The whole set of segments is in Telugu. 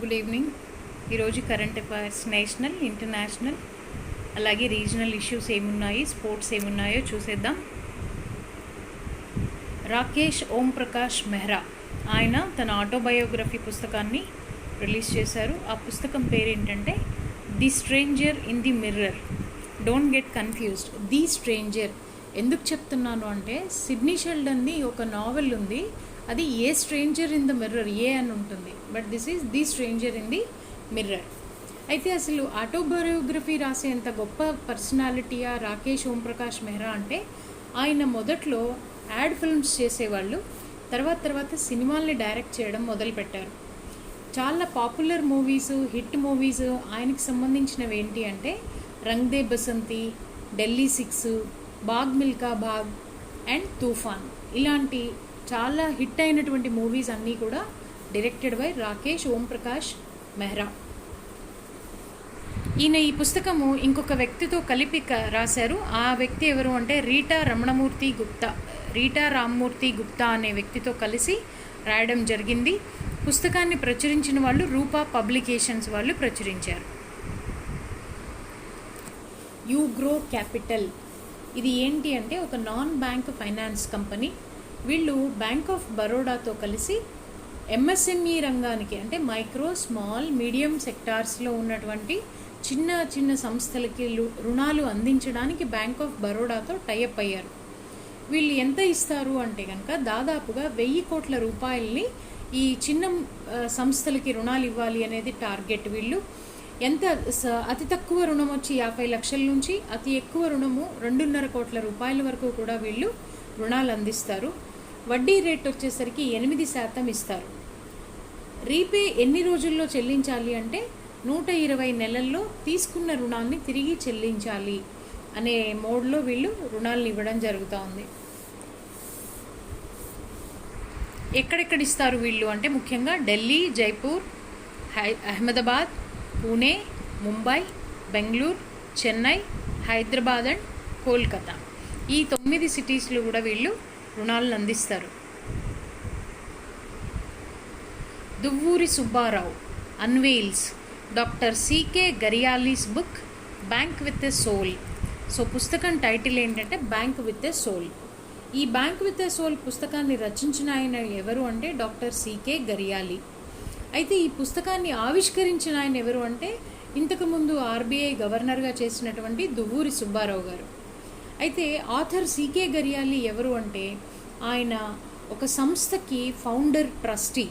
Good evening. ఈరోజు కరెంట్ అఫైర్స్ నేషనల్, ఇంటర్నేషనల్ అలాగే రీజనల్ ఇష్యూస్ ఏమున్నాయి, స్పోర్ట్స్ ఏమున్నాయో చూసేద్దాం. రాకేష్ ఓం ప్రకాష్ మెహ్రా ఆయన తన ఆటోబయోగ్రఫీ పుస్తకాన్ని రిలీజ్ చేశారు. ఆ పుస్తకం పేరు ఏంటంటే The Stranger in the Mirror. Don't get confused. The stranger ఎందుకు చెప్తున్నాను అంటే సిడ్నీ షెల్డన్ది ఒక నావెల్ ఉంది, అది A Stranger in the Mirror ఏ అని ఉంటుంది, but this is The Stranger in the Mirror. అయితే అసలు ఆటోబయోగ్రఫీ రాసేంత గొప్ప పర్సనాలిటీయా రాకేష్ ఓం ప్రకాష్ మెహ్రా అంటే ఆయన మొదట్లో యాడ్ ఫిల్మ్స్ చేసేవాళ్ళు, తర్వాత సినిమాల్ని డైరెక్ట్ చేయడం మొదలుపెట్టారు. చాలా పాపులర్ మూవీస్, హిట్ మూవీస్ ఆయనకి సంబంధించినవి ఏంటి అంటే రంగ్ దే బసంతి, ఢిల్లీ 6, బాగ్ మిల్కా బాగ్ అండ్ తూఫాన్, ఇలాంటి చాలా హిట్ అయినటువంటి మూవీస్ అన్నీ కూడా డైరెక్టెడ్ బై రాకేష్ ఓం ప్రకాష్ మెహ్రా. ఈయన ఈ పుస్తకము ఇంకొక వ్యక్తితో కలిపి రాశారు. ఆ వ్యక్తి ఎవరు అంటే రీటా రామ్మూర్తి గుప్తా అనే వ్యక్తితో కలిసి రాయడం జరిగింది. పుస్తకాన్ని ప్రచురించిన వాళ్ళు రూపా పబ్లికేషన్స్ వాళ్ళు ప్రచురించారు. యూగ్రో క్యాపిటల్ ఇది ఏంటి అంటే ఒక నాన్ బ్యాంక్ ఫైనాన్స్ కంపెనీ. వీళ్ళు బ్యాంక్ ఆఫ్ బరోడాతో కలిసి ఎంఎస్ఎంఈ రంగానికి అంటే మైక్రో, స్మాల్, మీడియం సెక్టార్స్లో ఉన్నటువంటి చిన్న సంస్థలకి రుణాలు అందించడానికి బ్యాంక్ ఆఫ్ బరోడాతో టైఅప్ అయ్యారు. వీళ్ళు ఎంత ఇస్తారు అంటే కనుక దాదాపుగా 1000 కోట్ల రూపాయలని ఈ చిన్న సంస్థలకి రుణాలు ఇవ్వాలి అనేది టార్గెట్. వీళ్ళు అతి తక్కువ రుణం వచ్చి 50 లక్షల నుంచి అతి ఎక్కువ రుణము 2.5 కోట్ల రూపాయల వరకు కూడా వీళ్ళు రుణాలు అందిస్తారు. వడ్డీ రేట్ వచ్చేసరికి 8% ఇస్తారు. రీపే ఎన్ని రోజుల్లో చెల్లించాలి అంటే 120 నెలల్లో తీసుకున్న రుణాన్ని తిరిగి చెల్లించాలి అనే మోడ్లో వీళ్ళు రుణాలను ఇవ్వడం జరుగుతూ ఉంది. ఎక్కడెక్కడ ఇస్తారు వీళ్ళు అంటే ముఖ్యంగా ఢిల్లీ, జైపూర్, అహ్మదాబాద్, పూణే, ముంబై, బెంగళూరు, చెన్నై, హైదరాబాద్ అండ్ కోల్కతా, ఈ 9 సిటీస్లో కూడా వీళ్ళు రుణాలను అందిస్తారు. Duvvuri Subbarao unveils doctor C K Gariyali's book Bank with a Soul. So పుస్తకం టైటిల్ ఏంటంటే బ్యాంక్ విత్ ఎ సోల్. ఈ బ్యాంక్ విత్ ఎ సోల్ పుస్తకాన్ని రచించిన ఆయన ఎవరు అంటే డాక్టర్ సికే గరియాలి. అయితే ఈ పుస్తకాన్ని ఆవిష్కరించిన ఆయన ఎవరు అంటే ఇంతకుముందు ఆర్బీఐ గవర్నర్గా చేసినటువంటి దువ్వూరి సుబ్బారావు గారు. అయితే ఆథర్ సికే గరియాలి ఎవరు అంటే ఆయన ఒక సంస్థకి ఫౌండర్, ట్రస్టీ.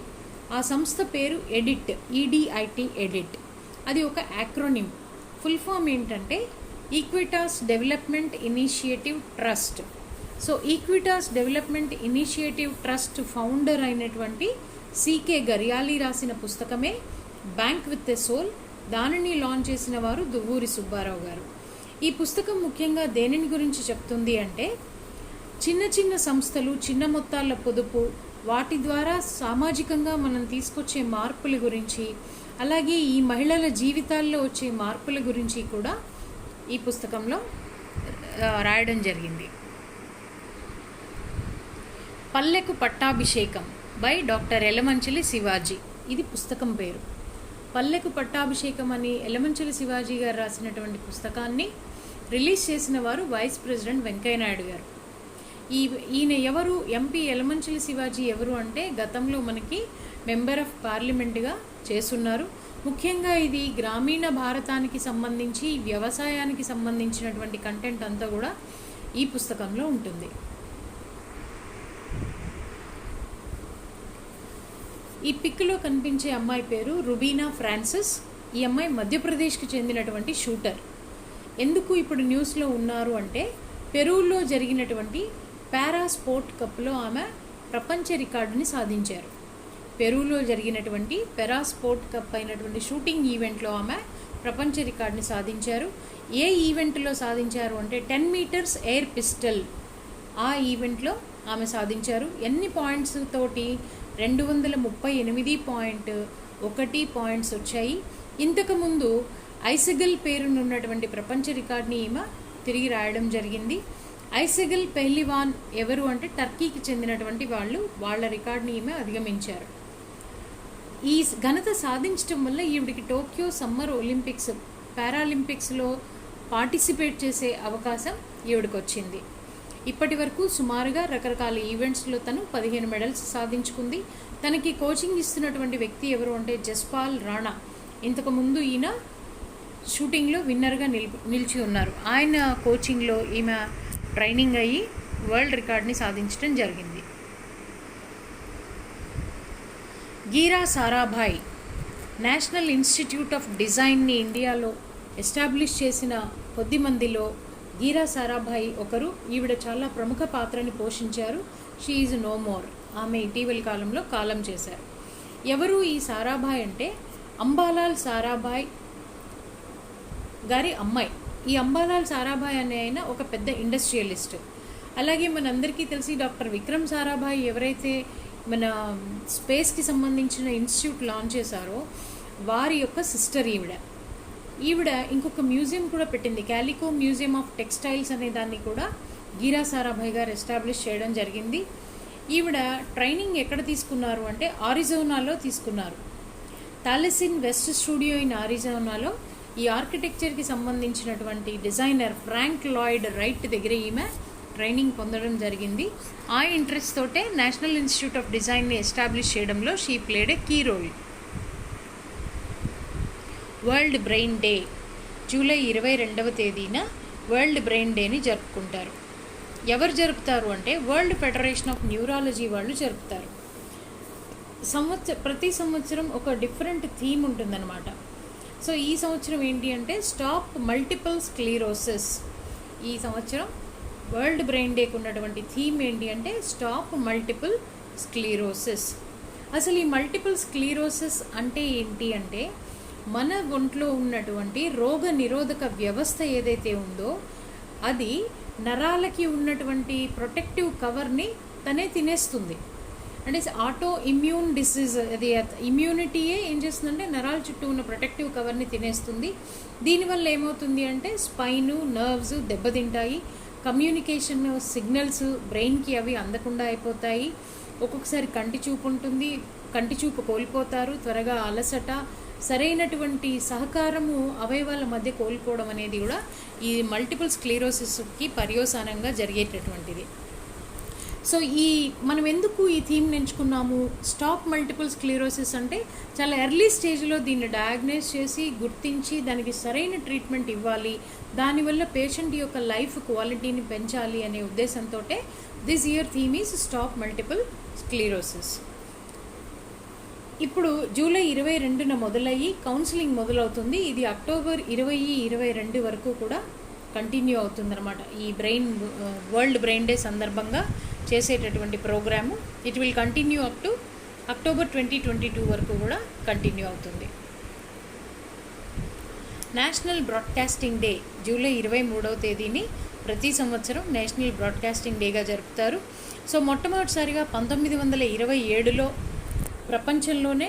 ఆ సంస్థ పేరు ఎడిట్, ఈడిఐటి ఎడిట్. అది ఒక యాక్రోనిమ్. ఫుల్ ఫామ్ ఏంటంటే Equitas development initiative trust. So Equitas development initiative trust founder అయినటువంటి సికే గరియాలి రాసిన పుస్తకమే బ్యాంక్ విత్ ఎ సోల్. దానిని లాంచ్ చేసిన వారు దువ్వూరి సుబ్బారావు గారు. ఈ పుస్తకం ముఖ్యంగా దేనిని గురించి చెప్తుంది అంటే చిన్న సంస్థలు, చిన్న మొత్తాల పొదుపు, వాటి ద్వారా సామాజికంగా మనం తీసుకొచ్చే మార్పుల గురించి, అలాగే ఈ మహిళల జీవితాల్లో వచ్చే మార్పుల గురించి కూడా ఈ పుస్తకంలో రాయడం జరిగింది. పల్లెకు పట్టాభిషేకం బై డాక్టర్ ఎలమంచిలి శివాజీ, ఇది పుస్తకం పేరు. పల్లెకు పట్టాభిషేకం అని ఎలమంచిలి శివాజీ గారు రాసినటువంటి పుస్తకాన్ని రిలీజ్ చేసిన వారు వైస్ ప్రెసిడెంట్ వెంకయ్యనాయుడు గారు. ఈయన ఎవరు? ఎంపీ ఎలమంచిలి శివాజీ ఎవరు అంటే గతంలో మనకి మెంబర్ ఆఫ్ పార్లమెంట్గా చేస్తున్నారు. ముఖ్యంగా ఇది గ్రామీణ భారతానికి సంబంధించి, వ్యవసాయానికి సంబంధించినటువంటి కంటెంట్ అంతా కూడా ఈ పుస్తకంలో ఉంటుంది. ఈ పిక్లో కనిపించే అమ్మాయి పేరు రుబీనా ఫ్రాన్సిస్. ఈ అమ్మాయి మధ్యప్రదేశ్కి చెందినటువంటి షూటర్. ఎందుకు ఇప్పుడు న్యూస్లో ఉన్నారు అంటే పెరూలో జరిగినటువంటి పారా స్పోర్ట్ కప్లో ఆమె ప్రపంచ రికార్డుని సాధించారు. పెరూలో జరిగినటువంటి పారా స్పోర్ట్ కప్ అయినటువంటి షూటింగ్ ఈవెంట్లో ఆమె ప్రపంచ రికార్డుని సాధించారు. ఏ ఈవెంట్లో సాధించారు అంటే 10 మీటర్స్ ఎయిర్ పిస్టల్, ఆ ఈవెంట్లో ఆమె సాధించారు. ఎన్ని పాయింట్స్ తోటి? 238.1 పాయింట్స్ వచ్చాయి. ఇంతకుముందు ఐసెగల్ పేరునున్నటువంటి ప్రపంచ రికార్డుని ఈమె తిరిగి రాయడం జరిగింది. ఐసెగల్ పెహ్లివాన్ ఎవరు అంటే టర్కీకి చెందినటువంటి వాళ్ళ రికార్డుని ఈమె అధిగమించారు. ఈ ఘనత సాధించడం వల్ల ఈవిడికి టోక్యో సమ్మర్ ఒలింపిక్స్ పారాలింపిక్స్లో పార్టిసిపేట్ చేసే అవకాశం ఈవిడికి వచ్చింది. ఇప్పటి వరకు సుమారుగా రకరకాల ఈవెంట్స్లో తను 15 మెడల్స్ సాధించుకుంది. తనకి కోచింగ్ ఇస్తున్నటువంటి వ్యక్తి ఎవరు అంటే జస్పాల్ రాణా. ఇంతకుముందు ఈయన షూటింగ్లో విన్నర్గా నిలిచి ఉన్నారు. ఆయన కోచింగ్లో ఈమె ట్రైనింగ్ అయ్యి వరల్డ్ రికార్డ్ని సాధించడం జరిగింది. గీరా సారాభాయ్ నేషనల్ ఇన్స్టిట్యూట్ ఆఫ్ డిజైన్ని ఇండియాలో ఎస్టాబ్లిష్ చేసిన కొద్ది మందిలో గీరా సారాభాయ్ ఒకరు. ఈవిడ చాలా ప్రముఖ పాత్రని పోషించారు. She is no more. ఆమె ఇటీవలి కాలంలో కాలం చేశారు. ఎవరు ఈ సారాభాయ్ అంటే అంబాలాల్ సారాభాయ్ గారి అమ్మాయి. ఈ అంబాలాల్ సారాభాయ్ అనే ఆయన ఒక పెద్ద ఇండస్ట్రియలిస్ట్. అలాగే మనందరికీ తెలిసి డాక్టర్ విక్రమ్ సారాభాయ్ ఎవరైతే మన స్పేస్కి సంబంధించిన ఇన్స్టిట్యూట్ లాంచ్ చేశారో వారి యొక్క సిస్టర్ ఈవిడ ఇంకొక మ్యూజియం కూడా పెట్టింది. క్యాలికో మ్యూజియం ఆఫ్ టెక్స్టైల్స్ అనే దాన్ని కూడా గీరా సారాభాయ్ గారు ఎస్టాబ్లిష్ చేయడం జరిగింది. ఈవిడ ట్రైనింగ్ ఎక్కడ తీసుకున్నారు అంటే ఆరిజోనాలో తీసుకున్నారు. థాలెసిన్ వెస్ట్ స్టూడియో ఇన్ ఆరిజోనాలో ఈ ఆర్కిటెక్చర్కి సంబంధించినటువంటి డిజైనర్ ఫ్రాంక్ లాయిడ్ రైట్ దగ్గర ఈమె ట్రైనింగ్ పొందడం జరిగింది. ఆ ఇంట్రెస్ట్ తోటే నేషనల్ ఇన్స్టిట్యూట్ ఆఫ్ డిజైన్ని ఎస్టాబ్లిష్ చేయడంలో she played a key role. World Brain Day July 22వ తేదీన వరల్డ్ బ్రెయిన్ డేని జరుపుకుంటారు. ఎవరు జరుపుతారు అంటే వరల్డ్ ఫెడరేషన్ ఆఫ్ న్యూరాలజీ వాళ్ళు జరుపుతారు. ప్రతి సంవత్సరం ఒక డిఫరెంట్ థీమ్ ఉంటుందన్నమాట. సో ఈ సంవత్సరం ఏంటి అంటే స్టాప్ మల్టిపుల్ స్క్లీరోసిస్. ఈ సంవత్సరం వరల్డ్ బ్రెయిన్ డేకి ఉన్నటువంటి థీమ్ ఏంటి అంటే స్టాప్ మల్టిపుల్ స్క్లీరోసిస్. అసలు ఈ మల్టిపుల్ స్క్లీరోసిస్ అంటే ఏంటి అంటే మన ఒంట్లో ఉన్నటువంటి రోగ నిరోధక వ్యవస్థ ఏదైతే ఉందో అది నరాలకి ఉన్నటువంటి ప్రొటెక్టివ్ కవర్ని తనే తినేస్తుంది. అంటే ఆటో ఇమ్యూన్ డిసీజ్, అది ఇమ్యూనిటీయే ఏం చేస్తుందంటే నరాల చుట్టూ ఉన్న ప్రొటెక్టివ్ కవర్ని తినేస్తుంది. దీనివల్ల ఏమవుతుంది అంటే స్పైను నర్వ్స్ దెబ్బతింటాయి. కమ్యూనికేషన్ సిగ్నల్స్ బ్రెయిన్కి అవి అందకుండా అయిపోతాయి. ఒక్కొక్కసారి కంటి చూపు ఉంటుంది, కంటి చూపు కోల్పోతారు. త్వరగా అలసట, సరైనటువంటి సహకారము అవయవాల మధ్య కోల్పోవడం అనేది కూడా ఈ మల్టిపుల్ స్క్లీరోసిస్కి పర్యవసానంగా జరిగేటటువంటిది. సో మనం ఎందుకు ఈ థీమ్ ఎంచుకున్నాము? స్టాప్ మల్టిపుల్ స్క్లీరోసిస్ అంటే చాలా ఎర్లీ స్టేజ్లో దీన్ని డయాగ్నోస్ చేసి గుర్తించి దానికి సరైన ట్రీట్మెంట్ ఇవ్వాలి, దానివల్ల పేషెంట్ యొక్క లైఫ్ క్వాలిటీని పెంచాలి అనే ఉద్దేశంతో this year theme is stop multiple sclerosis. ఇప్పుడు జూలై 22న మొదలయ్యి కౌన్సిలింగ్ మొదలవుతుంది. ఇది అక్టోబర్ 20-22 వరకు కూడా కంటిన్యూ అవుతుందన్నమాట. ఈ వరల్డ్ బ్రెయిన్ డే సందర్భంగా చేసేటటువంటి programme it will continue up to October 2022 వరకు కూడా కంటిన్యూ అవుతుంది. నేషనల్ బ్రాడ్కాస్టింగ్ డే జూలై 23వ తేదీని ప్రతి సంవత్సరం నేషనల్ బ్రాడ్కాస్టింగ్ డేగా జరుపుతారు. సో మొట్టమొదటిసారిగా 1927లో ప్రపంచంలోనే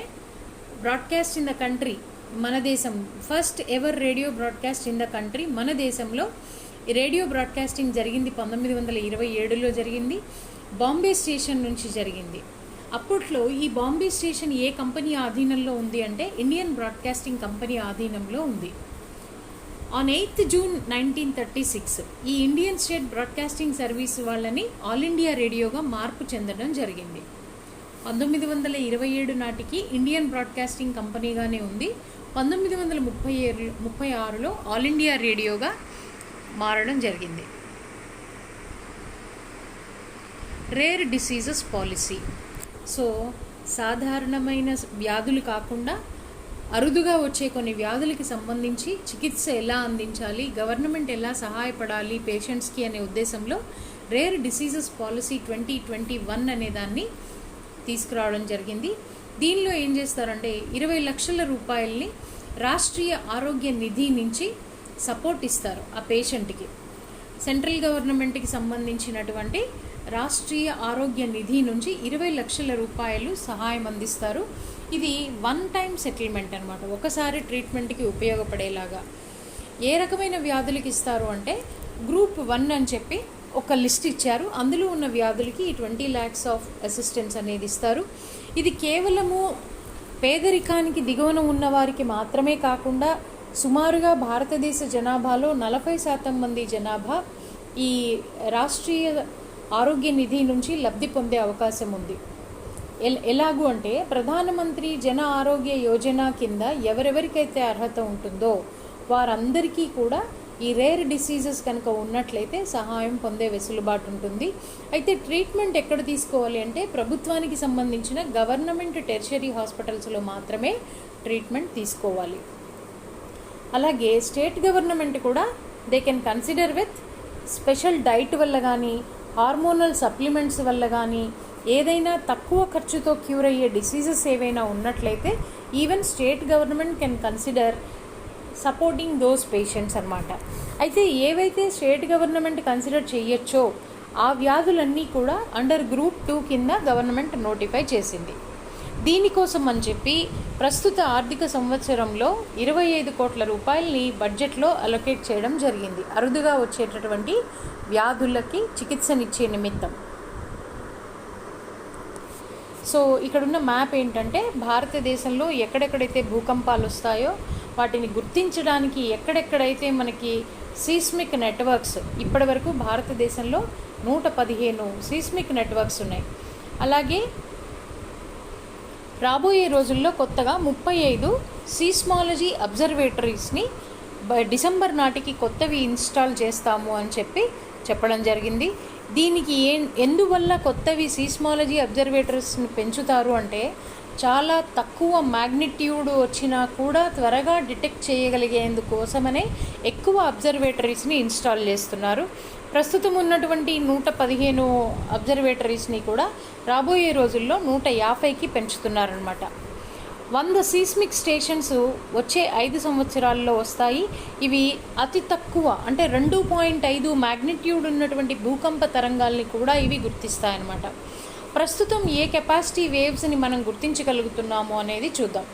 బ్రాడ్కాస్ట్ ఇన్ ద కంట్రీ, మన దేశం first ever radio broadcast in the country, మన దేశంలో రేడియో బ్రాడ్కాస్టింగ్ జరిగింది 1927లో జరిగింది. బాంబే స్టేషన్ నుంచి జరిగింది. అప్పట్లో ఈ బాంబే స్టేషన్ ఏ కంపెనీ ఆధీనంలో ఉంది అంటే ఇండియన్ బ్రాడ్కాస్టింగ్ కంపెనీ ఆధీనంలో ఉంది. ఆన్ 8th June 1936 ఈ ఇండియన్ స్టేట్ బ్రాడ్కాస్టింగ్ సర్వీస్ వాళ్ళని ఆల్ ఇండియా రేడియోగా మార్పు చెందడం జరిగింది. 1927 నాటికి ఇండియన్ బ్రాడ్కాస్టింగ్ కంపెనీగానే ఉంది. 1936లో ఆల్ ఇండియా రేడియోగా మారడం జరిగింది. Rare diseases policy. సో సాధారణమైన వ్యాధులు కాకుండా అరుదుగా వచ్చే కొన్ని వ్యాధులకి సంబంధించి చికిత్స ఎలా అందించాలి, గవర్నమెంట్ ఎలా సహాయపడాలి పేషెంట్స్కి అనే ఉద్దేశంలో రేర్ డిసీజెస్ పాలసీ 2021 అనే దాన్ని తీసుకురావడం జరిగింది. దీనిలో ఏం చేస్తారంటే 20 లక్షల రూపాయలని రాష్ట్రీయ ఆరోగ్య నిధి నుంచి సపోర్ట్ ఇస్తారు ఆ పేషెంట్కి. సెంట్రల్ గవర్నమెంట్కి సంబంధించినటువంటి రాష్ట్రీయ ఆరోగ్య నిధి నుంచి 20 లక్షల రూపాయలు సహాయం అందిస్తారు. ఇది వన్ టైం సెటిల్మెంట్ అనమాట, ఒకసారి ట్రీట్మెంట్కి ఉపయోగపడేలాగా. ఏ రకమైన వ్యాధులకి ఇస్తారు అంటే గ్రూప్ 1 అని చెప్పి ఒక లిస్ట్ ఇచ్చారు. అందులో ఉన్న వ్యాధులకి 20 lakhs ఆఫ్ అసిస్టెన్స్ అనేది ఇస్తారు. ఇది కేవలము పేదరికానికి దిగువన ఉన్న వారికి మాత్రమే కాకుండా సుమారుగా భారతదేశ జనాభాలో 40% మంది జనాభా ఈ రాష్ట్రీయ ఆరోగ్య నిధి నుంచి లబ్ధి పొందే అవకాశం ఉంది. ఎలాగూ అంటే ప్రధానమంత్రి జన ఆరోగ్య యోజన కింద ఎవరెవరికైతే అర్హత ఉంటుందో వారందరికీ కూడా ఈ రేర్ డిసీజెస్ కనుక ఉన్నట్లయితే సహాయం పొందే వెసులుబాటు ఉంటుంది. అయితే ట్రీట్మెంట్ ఎక్కడ తీసుకోవాలి అంటే ప్రభుత్వానికి సంబంధించిన గవర్నమెంట్ టెర్షరీ హాస్పిటల్స్లో మాత్రమే ట్రీట్మెంట్ తీసుకోవాలి. అలాగే స్టేట్ గవర్నమెంట్ కూడా they can consider with special diet వల్ల కానీ హార్మోనల్ సప్లిమెంట్స్ వల్ల కానీ ఏదైనా తక్కువ ఖర్చుతో క్యూర్ అయ్యే డిసీజెస్ ఏవైనా ఉన్నట్లయితే even state government can consider supporting those patients అన్నమాట. అయితే ఏవైతే స్టేట్ గవర్నమెంట్ కన్సిడర్ చేయొచ్చో ఆ వ్యాధులన్నీ కూడా అండర్ గ్రూప్ 2 కింద గవర్నమెంట్ నోటిఫై చేసింది. దీనికోసం అని చెప్పి ప్రస్తుత ఆర్థిక సంవత్సరంలో 25 కోట్ల రూపాయలని బడ్జెట్లో అలొకేట్ చేయడం జరిగింది అరుదుగా వచ్చేటటువంటి వ్యాధులకి చికిత్సనిచ్చే నిమిత్తం. సో ఇక్కడున్న మ్యాప్ ఏంటంటే భారతదేశంలో ఎక్కడెక్కడైతే భూకంపాలు వస్తాయో వాటిని గుర్తించడానికి ఎక్కడెక్కడైతే మనకి సీస్మిక్ నెట్వర్క్స్ ఇప్పటి వరకు భారతదేశంలో 115 సీస్మిక్ నెట్వర్క్స్ ఉన్నాయి. అలాగే రాబోయే రోజుల్లో కొత్తగా 35 సీస్మాలజీ అబ్జర్వేటరీస్ని డిసెంబర్ నాటికి కొత్తవి ఇన్స్టాల్ చేస్తాము అని చెప్పడం జరిగింది. దీనికి ఎందువల్ల కొత్తవి సీస్మాలజీ అబ్జర్వేటర్స్ని పెంచుతారు అంటే చాలా తక్కువ మ్యాగ్నిట్యూడ్ వచ్చినా కూడా త్వరగా డిటెక్ట్ చేయగలిగేందుకోసమనే ఎక్కువ అబ్జర్వేటరీస్ని ఇన్స్టాల్ చేస్తున్నారు. ప్రస్తుతం ఉన్నటువంటి 115 అబ్జర్వేటరీస్ని కూడా రాబోయే రోజుల్లో 150కి పెంచుతున్నారనమాట. 100 సీస్మిక్ స్టేషన్స్ వచ్చే 5 సంవత్సరాల్లో వస్తాయి. ఇవి అతి తక్కువ అంటే 2.5 మ్యాగ్నిట్యూడ్ ఉన్నటువంటి భూకంప తరంగాల్ని కూడా ఇవి గుర్తిస్తాయన్నమాట. ప్రస్తుతం ఏ కెపాసిటీ వేవ్స్ని మనం గుర్తించగలుగుతున్నాము అనేది చూద్దాం.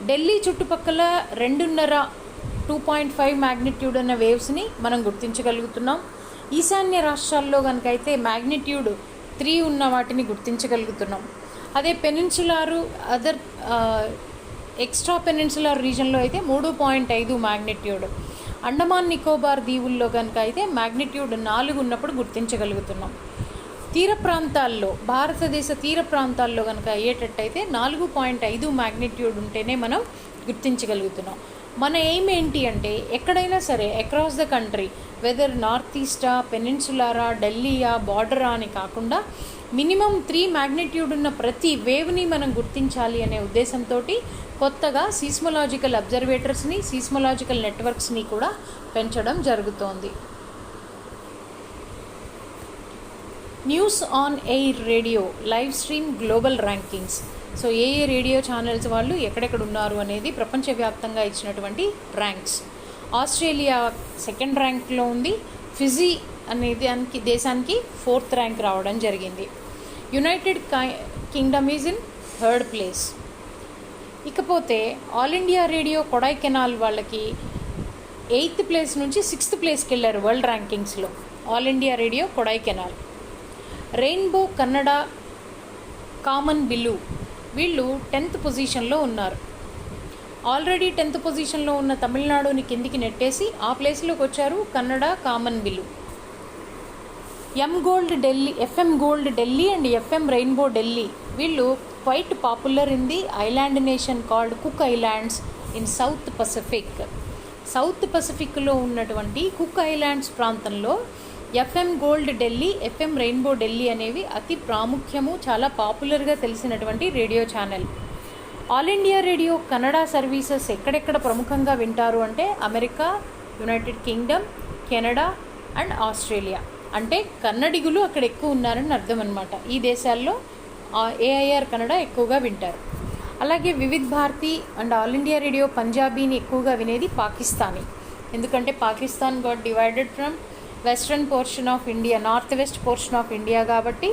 ఢిల్లీ చుట్టుపక్కల 2.5 మ్యాగ్నిట్యూడ్ ఉన్న వేవ్స్ని మనం గుర్తించగలుగుతున్నాం. ఈశాన్య రాష్ట్రాల్లో కనుక అయితే మ్యాగ్నిట్యూడ్ 3 ఉన్న వాటిని గుర్తించగలుగుతున్నాం. అదే పెనిన్సులారు అదర్ ఎక్స్ట్రా పెనిన్సులార్ రీజన్లో అయితే 3.5 మ్యాగ్నిట్యూడ్. అండమాన్ నికోబార్ దీవుల్లో కనుక అయితే మ్యాగ్నిట్యూడ్ 4 ఉన్నప్పుడు గుర్తించగలుగుతున్నాం. తీర ప్రాంతాల్లో భారతదేశ తీర ప్రాంతాల్లో కనుక అయ్యేటట్టయితే 4.5 మ్యాగ్నిట్యూడ్ ఉంటేనే మనం గుర్తించగలుగుతున్నాం. మన ఎయిమ్ ఏంటి అంటే ఎక్కడైనా సరే across the country weather north ఈస్టా, పెనిన్సులారా, ఢిల్లీయా, బార్డరా అని కాకుండా మినిమం 3 మ్యాగ్నిట్యూడ్ ఉన్న ప్రతి వేవ్ని మనం గుర్తించాలి అనే ఉద్దేశంతో కొత్తగా సీస్మలాజికల్ అబ్జర్వేటర్స్ని, సీస్మలాజికల్ నెట్వర్క్స్ని కూడా పెంచడం జరుగుతోంది. News on air radio live stream global rankings. So A radio channels వాళ్ళు ఎక్కడెక్కడ ఉన్నారు అనేది ప్రపంచవ్యాప్తంగా ఇచ్చినటువంటి ర్యాంక్స్. ఆస్ట్రేలియా 2nd ర్యాంక్లో ఉంది. ఫిజీ అనేది దేశానికి 4th ర్యాంక్ రావడం జరిగింది. United Kingdom is in 3rd place. ఇకపోతే ఆల్ ఇండియా రేడియో కొడైకెనాల్ వాళ్ళకి 8th ప్లేస్ నుంచి 6th ప్లేస్కి వెళ్ళారు వరల్డ్ ర్యాంకింగ్స్లో. All India Radio Kodaikanal. Rainbow Kannada Kamanabillu వీళ్ళు 10th పొజిషన్లో ఉన్నారు. ఆల్రెడీ 10th పొజిషన్లో ఉన్న తమిళనాడుని కిందికి నెట్టేసి ఆ ప్లేస్లోకి వచ్చారు Kannada Kamanabillu. FM Gold Delhi and FM Rainbow Delhi వీళ్ళు quite popular in the island nation called Cook Islands in South పసిఫిక్లో ఉన్నటువంటి కుక్ ఐలాండ్స్ ప్రాంతంలో FM Gold Delhi, FM Rainbow Delhi అనేవి అతి ప్రాముఖ్యము, చాలా పాపులర్గా తెలిసినటువంటి radio channel. All India Radio Kannada services ఎక్కడెక్కడ ప్రముఖంగా వింటారు అంటే America, United Kingdom, Canada and Australia. అంటే కన్నడిగులు అక్కడ ఎక్కువ ఉన్నారని అర్థం అనమాట. ఈ దేశాల్లో ఏఐఆర్ కన్నడ ఎక్కువగా వింటారు. అలాగే Vividh Bharati and All India Radio పంజాబీని ఎక్కువగా వినేది పాకిస్తానీ. ఎందుకంటే Pakistan got divided from western portion of India, north west portion of India కాబట్టి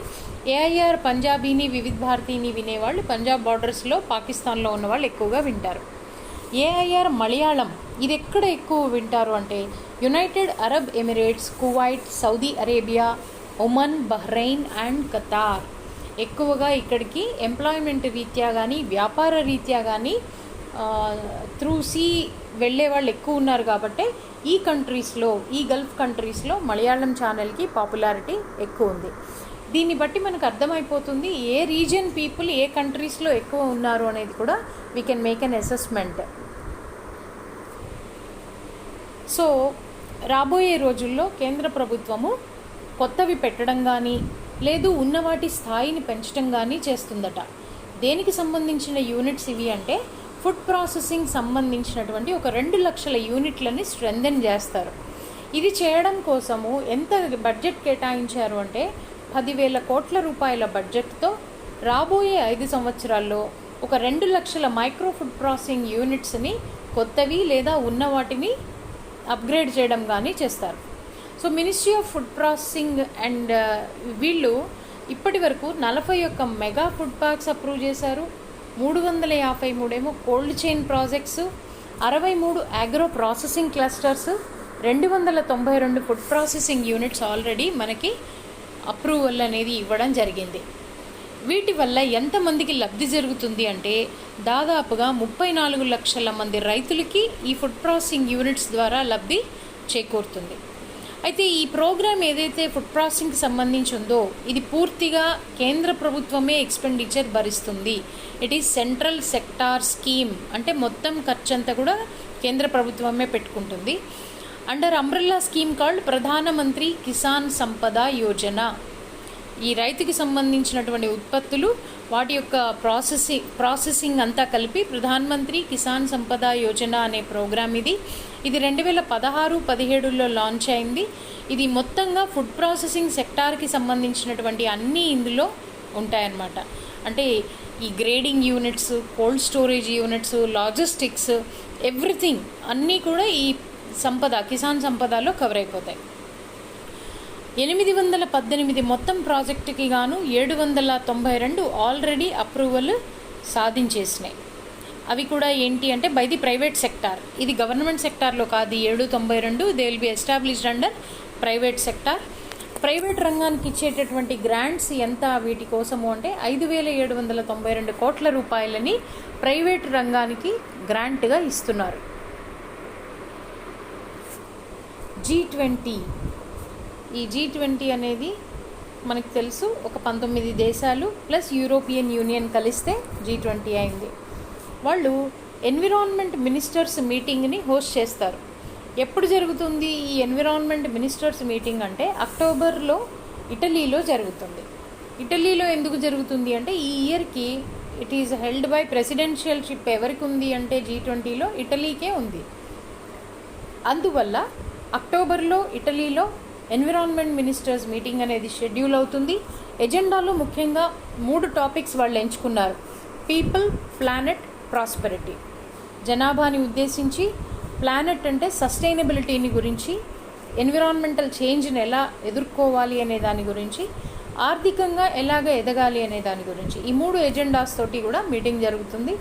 ఏఐఆర్ పంజాబీని వివిధ్ భారతీని వినేవాళ్ళు పంజాబ్ బార్డర్స్లో పాకిస్తాన్లో ఉన్నవాళ్ళు ఎక్కువగా వింటారు. ఏఐఆర్ మలయాళం ఇది ఎక్కడ ఎక్కువ వింటారు అంటే United Arab Emirates, Kuwait, Saudi Arabia, Oman, Bahrain and Qatar. ఎక్కువగా ఇక్కడికి ఎంప్లాయ్మెంట్ రీత్యా కానీ వ్యాపార రీత్యా కానీ త్రూ సీ వెళ్ళే వాళ్ళు ఎక్కువ ఉన్నారు కాబట్టి ఈ కంట్రీస్లో, ఈ గల్ఫ్ కంట్రీస్లో మలయాళం ఛానల్కి పాపులారిటీ ఎక్కువ ఉంది. దీన్ని బట్టి మనకు అర్థమైపోతుంది ఏ రీజియన్ పీపుల్ ఏ కంట్రీస్లో ఎక్కువ ఉన్నారు అనేది కూడా we can make an assessment. So రాబోయే రోజుల్లో కేంద్ర ప్రభుత్వము కొత్తవి పెట్టడం కానీ లేదు ఉన్న వాటి స్థాయిని పెంచడం కానీ చేస్తుందట. దేనికి సంబంధించిన యూనిట్స్ ఇవి అంటే ఫుడ్ ప్రాసెసింగ్ సంబంధించినటువంటి ఒక 2 లక్షల యూనిట్లని స్ట్రెంథెన్ చేస్తారు. ఇది చేయడం కోసము ఎంత బడ్జెట్ కేటాయించారు అంటే 10,000 కోట్ల రూపాయల బడ్జెట్తో రాబోయే 5 సంవత్సరాల్లో ఒక 2 లక్షల మైక్రో ఫుడ్ ప్రాసెసింగ్ యూనిట్స్ని కొత్తవి లేదా ఉన్న వాటిని అప్గ్రేడ్ చేయడం కానీ చేస్తారు. So ministry of food processing and వీళ్ళు ఇప్పటి వరకు 41 మెగా ఫుడ్ పార్క్స్ అప్రూవ్ చేశారు. 353 ఏమో cold chain projects, 63 agro processing clusters, 292 food processing units already మనకి అప్రూవల్ అనేది ఇవ్వడం జరిగింది. వీటి వల్ల ఎంతమందికి లబ్ధి జరుగుతుంది అంటే దాదాపుగా 34 లక్షల మంది రైతులకి ఈ ఫుడ్ ప్రాసెసింగ్ యూనిట్స్ ద్వారా లబ్ధి చేకూరుతుంది. అయితే ఈ ప్రోగ్రామ్ ఏదైతే ఫుడ్ ప్రాసెసింగ్కి సంబంధించి ఉందో ఇది పూర్తిగా కేంద్ర ప్రభుత్వమే ఎక్స్పెండిచర్ భరిస్తుంది. It is central sector scheme, అంటే మొత్తం ఖర్చంతా కూడా కేంద్ర ప్రభుత్వమే పెట్టుకుంటుంది. అండర్ అంబ్రెల్లా స్కీమ్ కాల్డ్ ప్రధానమంత్రి కిసాన్ సంపద యోజన. ఈ రైతుకి సంబంధించినటువంటి ఉత్పత్తులు వాటి యొక్క ప్రాసెసింగ్ అంతా కలిపి ప్రధానమంత్రి కిసాన్ సంపద యోజన అనే ప్రోగ్రామ్ ఇది 2016-17లో లాంచ్ అయింది. ఇది మొత్తంగా ఫుడ్ ప్రాసెసింగ్ సెక్టార్కి సంబంధించినటువంటి అన్నీ ఇందులో ఉంటాయన్నమాట. అంటే ఈ grading units, cold storage units, logistics, everything అన్నీ కూడా ఈ కిసాన్ సంపదలో కవర్ అయిపోతాయి. 818 మొత్తం ప్రాజెక్టుకి గాను 792 ఆల్రెడీ అప్రూవల్ సాధించేసినాయి. అవి కూడా ఏంటి అంటే బై ది ప్రైవేట్ సెక్టార్. ఇది గవర్నమెంట్ సెక్టార్లో కాదు. 792 they will be established under private sector. Private రంగానికి ఇచ్చేటటువంటి గ్రాంట్స్ ఎంత వీటి కోసము అంటే 5,792 కోట్ల రూపాయలని ప్రైవేట్ రంగానికి గ్రాంట్గా ఇస్తున్నారు. G20, ఈ G20 అనేది మనకు తెలుసు ఒక 19 దేశాలు ప్లస్ యూరోపియన్ యూనియన్ కలిస్తే G20 అయింది. వాళ్ళు ఎన్విరాన్మెంట్ మినిస్టర్స్ మీటింగ్ని హోస్ట్ చేస్తారు. ఎప్పుడు జరుగుతుంది ఈ ఎన్విరాన్మెంట్ మినిస్టర్స్ మీటింగ్ అంటే అక్టోబర్లో ఇటలీలో జరుగుతుంది. ఇటలీలో ఎందుకు జరుగుతుంది అంటే ఈ ఇయర్కి it is held by presidential ship ఎవరికి ఉంది అంటే G20లో ఇటలీకే ఉంది. అందువల్ల అక్టోబర్లో ఇటలీలో ఎన్విరాన్మెంట్ మినిస్టర్స్ మీటింగ్ అనేది షెడ్యూల్ అవుతుంది. ఎజెండాలో ముఖ్యంగా 3 టాపిక్స్ వాళ్ళు ఎంచుకున్నారు. People, planet, prosperity. జనాభాని ఉద్దేశించి, ప్లానెట్ అంటే సస్టైనబిలిటీని గురించి, ఎన్విరాన్మెంటల్ చేంజ్ని ఎలా ఎదుర్కోవాలి అనే దాని గురించి, ఆర్థికంగా ఎలాగ ఎదగాలి అనే దాని గురించి. ఈ 3 ఎజెండాస్ తోటి కూడా మీటింగ్ జరుగుతుంది.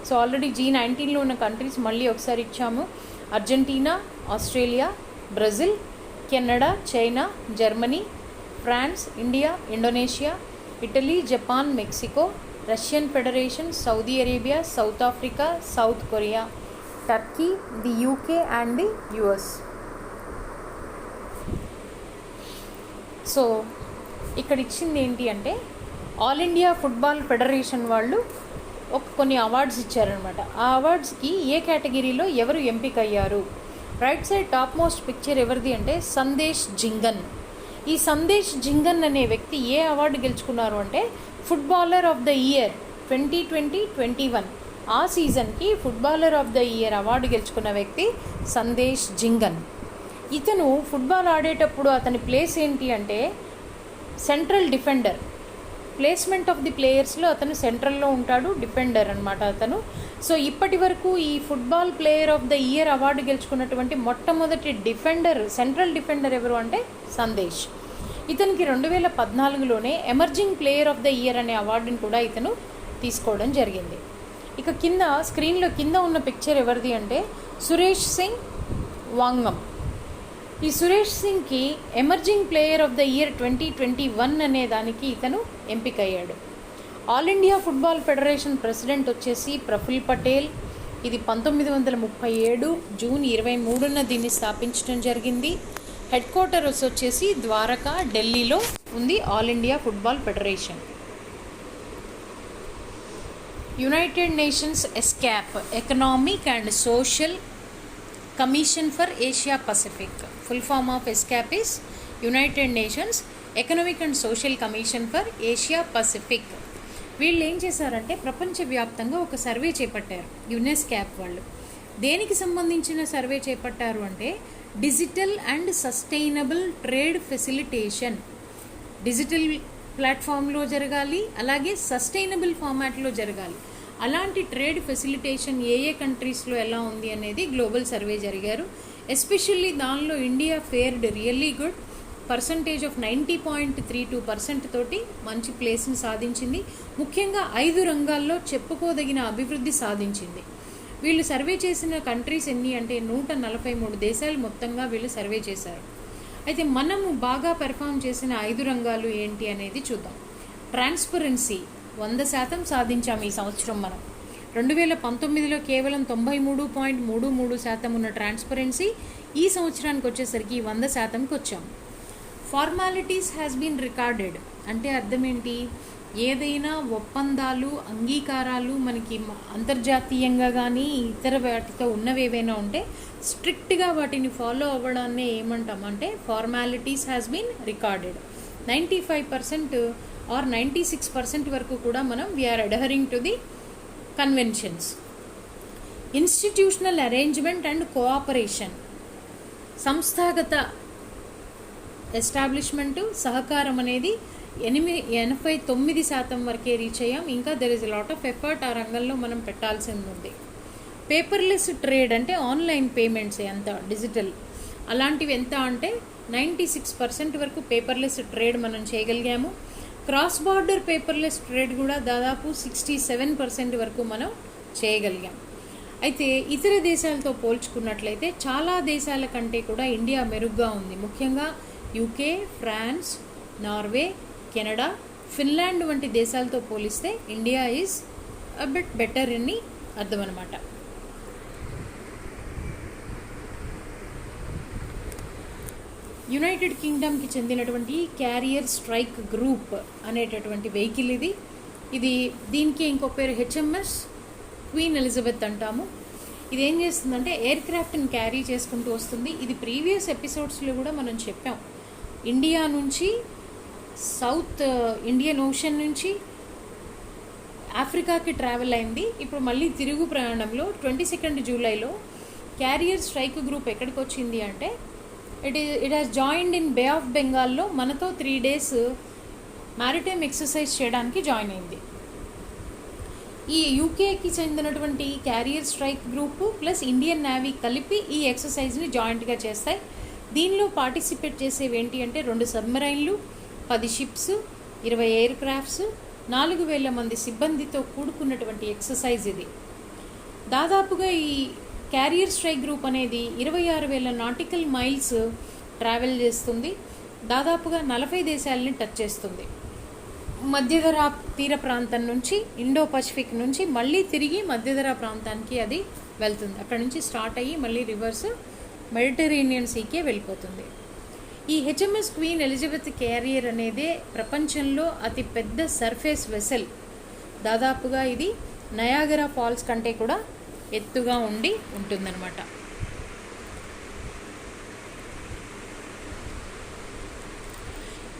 సో ఆల్రెడీ G19లో ఉన్న కంట్రీస్ మళ్ళీ ఒకసారి ఇచ్చాము. Argentina, Australia, Brazil, Canada, China, Germany, France, India, Indonesia, Italy, Japan, Mexico, Russian Federation, Saudi Arabia, South Africa, South Korea, Turkey, the UK and the US. So ఇక్కడ ఇచ్చింది ఏంటి అంటే ఆల్ ఇండియా ఫుట్బాల్ ఫెడరేషన్ వాళ్ళు కొన్ని అవార్డ్స్ ఇచ్చారనమాట. ఆ అవార్డ్స్కి ఏ కేటగిరీలో ఎవరు ఎంపిక అయ్యారు. Right side top most picture ఎవరిది అంటే సందేశ్ జింగన్. ఈ సందేశ్ జింగన్ అనే వ్యక్తి ఏ అవార్డు గెలుచుకున్నారు అంటే ఫుట్బాలర్ ఆఫ్ ద ఇయర్ 2020-21 ఆ సీజన్కి footballer of the year award గెలుచుకున్న వ్యక్తి సందేశ్ జింగన్. ఇతను ఫుట్బాల్ ఆడేటప్పుడు అతని ప్లేస్ ఏంటి అంటే central defender. Placement of the ప్లేయర్స్లో అతను సెంట్రల్లో ఉంటాడు, డిఫెండర్ అనమాట అతను. సో ఇప్పటి వరకు ఈ football player of the year award గెలుచుకున్నటువంటి మొట్టమొదటి డిఫెండర్, సెంట్రల్ డిఫెండర్ ఎవరు అంటే సందేశ్. ఇతనికి 2014లోనే emerging player of the year అనే అవార్డుని కూడా ఇతను తీసుకోవడం జరిగింది. ఇక కింద స్క్రీన్లో కింద ఉన్న పిక్చర్ ఎవరిది అంటే సురేష్ సింగ్ వాంగమ్. ఈ సురేష్ సింగ్కి emerging player of the year 2021 అనే దానికి ఇతను ఎంపికయ్యాడు. All India football Federation president వచ్చేసి ప్రఫుల్ పటేల్. ఇది 1937 జూన్ 23న దీన్ని స్థాపించడం జరిగింది. హెడ్ క్వార్టర్స్ వచ్చేసి ద్వారకా, ఢిల్లీలో ఉంది all India football federation. United Nations ESCAP economic and social commission for Asia Pacific. Full form of ESCAP is United Nations economic and social commission for Asia Pacific. వీళ్ళు ఏం చేశారంటే ప్రపంచవ్యాప్తంగా ఒక సర్వే చేపట్టారు యునెస్కాప్ వాళ్ళు. దేనికి సంబంధించిన సర్వే చేపట్టారు అంటే digital and sustainable trade facilitation. Digital ప్లాట్ఫామ్లో జరగాలి, అలాగే సస్టైనబుల్ ఫార్మాట్లో జరగాలి. అలాంటి ట్రేడ్ ఫెసిలిటేషన్ ఏ ఏ కంట్రీస్లో ఎలా ఉంది అనేది గ్లోబల్ సర్వే జరిగారు. ఎస్పెషల్లీ దానిలో India ఫేర్డ్ really good. Percentage of 90.32% తోటి మంచి ప్లేస్ని సాధించింది. ముఖ్యంగా 5 రంగాల్లో చెప్పుకోదగిన అభివృద్ధి సాధించింది. వీళ్ళు సర్వే చేసిన కంట్రీస్ ఎన్ని అంటే 143 దేశాలు మొత్తంగా వీళ్ళు సర్వే చేశారు. అయితే మనము బాగా పెర్ఫామ్ చేసిన 5 రంగాలు ఏంటి అనేది చూద్దాం. ట్రాన్స్పరెన్సీ 100% సాధించాం ఈ సంవత్సరం మనం. 2019లో కేవలం 93.33% ఉన్న ట్రాన్స్పరెన్సీ ఈ సంవత్సరానికి వచ్చేసరికి 100%కి వచ్చాం. ఫార్మాలిటీస్ హ్యాస్ బీన్ రికార్డెడ్ అంటే అర్థం ఏంటి? ఏదైనా ఒప్పందాలు, అంగీకారాలు మనకి అంతర్జాతీయంగా కానీ ఇతర వాటితో ఉన్నవి ఏవైనా ఉంటే స్ట్రిక్ట్గా వాటిని ఫాలో అవ్వడాన్నే ఏమంటామంటే formalities has been recorded. 95% or 96% వరకు కూడా మనం we are adhering to the conventions. Institutional arrangement and cooperation, సంస్థాగత ఎస్టాబ్లిష్మెంటు, సహకారం అనేది 89% వరకే రీచ్ అయ్యాం. ఇంకా there is a lot of effort ఆ రంగంలో మనం పెట్టాల్సింది ఉంది. పేపర్లెస్ ట్రేడ్ అంటే ఆన్లైన్ పేమెంట్స్ ఎంత డిజిటల్ అలాంటివి ఎంత అంటే 96% వరకు పేపర్లెస్ ట్రేడ్ మనం చేయగలిగాము. క్రాస్ బార్డర్ పేపర్లెస్ ట్రేడ్ కూడా దాదాపు 67% వరకు మనం చేయగలిగాం. అయితే ఇతర దేశాలతో పోల్చుకున్నట్లయితే చాలా దేశాల కంటే కూడా ఇండియా మెరుగ్గా ఉంది. ముఖ్యంగా UK, France, Norway, Canada, Finland వంటి దేశాలతో పోలిస్తే India is a bit better అని అర్థం అనమాట. యునైటెడ్ కింగ్డమ్కి చెందినటువంటి క్యారియర్ స్ట్రైక్ గ్రూప్ అనేటటువంటి వెహికల్ ఇది దీనికి ఇంకో పేరు హెచ్ఎంఎస్ క్వీన్ ఎలిజబెత్ అంటాము. ఇది ఏం చేస్తుందంటే ఎయిర్ క్రాఫ్ట్ని క్యారీ చేసుకుంటూ వస్తుంది. ఇది ప్రీవియస్ ఎపిసోడ్స్లో కూడా మనం చెప్పాం. ఇండియా నుంచి సౌత్ ఇండియన్ ఓషన్ నుంచి ఆఫ్రికాకి ట్రావెల్ అయింది. ఇప్పుడు మళ్ళీ తిరుగు ప్రయాణంలో 22 జూలైలో క్యారియర్ స్ట్రైక్ గ్రూప్ ఎక్కడికి వచ్చింది అంటే it has joined in Bay of బెంగాల్లో మనతో 3 days మ్యారిటైమ్ ఎక్సర్సైజ్ చేయడానికి జాయిన్ అయింది. ఈ యూకేకి చెందినటువంటి క్యారియర్ స్ట్రైక్ గ్రూప్ ప్లస్ ఇండియన్ నేవీ కలిపి ఈ ఎక్సర్సైజ్ని జాయింట్గా చేస్తాయి. దీనిలో పార్టిసిపేట్ చేసేవి ఏంటి అంటే 2 సబ్మెరైన్లు, 10 షిప్స్, 20 ఎయిర్ క్రాఫ్ట్స్, 4,000 మంది సిబ్బందితో కూడుకున్నటువంటి ఎక్సర్సైజ్ ఇది. దాదాపుగా ఈ క్యారియర్ స్ట్రైక్ గ్రూప్ అనేది 26,000 నాటికల్ మైల్స్ ట్రావెల్ చేస్తుంది. దాదాపుగా 40 దేశాలని టచ్ చేస్తుంది. మధ్యధరా తీర ప్రాంతం నుంచి ఇండో పసిఫిక్ నుంచి మళ్ళీ తిరిగి మధ్యధరా ప్రాంతానికి అది వెళ్తుంది. అక్కడ నుంచి స్టార్ట్ అయ్యి మళ్ళీ రివర్స్ మెడిటరేనియన్ సీకే వెళ్ళిపోతుంది. ఈ హెచ్ఎంఎస్ క్వీన్ ఎలిజబెత్ క్యారియర్ అనేది ప్రపంచంలో అతి పెద్ద సర్ఫేస్ వెసల్. దాదాపుగా ఇది నయాగరా ఫాల్స్ కంటే కూడా ఎత్తుగా ఉంటుందన్నమాట.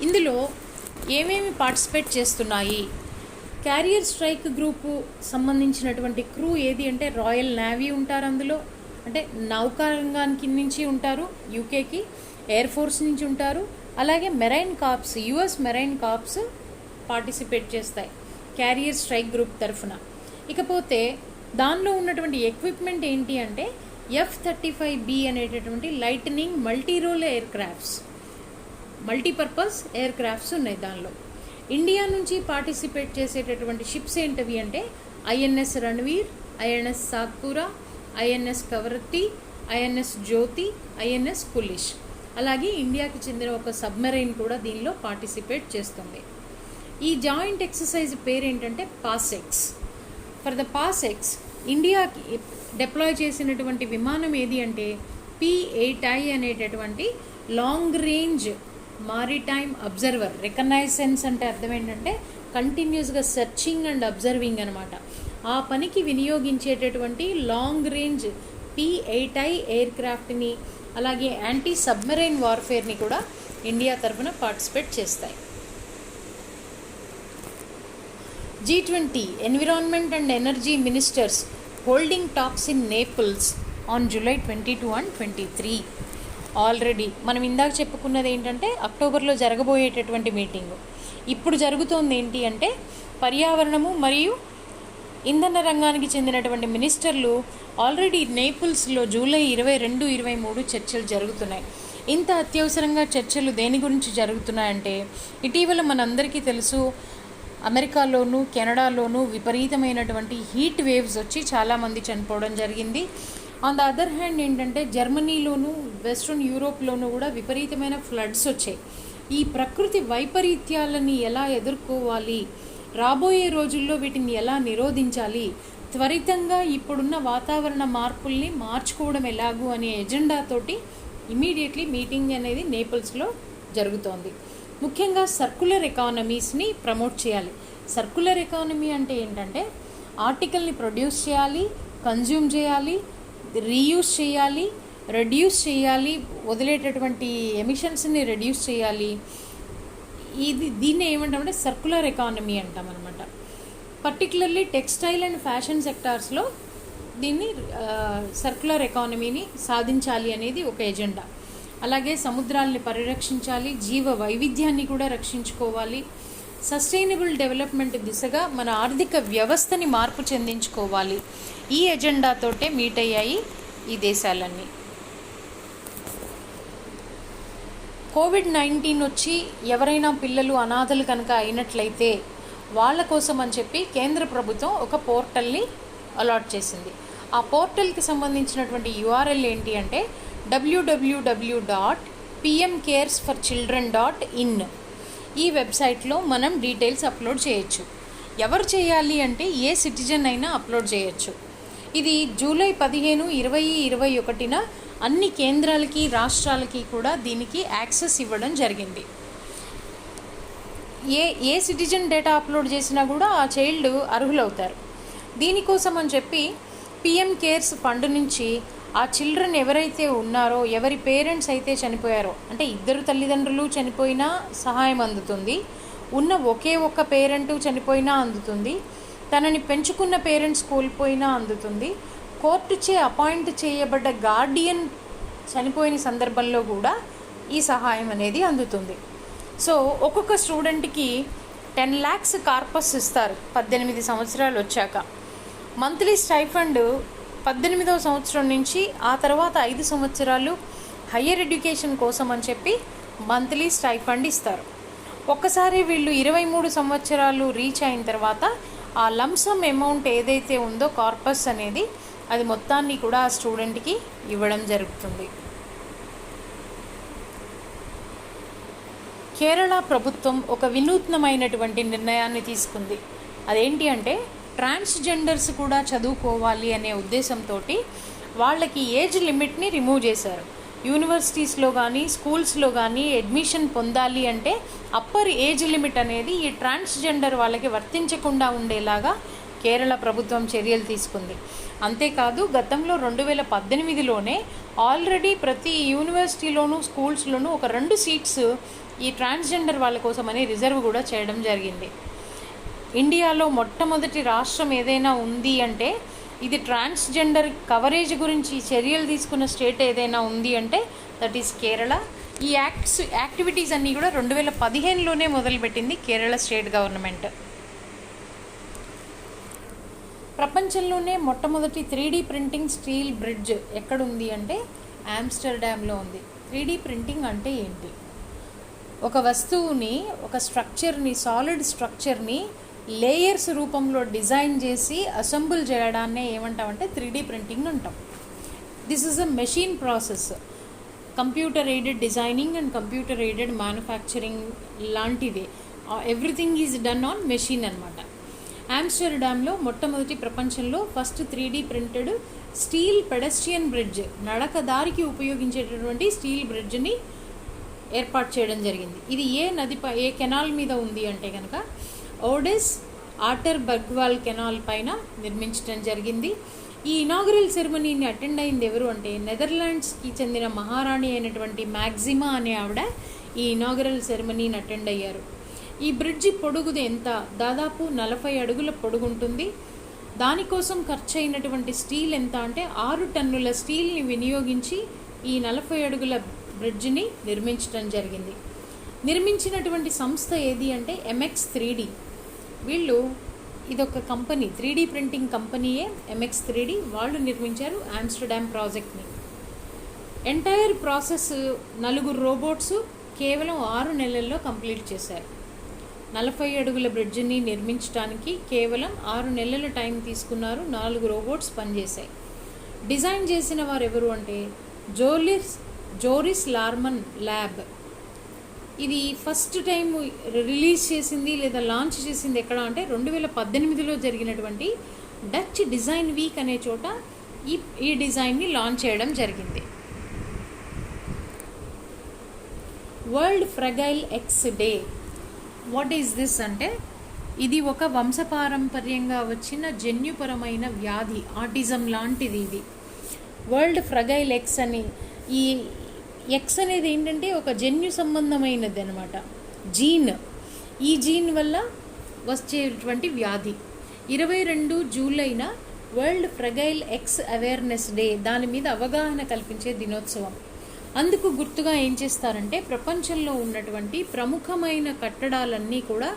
ఇందులో ఏమేమి పార్టిసిపేట్ చేస్తున్నాయి? క్యారియర్ స్ట్రైక్ గ్రూపు సంబంధించినటువంటి క్రూ ఏది అంటే రాయల్ నేవీ ఉంటారు అందులో, అంటే నౌకారంగానికి నుంచి ఉంటారు యూకేకి, ఎయిర్ ఫోర్స్ నుంచి ఉంటారు, అలాగే marine corps, US marine corps participate చేస్తాయి క్యారియర్ స్ట్రైక్ గ్రూప్ తరఫున. ఇకపోతే దానిలో ఉన్నటువంటి ఎక్విప్మెంట్ ఏంటి అంటే F-35B అనేటటువంటి lightning multirole air crafts, multipurpose air crafts ఉన్నాయి దానిలో. ఇండియా నుంచి పార్టిసిపేట్ చేసేటటువంటి షిప్స్ ఏంటవి అంటే INS Ranvir, INS Satpura, INS Kavaratti, INS Jyoti, INS పులిష్. అలాగే ఇండియాకి చెందిన ఒక సబ్మెరైన్ కూడా దీనిలో పార్టిసిపేట్ చేస్తుంది. ఈ జాయింట్ ఎక్సర్సైజ్ పేరు ఏంటంటే పాసెక్స్. ఫర్ ద పాసెక్స్ ఇండియాకి డిప్లాయ్ చేసినటువంటి విమానం ఏది అంటే P-8I అనేటటువంటి లాంగ్ రేంజ్ మారిటైమ్ అబ్జర్వర్. రికగ్నైసెన్స్ అంటే అర్థం ఏంటంటే కంటిన్యూస్గా సెర్చింగ్ అండ్ అబ్జర్వింగ్ అనమాట. ఆ పనికి వినియోగించేటటువంటి లాంగ్ రేంజ్ P-8I ఎయిర్ క్రాఫ్ట్ని అలాగే యాంటీ సబ్మెరైన్ వార్ఫేర్ని కూడా ఇండియా తరఫున పార్టిసిపేట్ చేస్తాయి. G20 environment and energy ministers holding talks in Naples on July 22 and 23. Already మనం ఇందాక చెప్పుకున్నది ఏంటంటే అక్టోబర్లో జరగబోయేటటువంటి మీటింగు. ఇప్పుడు జరుగుతోంది ఏంటి అంటే పర్యావరణము మరియు ఇంధన రంగానికి చెందినటువంటి మినిస్టర్లు ఆల్రెడీ నేపుల్స్లో July 22, 23 చర్చలు జరుగుతున్నాయి. ఇంత అత్యవసరంగా చర్చలు దేని గురించి జరుగుతున్నాయంటే ఇటీవల మనందరికీ తెలుసు అమెరికాలోను కెనడాలోను విపరీతమైనటువంటి హీట్ వేవ్స్ వచ్చి చాలామంది చనిపోవడం జరిగింది. ఆన్ ద అదర్ హ్యాండ్ ఏంటంటే జర్మనీలోను వెస్ట్రన్ యూరోప్లోనూ కూడా విపరీతమైన ఫ్లడ్స్ వచ్చాయి. ఈ ప్రకృతి వైపరీత్యాలని ఎలా ఎదుర్కోవాలి, రాబోయే రోజుల్లో వీటిని ఎలా నిరోధించాలి, త్వరితంగా ఇప్పుడున్న వాతావరణ మార్పుల్ని మార్చుకోవడం ఎలాగూ అనే ఎజెండాతోటి ఇమీడియట్లీ మీటింగ్ అనేది నేపుల్స్లో జరుగుతోంది. ముఖ్యంగా సర్క్యులర్ ఎకానమీస్ని ప్రమోట్ చేయాలి. సర్క్యులర్ ఎకానమీ అంటే ఏంటంటే ఆర్టికల్ని ప్రొడ్యూస్ చేయాలి, కన్జ్యూమ్ చేయాలి, రీయూస్ చేయాలి, రెడ్యూస్ చేయాలి, వదిలేటటువంటి ఎమిషన్స్ని రెడ్యూస్ చేయాలి. దీన్ని ఏమంటామంటే సర్క్యులర్ ఎకానమీ అంటాం అనమాట. పర్టికులర్లీ టెక్స్టైల్ అండ్ ఫ్యాషన్ సెక్టార్స్లో దీన్ని సర్క్యులర్ ఎకానమీని సాధించాలి అనేది ఒక ఎజెండా. అలాగే సముద్రాల్ని పరిరక్షించాలి, జీవ వైవిధ్యాన్ని కూడా రక్షించుకోవాలి, సస్టైనబుల్ డెవలప్మెంట్ దిశగా మన ఆర్థిక వ్యవస్థని మార్పు చెందించుకోవాలి. ఈ ఎజెండాతోటే మీట్ అయ్యాయి ఈ దేశాలన్నీ. COVID-19 వచ్చి ఎవరైనా పిల్లలు అనాథలు కనుక అయినట్లయితే వాళ్ళ కోసం అని చెప్పి కేంద్ర ప్రభుత్వం ఒక పోర్టల్ని అలాట్ చేసింది. ఆ పోర్టల్కి సంబంధించినటువంటి URL ఏంటి అంటే www.pmcaresforchildren.in. ఈ వెబ్సైట్లో మనం డీటెయిల్స్ అప్లోడ్ చేయొచ్చు. ఎవరు చేయాలి అంటే ఏ సిటిజన్ అయినా అప్లోడ్ చేయొచ్చు. ఇది July 15, 20, 21 అన్ని కేంద్రాలకి రాష్ట్రాలకి కూడా దీనికి యాక్సెస్ ఇవ్వడం జరిగింది. ఏ సిటిజన్ డేటా అప్లోడ్ చేసినా కూడా ఆ చైల్డ్ అర్హులవుతారు. దీనికోసం అని చెప్పి PM కేర్స్ ఫండ్ నుంచి ఆ చిల్డ్రన్ ఎవరైతే ఉన్నారో, ఎవరి పేరెంట్స్ అయితే చనిపోయారో, అంటే ఇద్దరు తల్లిదండ్రులు చనిపోయినా సహాయం అందుతుంది, ఉన్న ఒకే ఒక్క పేరెంటు చనిపోయినా అందుతుంది, తనని పెంచుకున్న పేరెంట్స్ కోల్పోయినా అందుతుంది, కోర్టుచే అపాయింట్ చేయబడ్డ గార్డియన్ చనిపోయిన సందర్భంలో కూడా ఈ సహాయం అనేది అందుతుంది. సో ఒక్కొక్క స్టూడెంట్కి 10 lakhs కార్పస్ ఇస్తారు 18 సంవత్సరాలు వచ్చాక. మంత్లీ స్టైఫండ్ 18వ సంవత్సరం నుంచి ఆ తర్వాత 5 సంవత్సరాలు హయ్యర్ ఎడ్యుకేషన్ కోసం అని చెప్పి మంత్లీ స్టైఫండ్ ఇస్తారు. ఒక్కసారి వీళ్ళు 23 సంవత్సరాలు రీచ్ అయిన తర్వాత ఆ లంసమ్ అమౌంట్ ఏదైతే ఉందో కార్పస్ అనేది, అది మొత్తాన్ని కూడా ఆ స్టూడెంట్కి ఇవ్వడం జరుగుతుంది. కేరళ ప్రభుత్వం ఒక వినూత్నమైనటువంటి నిర్ణయాన్ని తీసుకుంది. అదేంటి అంటే ట్రాన్స్జెండర్స్ కూడా చదువుకోవాలి అనే ఉద్దేశంతో వాళ్ళకి ఏజ్ లిమిట్ని రిమూవ్ చేశారు. యూనివర్సిటీస్లో కానీ స్కూల్స్లో కానీ అడ్మిషన్ పొందాలి అంటే అప్పర్ ఏజ్ లిమిట్ అనేది ఈ ట్రాన్స్జెండర్ వాళ్ళకి వర్తించకుండా ఉండేలాగా కేరళ ప్రభుత్వం చర్యలు తీసుకుంది. అంతేకాదు గతంలో 2018లోనే ఆల్రెడీ ప్రతి యూనివర్సిటీలోనూ స్కూల్స్లోనూ ఒక 2 సీట్స్ ఈ ట్రాన్స్జెండర్ వాళ్ళ కోసమని రిజర్వ్ కూడా చేయడం జరిగింది. ఇండియాలో మొట్టమొదటి రాష్ట్రం ఏదైనా ఉంది అంటే ఇది ట్రాన్స్జెండర్ కవరేజ్ గురించి చర్యలు తీసుకున్న స్టేట్ ఏదైనా ఉంది అంటే దట్ ఈస్ కేరళ. ఈ యాక్టివిటీస్ అన్నీ కూడా 2015లోనే మొదలుపెట్టింది కేరళ స్టేట్ గవర్నమెంట్. ప్రపంచంలోనే మొట్టమొదటి 3D ప్రింటింగ్ స్టీల్ బ్రిడ్జ్ ఎక్కడుంది అంటే ఆమ్స్టర్డామ్లో ఉంది. 3D ప్రింటింగ్ అంటే ఏంటి? ఒక వస్తువుని, ఒక స్ట్రక్చర్ని, సాలిడ్ స్ట్రక్చర్ని లేయర్స్ రూపంలో డిజైన్ చేసి అసెంబుల్ చేయడాన్నే ఏమంటామంటే 3D ప్రింటింగ్ అంటాం. This is a machine process. Computer aided designing and computer aided manufacturing లాంటిదే. Everything is done on machine అనమాట. ఆమ్స్టర్డామ్లో మొట్టమొదటి ప్రపంచంలో first 3D printed steel pedestrian bridge, నడక దారికి ఉపయోగించేటటువంటి స్టీల్ బ్రిడ్జ్ని ఏర్పాటు చేయడం జరిగింది. ఇది ఏ కెనాల్ మీద ఉంది అంటే కనుక ఓడెస్ ఆటర్ బర్గ్వాల్ కెనాల్ పైన నిర్మించడం జరిగింది. ఈ ఇనాగరల్ సెరమనీని అటెండ్ అయింది ఎవరు అంటే నెదర్లాండ్స్కి చెందిన మహారాణి అయినటువంటి మ్యాగ్జిమా అనే ఆవిడ ఈ ఇనాగరల్ సెరమనీని అటెండ్ అయ్యారు. ఈ బ్రిడ్జి పొడుగు ఎంత, దాదాపు 40 అడుగుల పొడుగుంటుంది. దానికోసం ఖర్చు అయినటువంటి స్టీల్ ఎంత అంటే 6 టన్నుల స్టీల్ని వినియోగించి ఈ 40 అడుగుల బ్రిడ్జిని నిర్మించడం జరిగింది. నిర్మించినటువంటి సంస్థ ఏది అంటే MX3D. వీళ్ళు ఇదొక కంపెనీ, 3D ప్రింటింగ్ కంపెనీయే MX3D. వాళ్ళు నిర్మించారు ఆమ్స్టర్డామ్ ప్రాజెక్ట్ని. ఎంటైర్ ప్రాసెస్ 4 రోబోట్స్ కేవలం 6 నెలల్లో కంప్లీట్ చేశారు. 40 అడుగుల బ్రిడ్జిని నిర్మించడానికి కేవలం 6 నెలల టైం తీసుకున్నారు. 4 రోబోట్స్ పనిచేశాయి. డిజైన్ చేసిన వారు ఎవరు అంటే జోరిస్ లార్మన్ ల్యాబ్. ఇది ఫస్ట్ టైం రిలీజ్ చేసింది లేదా లాంచ్ చేసింది ఎక్కడ అంటే 2018లో జరిగినటువంటి డచ్ డిజైన్ వీక్ అనే చోట ఈ డిజైన్ని లాంచ్ చేయడం జరిగింది. World Fragile X Day. What is this అంటే ఇది ఒక వంశపారంపర్యంగా వచ్చిన జన్యుపరమైన వ్యాధి, ఆటిజం లాంటిది ఇది. వరల్డ్ ఫ్రగైల్ ఎగ్స్ అని, ఈ ఎక్స్ అనేది ఏంటంటే ఒక జన్యు సంబంధమైనది అనమాట, జీన్. ఈ జీన్ వల్ల వచ్చేటువంటి వ్యాధి. 22 జూలైన world Fragile eggs awareness day, దాని మీద అవగాహన కల్పించే దినోత్సవం. అందుకు గుర్తుగా ఏం చేస్తారంటే ప్రపంచంలో ఉన్నటువంటి ప్రముఖమైన కట్టడాలన్నీ కూడా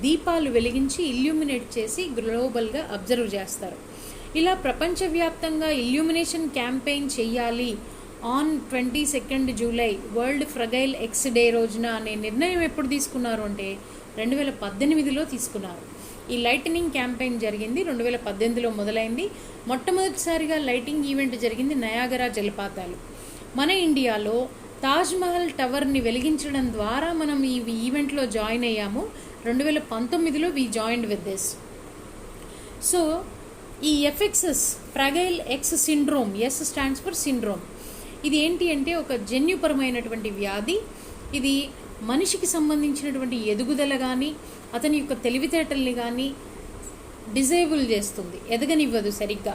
దీపాలు వెలిగించి ఇల్యూమినేట్ చేసి గ్లోబల్గా అబ్జర్వ్ చేస్తారు. ఇలా ప్రపంచవ్యాప్తంగా ఇల్యూమినేషన్ క్యాంపెయిన్ చెయ్యాలి on 22 July World Fragile X Day రోజున అనే నిర్ణయం ఎప్పుడు తీసుకున్నారు అంటే 2018లో తీసుకున్నారు. ఈ లైటనింగ్ క్యాంపెయిన్ జరిగింది 2018లో మొదలైంది. మొట్టమొదటిసారిగా లైటింగ్ ఈవెంట్ జరిగింది నయాగరా జలపాతాలు. మన ఇండియాలో తాజ్మహల్ టవర్ని వెలిగించడం ద్వారా మనం ఈ ఈవెంట్లో జాయిన్ అయ్యాము. 2019లో we joined with this. So ఈ FXS fragile X syndrome, S stands for syndrome. ఇది ఏంటి అంటే ఒక జన్యుపరమైనటువంటి వ్యాధి. ఇది మనిషికి సంబంధించినటువంటి ఎదుగుదల కానీ అతని యొక్క తెలివితేటల్ని కానీ డిజేబుల్ చేస్తుంది, ఎదగనివ్వదు సరిగ్గా.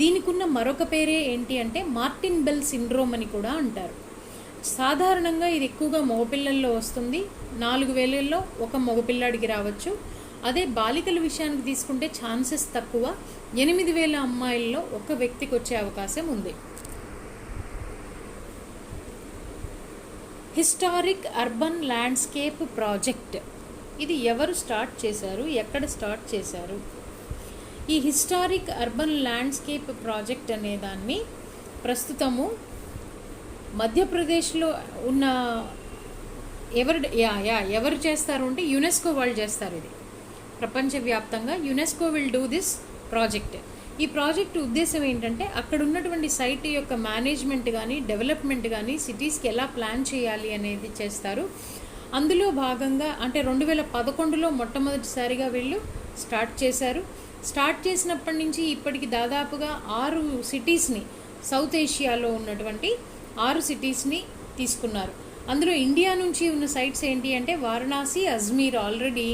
దీనికున్న మరొక పేరే ఏంటి అంటే మార్టిన్ బెల్ సిండ్రోమ్ అని కూడా అంటారు. సాధారణంగా ఇది ఎక్కువగా మగపిల్లల్లో వస్తుంది. 4000లో ఒక మగపిల్లాడికి రావచ్చు. అదే బాలికల విషయానికి తీసుకుంటే ఛాన్సెస్ తక్కువ. 8000 అమ్మాయిల్లో ఒక వ్యక్తికి వచ్చే అవకాశం ఉంది. Historic urban landscape project. ఇది ఎవరు స్టార్ట్ చేశారు, ఎక్కడ స్టార్ట్ చేశారు? ఈ హిస్టారిక్ అర్బన్ ల్యాండ్స్కేప్ ప్రాజెక్ట్ అనే దాన్ని ప్రస్తుతము మధ్యప్రదేశ్లో ఉన్న ఎవరు చేస్తారు అంటే యునెస్కో వాళ్ళు చేస్తారు. ఇది ప్రపంచవ్యాప్తంగా UNESCO will do this project. ఈ ప్రాజెక్ట్ ఉద్దేశం ఏంటంటే అక్కడ ఉన్నటువంటి సైట్ యొక్క మేనేజ్మెంట్ కానీ డెవలప్మెంట్ కానీ సిటీస్కి ఎలా ప్లాన్ చేయాలి అనేది చేస్తారు. అందులో భాగంగా అంటే 2011లో మొట్టమొదటిసారిగా వీళ్ళు స్టార్ట్ చేశారు. స్టార్ట్ చేసినప్పటి నుంచి ఇప్పటికి దాదాపుగా 6 సిటీస్ని, సౌత్ ఏషియాలో ఉన్నటువంటి 6 సిటీస్ని తీసుకున్నారు. అందులో ఇండియా నుంచి ఉన్న సైట్స్ ఏంటి అంటే వారణాసి, అజ్మీర్. ఆల్రెడీ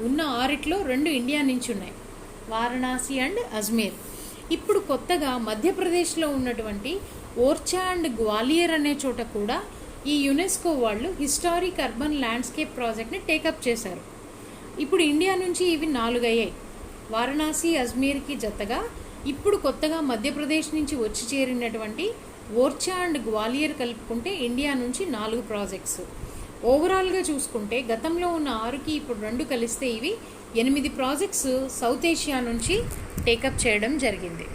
ఉన్న 6లో 2 ఇండియా నుంచి ఉన్నాయి, వారణాసి అండ్ అజ్మీర్. ఇప్పుడు కొత్తగా మధ్యప్రదేశ్లో ఉన్నటువంటి ఓర్చా అండ్ గ్వాలియర్ అనే చోట కూడా ఈ యునెస్కో వాళ్ళు హిస్టారిక్ అర్బన్ ల్యాండ్స్కేప్ ప్రాజెక్ట్ని టేకప్ చేశారు. ఇప్పుడు ఇండియా నుంచి ఇవి 4 అయ్యాయి. వారణాసి, అజ్మీర్కి జతగా ఇప్పుడు కొత్తగా మధ్యప్రదేశ్ నుంచి వచ్చి చేరినటువంటి ఓర్చా అండ్ గ్వాలియర్ కలుపుకుంటే ఇండియా నుంచి 4 ప్రాజెక్ట్స్. ఓవరాల్గా చూసుకుంటే గతంలో ఉన్న 6కి ఇప్పుడు 2 కలిస్తే ఇవి 8 ప్రాజెక్ట్స్ సౌత్ ఏషియా నుంచి టేకప్ చేయడం జరిగింది.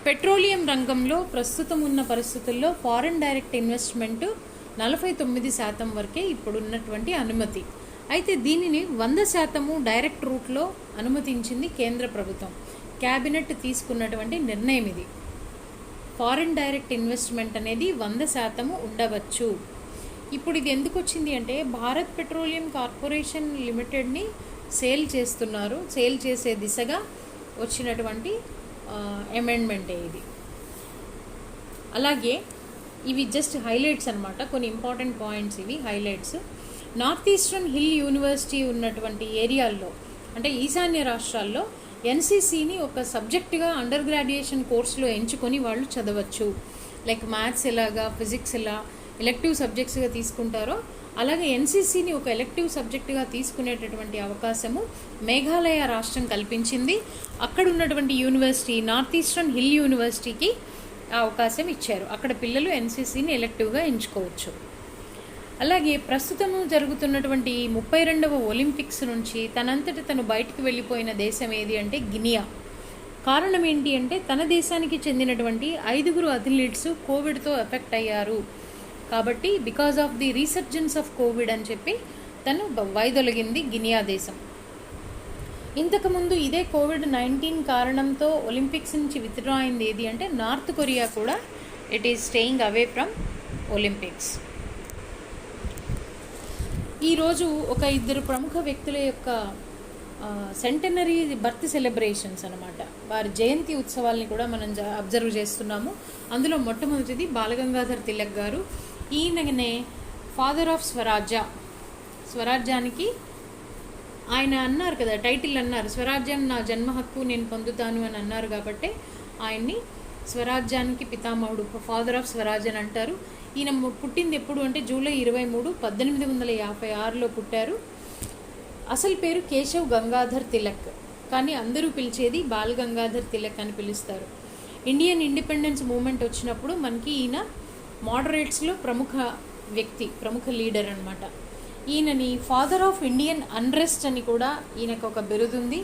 పెట్రోలియం రంగంలో ప్రస్తుతం ఉన్న పరిస్థితుల్లో ఫారెన్ డైరెక్ట్ ఇన్వెస్ట్మెంట్ 49% వరకే ఇప్పుడున్నటువంటి అనుమతి. అయితే దీనిని 100% డైరెక్ట్ రూట్లో అనుమతించింది కేంద్ర ప్రభుత్వం. క్యాబినెట్ తీసుకున్నటువంటి నిర్ణయం ఇది. ఫారిన్ డైరెక్ట్ ఇన్వెస్ట్మెంట్ అనేది 100% ఉండవచ్చు. ఇప్పుడు ఇది ఎందుకు వచ్చింది అంటే భారత్ పెట్రోలియం కార్పొరేషన్ లిమిటెడ్ని సేల్ చేస్తున్నారు. సేల్ చేసే దిశగా వచ్చినటువంటి అమెండ్మెంటే ఇది. అలాగే ఇవి జస్ట్ హైలైట్స్ అనమాట, కొన్ని ఇంపార్టెంట్ పాయింట్స్ ఇవి highlights. North eastern hill university ఉన్నటువంటి ఏరియాల్లో అంటే ఈశాన్య రాష్ట్రాల్లో ఎన్సీసీని ఒక సబ్జెక్టుగా అండర్ గ్రాడ్యుయేషన్ కోర్సులో ఎంచుకొని వాళ్ళు చదవచ్చు. లైక్ మ్యాథ్స్ ఎలాగా, ఫిజిక్స్ ఎలా ఎలెక్టివ్ సబ్జెక్ట్స్గా తీసుకుంటారో అలాగే ఎన్సీసీని ఒక ఎలెక్టివ్ సబ్జెక్టుగా తీసుకునేటటువంటి అవకాశము మేఘాలయ రాష్ట్రం కల్పించింది. అక్కడ ఉన్నటువంటి యూనివర్సిటీ నార్త్ ఈస్టర్న్ హిల్ యూనివర్సిటీకి ఆ అవకాశం ఇచ్చారు. అక్కడ పిల్లలు ఎన్సీసీని ఎలెక్టివ్గా ఎంచుకోవచ్చు. అలాగే ప్రస్తుతము జరుగుతున్నటువంటి 32వ ఒలింపిక్స్ నుంచి తనంతట తను బయటికి వెళ్ళిపోయిన దేశం ఏది అంటే గినియా. కారణం ఏంటి అంటే తన దేశానికి చెందినటువంటి 5 అథ్లీట్స్ కోవిడ్తో ఎఫెక్ట్ అయ్యారు కాబట్టి because of the resurgence of Covid అని చెప్పి తను వైదొలిగింది గినియా దేశం. ఇంతకుముందు ఇదే కోవిడ్-19 కారణంతో ఒలింపిక్స్ నుంచి విత్డ్రా అయింది ఏది అంటే నార్త్ కొరియా కూడా it is staying away from Olympics. ఈరోజు ఒక 2 ప్రముఖ వ్యక్తుల యొక్క సెంటనరీ బర్త్ సెలబ్రేషన్స్ అనమాట, వారి జయంతి ఉత్సవాల్ని కూడా మనం అబ్జర్వ్ చేస్తున్నాము. అందులో మొట్టమొదటిది బాలగంగాధర్ తిలక్ గారు. ఈయననే ఫాదర్ ఆఫ్ స్వరాజ్యానికి ఆయన అన్నారు కదా, టైటిల్ అన్నారు, స్వరాజ్యం నా జన్మ హక్కు నేను పొందుతాను అని అన్నారు కాబట్టి ఆయన్ని స్వరాజ్యానికి పితామహుడు, ఫాదర్ ఆఫ్ స్వరాజ్ అని అంటారు. ఈయన పుట్టింది ఎప్పుడు అంటే జూలై 23, 1856లో పుట్టారు. అసలు పేరు కేశవ్ గంగాధర్ తిలక్, కానీ అందరూ పిలిచేది బాల్ గంగాధర్ తిలక్ అని పిలుస్తారు. ఇండియన్ ఇండిపెండెన్స్ మూమెంట్ వచ్చినప్పుడు మనకి ఈయన మోడరేట్స్లో ప్రముఖ వ్యక్తి, ప్రముఖ లీడర్ అనమాట. ఈయనని ఫాదర్ ఆఫ్ ఇండియన్ అన్రెస్ట్ అని కూడా ఈయనకు ఒక బిరుదు ఉంది.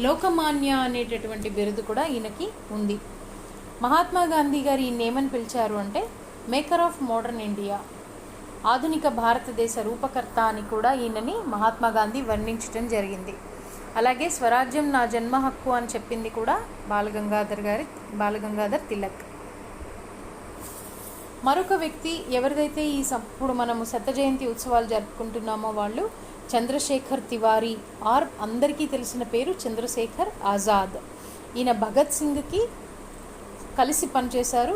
లోకమాన్య అనేటటువంటి బిరుదు కూడా ఈయనకి ఉంది. మహాత్మా గాంధీ గారు ఈయన ఏమని పిలిచారు అంటే మేకర్ ఆఫ్ మోడర్న్ ఇండియా, ఆధునిక భారతదేశ రూపకర్త అని కూడా ఈయనని మహాత్మా గాంధీ వర్ణించడం జరిగింది. అలాగే స్వరాజ్యం నా జన్మ హక్కు అని చెప్పింది కూడా బాలగంగాధర్ తిలక్. మరొక వ్యక్తి ఎవరిదైతే ఇప్పుడు మనము శత జయంతి ఉత్సవాలు జరుపుకుంటున్నామో వాళ్ళు చంద్రశేఖర్ తివారీ, ఆర్ అందరికీ తెలిసిన పేరు చంద్రశేఖర్ ఆజాద్. ఈయన భగత్ సింగ్కి కలిసి పనిచేశారు.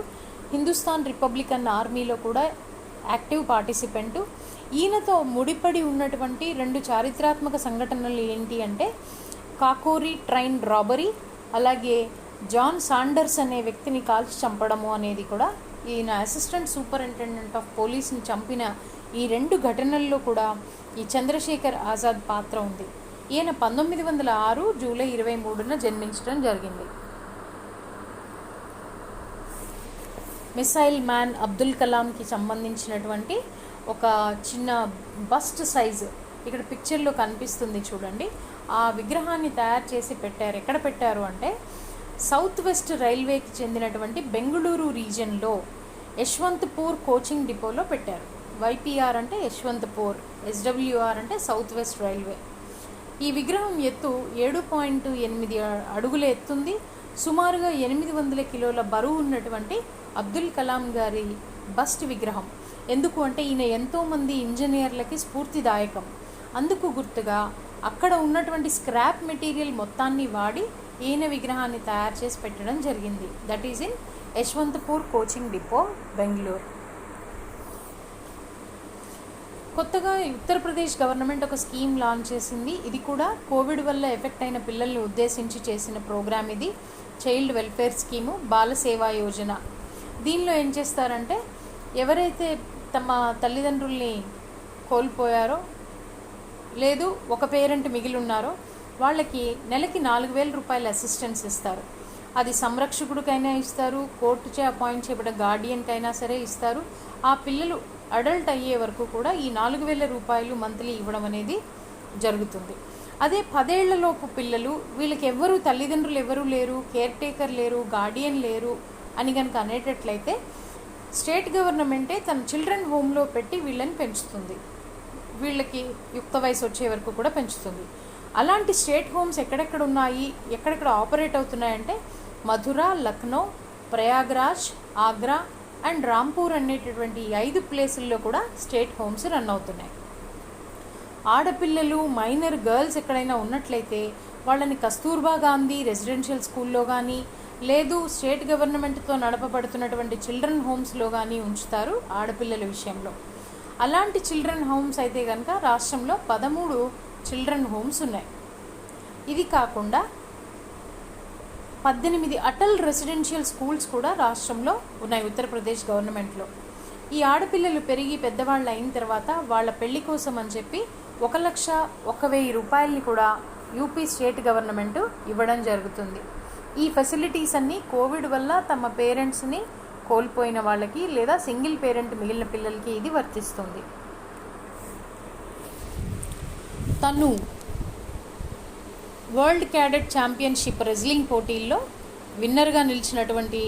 హిందుస్థాన్ రిపబ్లికన్ ఆర్మీలో కూడా యాక్టివ్ పార్టిసిపెంటు. ఈయనతో ముడిపడి ఉన్నటువంటి 2 చారిత్రాత్మక సంఘటనలు ఏంటి అంటే కాకోరీ ట్రైన్ రాబరీ, అలాగే జాన్ సాండర్స్ అనే వ్యక్తిని కాల్చి చంపడము అనేది కూడా. ఈయన అసిస్టెంట్ సూపరింటెండెంట్ ఆఫ్ పోలీస్ని చంపిన ఈ 2 ఘటనల్లో కూడా ఈ చంద్రశేఖర్ ఆజాద్ పాత్ర ఉంది. ఈయన 1906 జూలై 23న జన్మించడం జరిగింది. మిసైల్ మ్యాన్ అబ్దుల్ కలాంకి సంబంధించినటువంటి ఒక చిన్న బస్ట్ సైజు ఇక్కడ పిక్చర్లో కనిపిస్తుంది చూడండి. ఆ విగ్రహాన్ని తయారు చేసి పెట్టారు. ఎక్కడ పెట్టారు అంటే సౌత్ వెస్ట్ రైల్వేకి చెందినటువంటి బెంగళూరు రీజియన్లో యశ్వంత్పూర్ కోచింగ్ డిపోలో పెట్టారు. వైపీఆర్ అంటే యశ్వంత్పూర్, ఎస్డబ్ల్యూఆర్ అంటే సౌత్ వెస్ట్ రైల్వే. ఈ విగ్రహం ఎత్తు 7.8 అడుగుల ఎత్తుంది. సుమారుగా 800 కిలోల బరువు ఉన్నటువంటి అబ్దుల్ కలాం గారి బస్ట్ విగ్రహం. ఎందుకు అంటే ఈయన ఎంతోమంది ఇంజనీర్లకి స్ఫూర్తిదాయకం. అందుకు గుర్తుగా అక్కడ ఉన్నటువంటి స్క్రాప్ మెటీరియల్ మొత్తాన్ని వాడి ఈయన విగ్రహాన్ని తయారు చేసి పెట్టడం జరిగింది. That is in Yeshwantpur coaching depot, Bengaluru. కొత్తగా ఉత్తరప్రదేశ్ గవర్నమెంట్ ఒక స్కీమ్ లాంచ్ చేసింది. ఇది కూడా కోవిడ్ వల్ల ఎఫెక్ట్ అయిన పిల్లల్ని ఉద్దేశించి చేసిన ప్రోగ్రామ్ ఇది. చైల్డ్ వెల్ఫేర్ స్కీము, బాల సేవా యోజన. దీనిలో ఏం చేస్తారంటే ఎవరైతే తమ తల్లిదండ్రుల్ని కోల్పోయారో లేదు ఒక పేరెంట్ మిగిలి ఉన్నారో వాళ్ళకి నెలకి 4,000 రూపాయల అసిస్టెన్స్ ఇస్తారు. అది సంరక్షకుడికైనా ఇస్తారు, కోర్టుచే అపాయింట్ చేయబడ్డ గార్డియన్కైనా సరే ఇస్తారు. ఆ పిల్లలు అడల్ట్ అయ్యే వరకు కూడా ఈ 4,000 రూపాయలు మంత్లీ ఇవ్వడం అనేది జరుగుతుంది. అదే 10 ఏళ్లలోపు పిల్లలు, వీళ్ళకి ఎవరు తల్లిదండ్రులు ఎవరు లేరు, కేర్ టేకర్ లేరు, గార్డియన్ లేరు అని కనుక అనేటట్లయితే స్టేట్ గవర్నమెంటే తన చిల్డ్రన్ హోమ్లో పెట్టి వీళ్ళని పెంచుతుంది. వీళ్ళకి యుక్త వయసు వచ్చే వరకు కూడా పెంచుతుంది. అలాంటి స్టేట్ హోమ్స్ ఎక్కడెక్కడ ఉన్నాయి, ఎక్కడెక్కడ ఆపరేట్ అవుతున్నాయంటే మధుర, లక్నో, ప్రయాగ్రాజ్, ఆగ్రా అండ్ రాంపూర్ అనేటటువంటి 5 ప్లేసుల్లో కూడా స్టేట్ హోమ్స్ రన్ అవుతున్నాయి. ఆడపిల్లలు, మైనర్ గర్ల్స్ ఎక్కడైనా ఉన్నట్లయితే వాళ్ళని కస్తూర్బా గాంధీ రెసిడెన్షియల్ స్కూల్లో కానీ లేదు స్టేట్ గవర్నమెంట్తో నడపబడుతున్నటువంటి చిల్డ్రన్ హోమ్స్లో కానీ ఉంచుతారు ఆడపిల్లల విషయంలో. అలాంటి చిల్డ్రన్ హోమ్స్ అయితే కనుక రాష్ట్రంలో 13 చిల్డ్రన్ హోమ్స్ ఉన్నాయి. ఇది కాకుండా 18 అటల్ రెసిడెన్షియల్ స్కూల్స్ కూడా రాష్ట్రంలో ఉన్నాయి ఉత్తరప్రదేశ్ గవర్నమెంట్లో. ఈ ఆడపిల్లలు పెరిగి పెద్దవాళ్ళు అయిన తర్వాత వాళ్ళ పెళ్లి కోసం అని చెప్పి 1,01,000 రూపాయలని కూడా యూపీ స్టేట్ గవర్నమెంట్ ఇవ్వడం జరుగుతుంది. ఈ ఫెసిలిటీస్ అన్నీ కోవిడ్ వల్ల తమ పేరెంట్స్ని కోల్పోయిన వాళ్ళకి లేదా సింగిల్ పేరెంట్ మిగిలిన పిల్లలకి ఇది వర్తిస్తుంది. తను వరల్డ్ క్యాడెట్ ఛాంపియన్షిప్ రెజ్లింగ్ పోటీల్లో విన్నర్గా నిలిచినటువంటి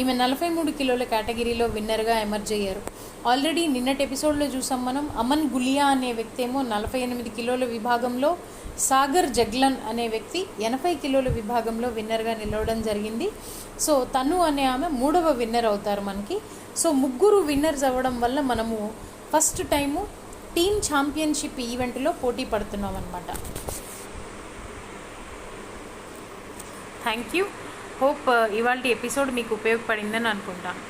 ఈమె 43 కిలోల కేటగిరీలో విన్నర్గా ఎమర్జ్ అయ్యారు. ఆల్రెడీ నిన్నటి ఎపిసోడ్లో చూసాం మనం. అమన్ గులియా అనే వ్యక్తి ఏమో 48 కిలోల విభాగంలో, సాగర్ జగ్లన్ అనే వ్యక్తి 80 కిలోల విభాగంలో విన్నర్గా నిలవడం జరిగింది. సో తను అనే ఆమె 3వ విన్నర్ అవుతారు మనకి. సో 3 విన్నర్స్ అవ్వడం వల్ల మనము ఫస్ట్ టైము టీమ్ ఛాంపియన్షిప్ ఈవెంట్లో పోటీ పడుతున్నాం అన్నమాట. Thank you. హోప్ ఇవాళ ఎపిసోడ్ మీకు ఉపయోగపడిందని అనుకుంటాను.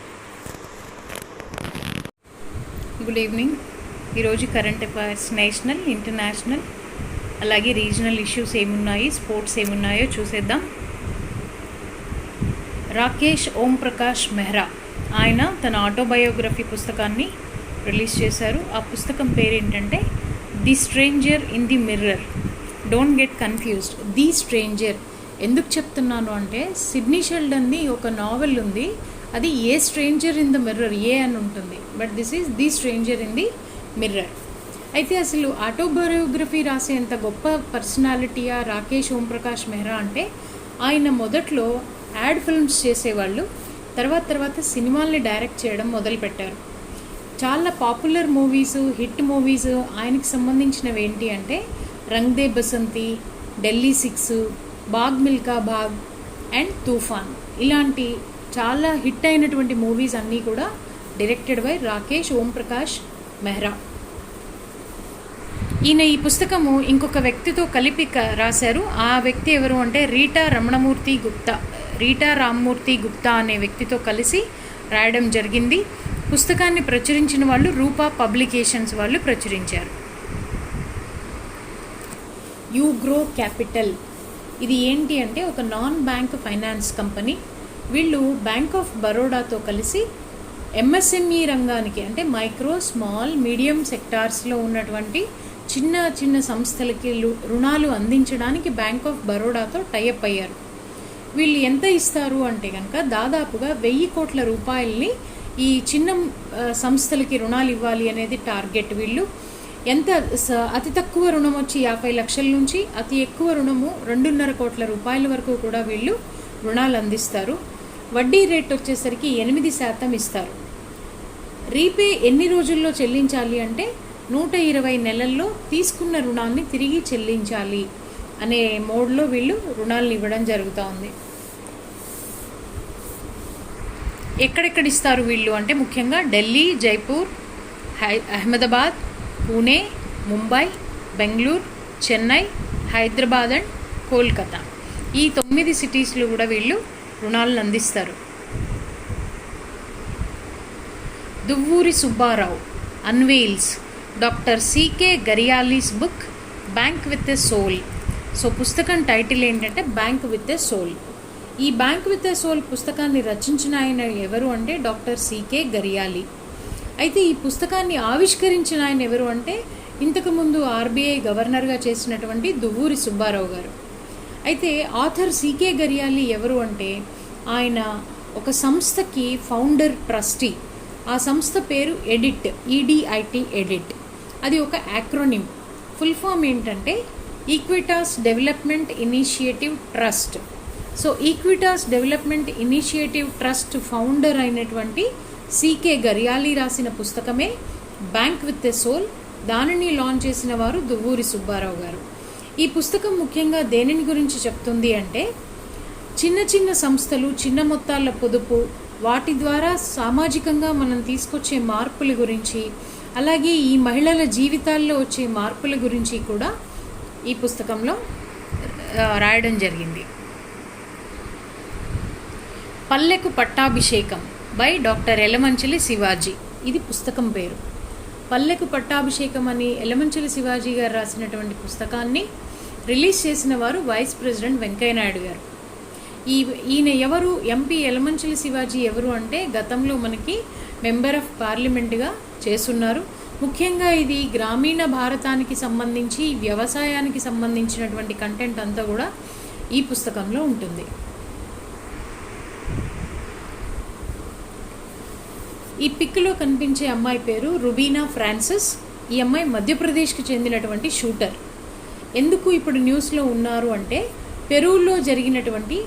Good evening. ఈరోజు కరెంట్ అఫైర్స్, నేషనల్, ఇంటర్నేషనల్ అలాగే రీజనల్ ఇష్యూస్ ఏమున్నాయి, స్పోర్ట్స్ ఏమున్నాయో చూసేద్దాం. రాకేష్ ఓం ప్రకాష్ మెహ్రా ఆయన తన ఆటోబయోగ్రఫీ పుస్తకాన్ని రిలీజ్ చేశారు. ఆ పుస్తకం పేరు ఏంటంటే The Stranger in the Mirror. Don't get confused. The stranger ఎందుకు చెప్తున్నాను అంటే సిడ్నీ షెల్డన్ది ఒక నావెల్ ఉంది, అది A Stranger in the Mirror ఏ అని ఉంటుంది, but this is The Stranger in the Mirror. అయితే అసలు ఆటోబయోగ్రఫీ రాసేంత గొప్ప పర్సనాలిటీయా రాకేష్ ఓం ప్రకాష్ మెహ్రా అంటే ఆయన మొదట్లో యాడ్ ఫిల్మ్స్ చేసేవాళ్ళు, తర్వాత సినిమాల్ని డైరెక్ట్ చేయడం మొదలుపెట్టారు. చాలా పాపులర్ మూవీస్, హిట్ మూవీస్ ఆయనకి సంబంధించినవి ఏంటి అంటే రంగ్ దే బసంతి, ఢిల్లీ 6, బాగ్ మిల్కా బాగ్ అండ్ తూఫాన్ ఇలాంటి చాలా హిట్ అయినటువంటి మూవీస్ అన్నీ కూడా డైరెక్టెడ్ బై రాకేష్ ఓం ప్రకాష్ మెహ్రా. ఈయన ఈ పుస్తకము ఇంకొక వ్యక్తితో కలిపి రాశారు. ఆ వ్యక్తి ఎవరు అంటే రీటా రామ్మూర్తి గుప్తా అనే వ్యక్తితో కలిసి రాయడం జరిగింది. పుస్తకాన్ని ప్రచురించిన వాళ్ళు రూపా పబ్లికేషన్స్ వాళ్ళు ప్రచురించారు. యూగ్రో క్యాపిటల్ ఇది ఏంటి అంటే ఒక నాన్ బ్యాంక్ ఫైనాన్స్ కంపెనీ. వీళ్ళు బ్యాంక్ ఆఫ్ బరోడాతో కలిసి ఎంఎస్ఎంఈ రంగానికి అంటే మైక్రో, స్మాల్, మీడియం సెక్టార్స్లో ఉన్నటువంటి చిన్న సంస్థలకి రుణాలు అందించడానికి బ్యాంక్ ఆఫ్ బరోడాతో టైఅప్ అయ్యారు. వీళ్ళు ఎంత ఇస్తారు అంటే కనుక దాదాపుగా 1,000 కోట్ల రూపాయలని ఈ చిన్న సంస్థలకి రుణాలు ఇవ్వాలి అనేది టార్గెట్. వీళ్ళు అతి తక్కువ రుణం వచ్చి 50 లక్షల నుంచి అతి ఎక్కువ రుణము 2.5 కోట్ల రూపాయల వరకు కూడా వీళ్ళు రుణాలు అందిస్తారు. వడ్డీ రేట్ వచ్చేసరికి 8% ఇస్తారు. రీపే ఎన్ని రోజుల్లో చెల్లించాలి అంటే 120 నెలల్లో తీసుకున్న రుణాన్ని తిరిగి చెల్లించాలి అనే మోడ్లో వీళ్ళు రుణాలను ఇవ్వడం జరుగుతూ ఉంది. ఎక్కడెక్కడ ఇస్తారు వీళ్ళు అంటే ముఖ్యంగా ఢిల్లీ, జైపూర్, అహ్మదాబాద్, పూణే, ముంబై, బెంగళూరు, చెన్నై, హైదరాబాద్ అండ్ కోల్కతా ఈ 9 సిటీస్లో కూడా వీళ్ళు రుణాలను అందిస్తారు. Duvvuri Subbarao unveils doctor C K Gariyali's book Bank with a Soul. So పుస్తకం టైటిల్ ఏంటంటే బ్యాంక్ విత్ ఎ సోల్. ఈ బ్యాంక్ విత్ ఎ సోల్ పుస్తకాన్ని రచించిన ఆయన ఎవరు అంటే డాక్టర్ సికే గరియాలి. అయితే ఈ పుస్తకాన్ని ఆవిష్కరించిన ఆయన ఎవరు అంటే ఇంతకుముందు ఆర్బీఐ గవర్నర్గా చేసినటువంటి దువ్వూరి సుబ్బారావు గారు. అయితే ఆథర్ సికే గరియాలి ఎవరు అంటే ఆయన ఒక సంస్థకి ఫౌండర్ ట్రస్టీ. ఆ సంస్థ పేరు ఎడిట్, ఈడిఐటి ఎడిట్. అది ఒక యాక్రోనిమ్. ఫుల్ ఫామ్ ఏంటంటే Equitas development initiative trust. So Equitas development initiative trust founder అయినటువంటి సికే గరియాలి రాసిన పుస్తకమే బ్యాంక్ విత్ ఎ సోల్. దానిని లాంచ్ చేసిన వారు దువ్వూరి సుబ్బారావు గారు. ఈ పుస్తకం ముఖ్యంగా దేనిని గురించి చెప్తుంది అంటే చిన్న చిన్న సంస్థలు, చిన్న మొత్తాల పొదుపు, వాటి ద్వారా సామాజికంగా మనం తీసుకొచ్చే మార్పుల గురించి, అలాగే ఈ మహిళల జీవితాల్లో వచ్చే మార్పుల గురించి కూడా ఈ పుస్తకంలో రాయడం జరిగింది. పల్లెకు పట్టాభిషేకం బై డాక్టర్ ఎలమంచిలి శివాజీ, ఇది పుస్తకం పేరు. పల్లెకు పట్టాభిషేకం అని ఎలమంచిలి శివాజీ గారు రాసినటువంటి పుస్తకాన్ని రిలీజ్ చేసిన వారు వైస్ ప్రెసిడెంట్ వెంకయ్యనాయుడు గారు. ఈయన ఎవరు? ఎంపీ ఎలమంచిలి శివాజీ ఎవరు అంటే గతంలో మనకి మెంబర్ ఆఫ్ పార్లమెంట్గా చేస్తున్నారు. ముఖ్యంగా ఇది గ్రామీణ భారతానికి సంబంధించి, వ్యవసాయానికి సంబంధించినటువంటి కంటెంట్ అంతా కూడా ఈ పుస్తకంలో ఉంటుంది. ఈ పిక్లో కనిపించే అమ్మాయి పేరు రుబీనా ఫ్రాన్సిస్. ఈ అమ్మాయి మధ్యప్రదేశ్కి చెందినటువంటి షూటర్. ఎందుకు ఇప్పుడు న్యూస్లో ఉన్నారు అంటే పెరూలో జరిగినటువంటి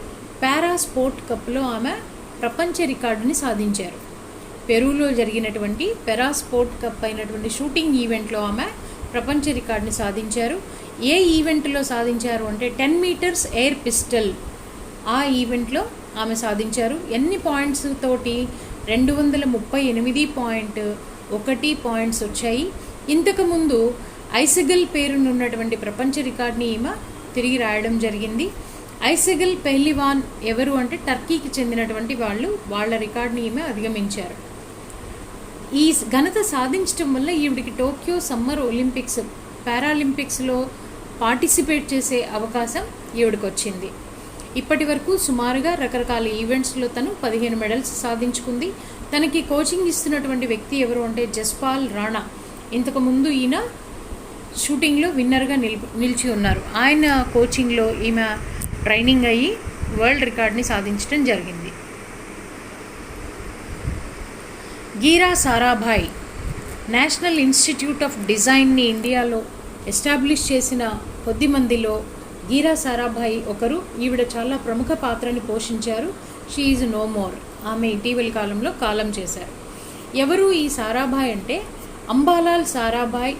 పారా స్పోర్ట్ కప్లో ఆమె ప్రపంచ రికార్డుని సాధించారు. పెరూలో జరిగినటువంటి పారా స్పోర్ట్ కప్ అయినటువంటి షూటింగ్ ఈవెంట్లో ఆమె ప్రపంచ రికార్డుని సాధించారు. ఏ ఈవెంట్లో సాధించారు అంటే 10 మీటర్స్ ఎయిర్ పిస్టల్, ఆ ఈవెంట్లో ఆమె సాధించారు. ఎన్ని పాయింట్స్ తోటి? 238.1 పాయింట్స్ వచ్చాయి. ఇంతకుముందు ఐసెగల్ పేరునున్నటువంటి ప్రపంచ రికార్డుని ఈమె తిరిగి రాయడం జరిగింది. ఐసెగల్ పెహ్లివాన్ ఎవరు అంటే టర్కీకి చెందినటువంటి వాళ్ళ రికార్డుని ఈమె అధిగమించారు. ఈ ఘనత సాధించడం వల్ల ఈవిడికి టోక్యో సమ్మర్ ఒలింపిక్స్, పారాలింపిక్స్లో పార్టిసిపేట్ చేసే అవకాశం ఈవిడికి వచ్చింది. ఇప్పటి వరకు సుమారుగా రకరకాల ఈవెంట్స్లో తను 15 మెడల్స్ సాధించుకుంది. తనకి కోచింగ్ ఇస్తున్నటువంటి వ్యక్తి ఎవరు అంటే జస్పాల్ రాణా. ఇంతకుముందు ఈయన షూటింగ్లో విన్నర్గా నిలిచి ఉన్నారు. ఆయన కోచింగ్లో ఈమె ట్రైనింగ్ అయ్యి వరల్డ్ రికార్డ్ని సాధించడం జరిగింది. గీరా సారాభాయ్ నేషనల్ ఇన్స్టిట్యూట్ ఆఫ్ డిజైన్ని ఇండియాలో ఎస్టాబ్లిష్ చేసిన కొద్ది మందిలో గీరా సారాభాయ్ ఒకరు. ఈవిడ చాలా ప్రముఖ పాత్రని పోషించారు. She is no more. ఆమె ఇటీవలి కాలంలో కాలం చేశారు. ఎవరు ఈ సారాభాయ్ అంటే అంబాలాల్ సారాభాయ్